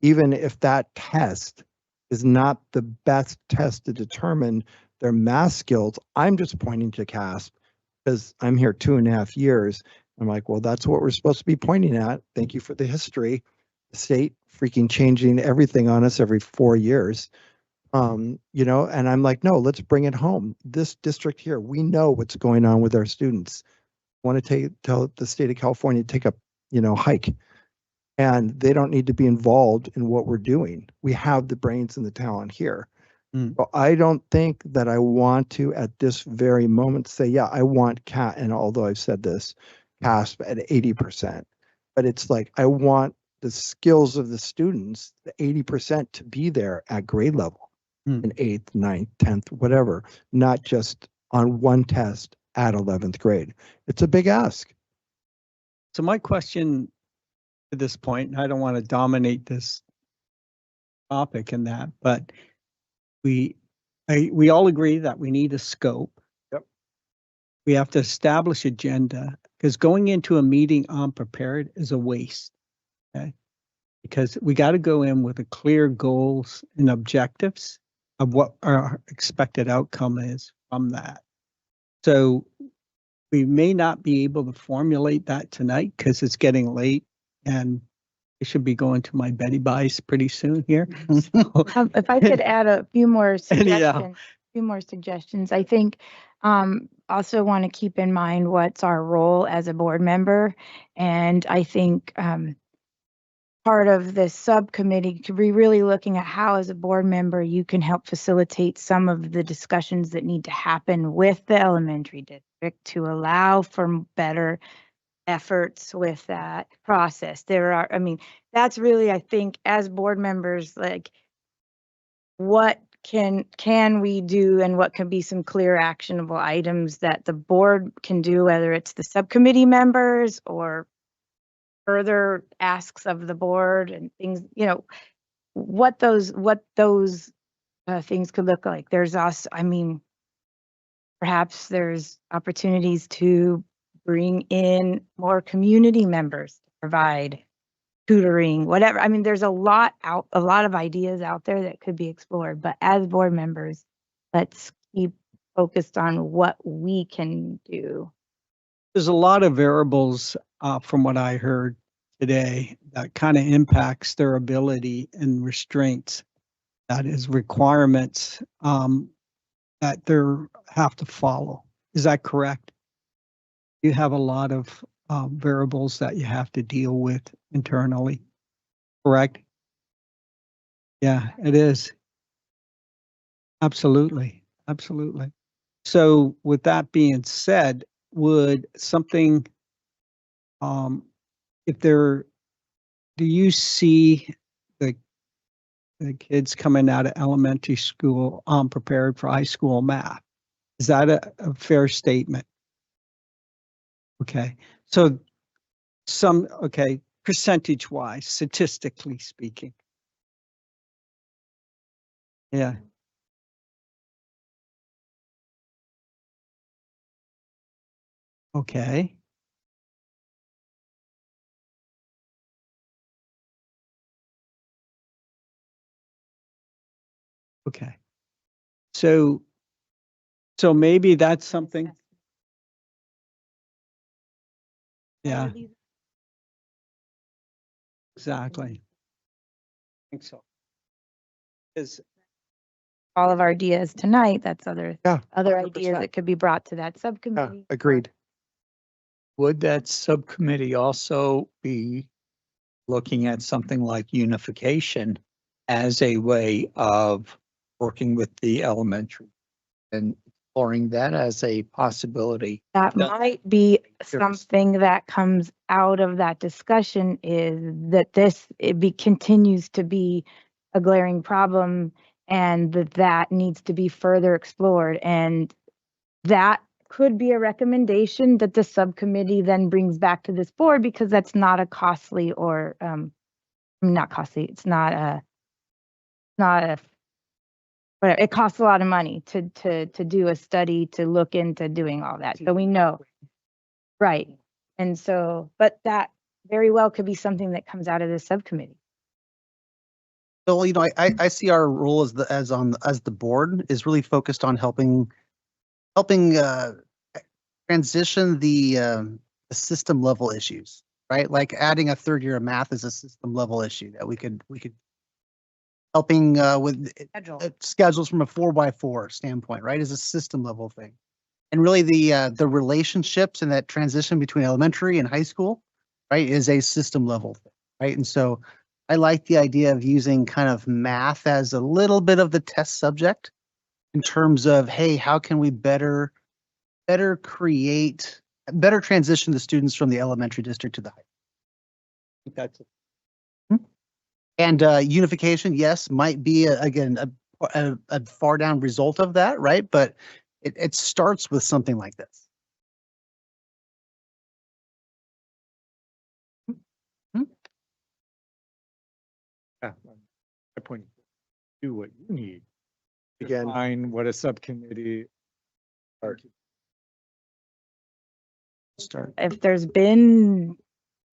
even if that test is not the best test to determine their math skills, I'm just pointing to CASP because I'm here 2.5 years. I'm like, well, that's what we're supposed to be pointing at. Thank you for the history. The state freaking changing everything on us every 4 years. You know, and I'm like, no, let's bring it home. This district here, we know what's going on with our students. Want to tell the state of California to take a, you know, hike. And they don't need to be involved in what we're doing. We have the brains and the talent here. But I don't think that I want to, at this very moment, say, yeah, I want CAT, and although I've said this, CASP at 80%. But it's like, I want the skills of the students, the 80% to be there at grade level in 8th, 9th, 10th, whatever, not just on one test at 11th grade. It's a big ask. So my question to this point, and I don't want to dominate this topic in that, but we all agree that we need a scope. Yep. We have to establish agenda, because going into a meeting unprepared is a waste. Okay. Because we got to go in with a clear goals and objectives of what our expected outcome is from that. So we may not be able to formulate that tonight because it's getting late and I should be going to my Betty Buys pretty soon here. If I could add a few more Yeah. suggestions, I think also want to keep in mind what's our role as a board member. And I think part of this subcommittee could be really looking at how, as a board member, you can help facilitate some of the discussions that need to happen with the elementary district to allow for better efforts with that process. I mean, that's really, I think, as board members, like, what can we do and what can be some clear actionable items that the board can do, whether it's the subcommittee members or further asks of the board and things, what those things could look like. There's us, I mean, perhaps there's opportunities to bring in more community members to provide tutoring, whatever. I mean, there's a lot of ideas out there that could be explored, but as board members, let's keep focused on what we can do. There's a lot of variables from what I heard today that kind of impacts their ability and restraints. That is requirements that they have to follow. Is that correct? You have a lot of variables that you have to deal with internally, correct? Yeah, it is. Absolutely, absolutely. So with that being said, would something, if there, do you see the kids coming out of elementary school prepared for high school math? Is that a fair statement? Okay, so okay, percentage wise, statistically speaking. Yeah. Okay. Okay. So maybe that's something. Yeah. Exactly. I think so. Is All of our ideas tonight, that's other Yeah, ideas 100%. that could be brought to that Yeah, subcommittee. agreed. Would that subcommittee also be looking at something like unification as a way of working with the elementary and exploring that as a possibility? That Yeah. might be Sure. something that comes out of that discussion, is that continues to be a glaring problem and that needs to be further explored. And that could be a recommendation that the subcommittee then brings back to this board, because that's not a costly or, not costly, it's not a, whatever, it costs a lot of money to do a study, to look into doing all that. So we know, right. And so, but that very well could be something that comes out of this subcommittee. So, I see our role as the board is really focused on helping transition the system level issues, right? Like adding a third year of math is a system level issue that we could helping with schedules from a 4x4 standpoint, right? Is a system level thing. And really the relationships and that transition between elementary and high school, right, is a system level thing, right? And so I like the idea of using kind of math as a little bit of the test subject in terms of, hey, how can we better transition the students from the elementary district to the high? I think And unification, yes, might be again a far down result of that, right? But it starts with something like this. Yeah, my point, do what you need. Again, Define what a subcommittee. Start. If there's been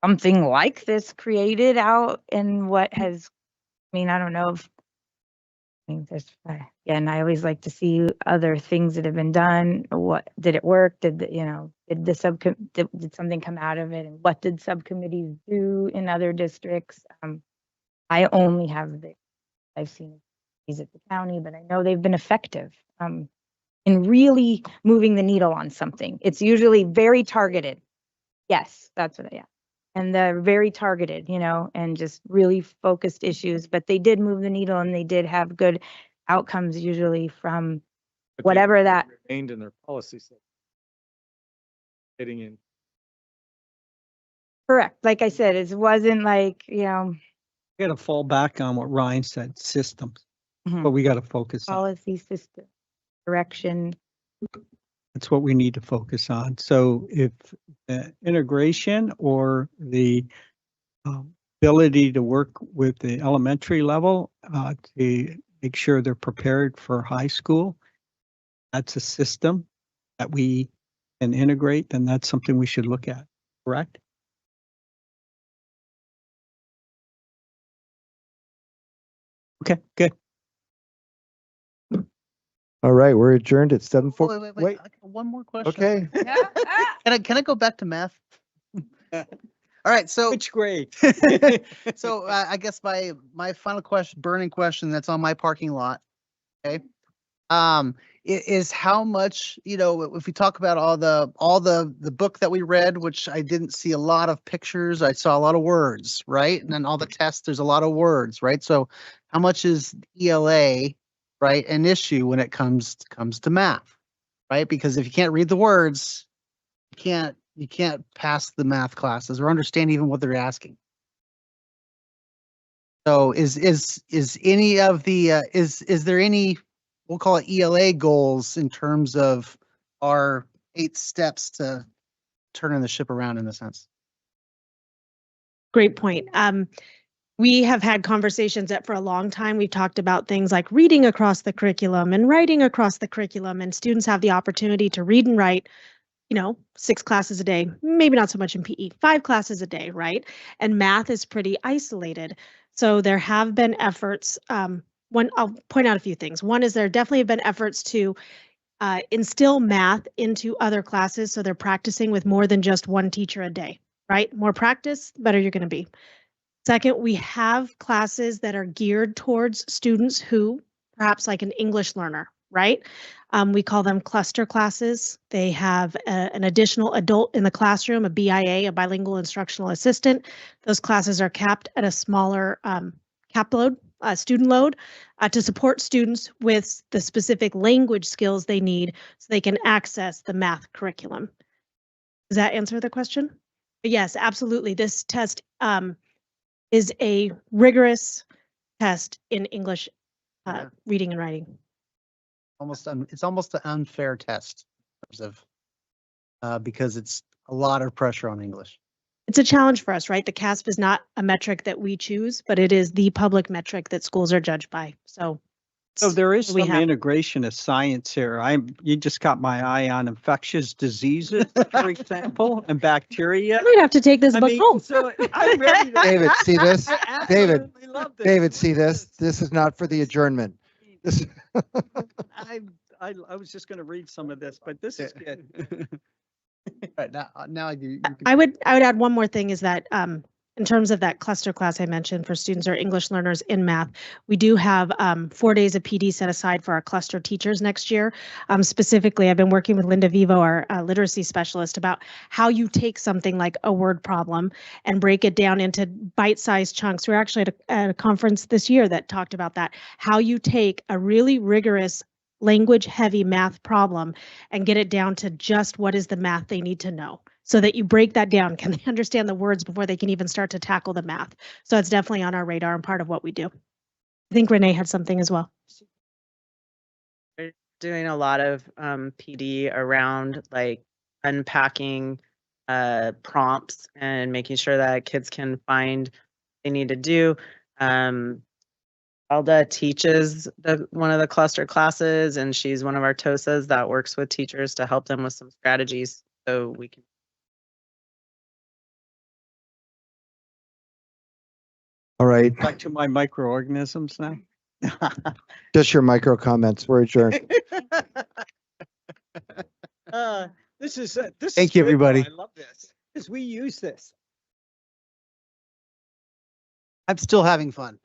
something like this created out in what has, I mean, I don't know if, I mean, there's, again, I always like to see other things that have been done. What, did it work? Did the, you know, did the did something come out of it? And what did subcommittees do in other districts? I only have I've seen these at the county, but I know they've been effective in really moving the needle on something. It's usually very targeted. Yes, that's what, yeah. And they're very targeted, you know, and just really focused issues, but they did move the needle and they did have good outcomes usually from But they whatever that. Remained in their policies. Getting in. Correct. Like I said, it wasn't like, you know, We got to fall back on what Ryan said, systems, mhm, but we got to focus on. policy system, direction. That's what we need to focus on. So if the integration or the ability to work with the elementary level to make sure they're prepared for high school, that's a system that we can integrate, then that's something we should look at, correct? Okay, good. all right, we're adjourned at 7:04. Oh, wait. I got one more question. Okay. Can I go back to math? All right, so Which grade? so I guess my final question, burning question that's on my parking lot, okay, is how much, you know, if we talk about all the book that we read, which I didn't see a lot of pictures, I saw a lot of words, right? And then all the tests, there's a lot of words, right? So how much is ELA, right, an issue when it comes to math, right? Because if you can't read the words, you can't pass the math classes or understand even what they're asking. So is any of the is there any, we'll call it ELA goals in terms of our 8 steps to turning the ship around in a sense? Great point. We have had conversations that for a long time, we've talked about things like reading across the curriculum and writing across the curriculum, and students have the opportunity to read and write, you know, 6 classes a day, maybe not so much in PE, 5 classes a day, right? And math is pretty isolated. So there have been efforts. One, I'll point out a few things. One is there definitely have been efforts to instill math into other classes. So they're practicing with more than just one teacher a day, right? More practice, the better you're going to be. Second, we have classes that are geared towards students who, perhaps like an English learner, right? We call them cluster classes. They have an additional adult in the classroom, a BIA, a bilingual instructional assistant. Those classes are capped at a smaller cap load, student load, to support students with the specific language skills they need so they can access the math curriculum. Does that answer the question? Yes, absolutely. This test is a rigorous test in English reading and writing. It's almost an unfair test in terms of because it's a lot of pressure on English. It's a challenge for us, right? The CASP is not a metric that we choose, but it is the public metric that schools are judged by. So there is we some have- integration of science here. You just got my eye on infectious diseases, for example, and bacteria. You might have to take this I book mean, home. so I'm ready to. David, see this? I David, absolutely love this. David, see this? This is not for the adjournment. This. I was just going to read some of this, but this is good. Right now I would add one more thing is that in terms of that cluster class I mentioned for students or English learners in math, we do have 4 days of PD set aside for our cluster teachers next year. Specifically, I've been working with Linda Vivo, our literacy specialist, about how you take something like a word problem and break it down into bite-sized chunks. We're actually at a conference this year that talked about that, how you take a really rigorous language heavy math problem and get it down to just what is the math they need to know. so that you break that down. Can they understand the words before they can even start to tackle the math? So it's definitely on our radar and part of what we do. I think Renee had something as well. We're doing a lot of PD around like unpacking prompts and making sure that kids can find what they need to do. Alda teaches one of the cluster classes, and she's one of our TOSAs that works with teachers to help them with some strategies so we can. All right, Back to my microorganisms now. just your micro comments. We're adjourned. This is Thank you, good, though. everybody. I love this because we use this. I'm still having fun.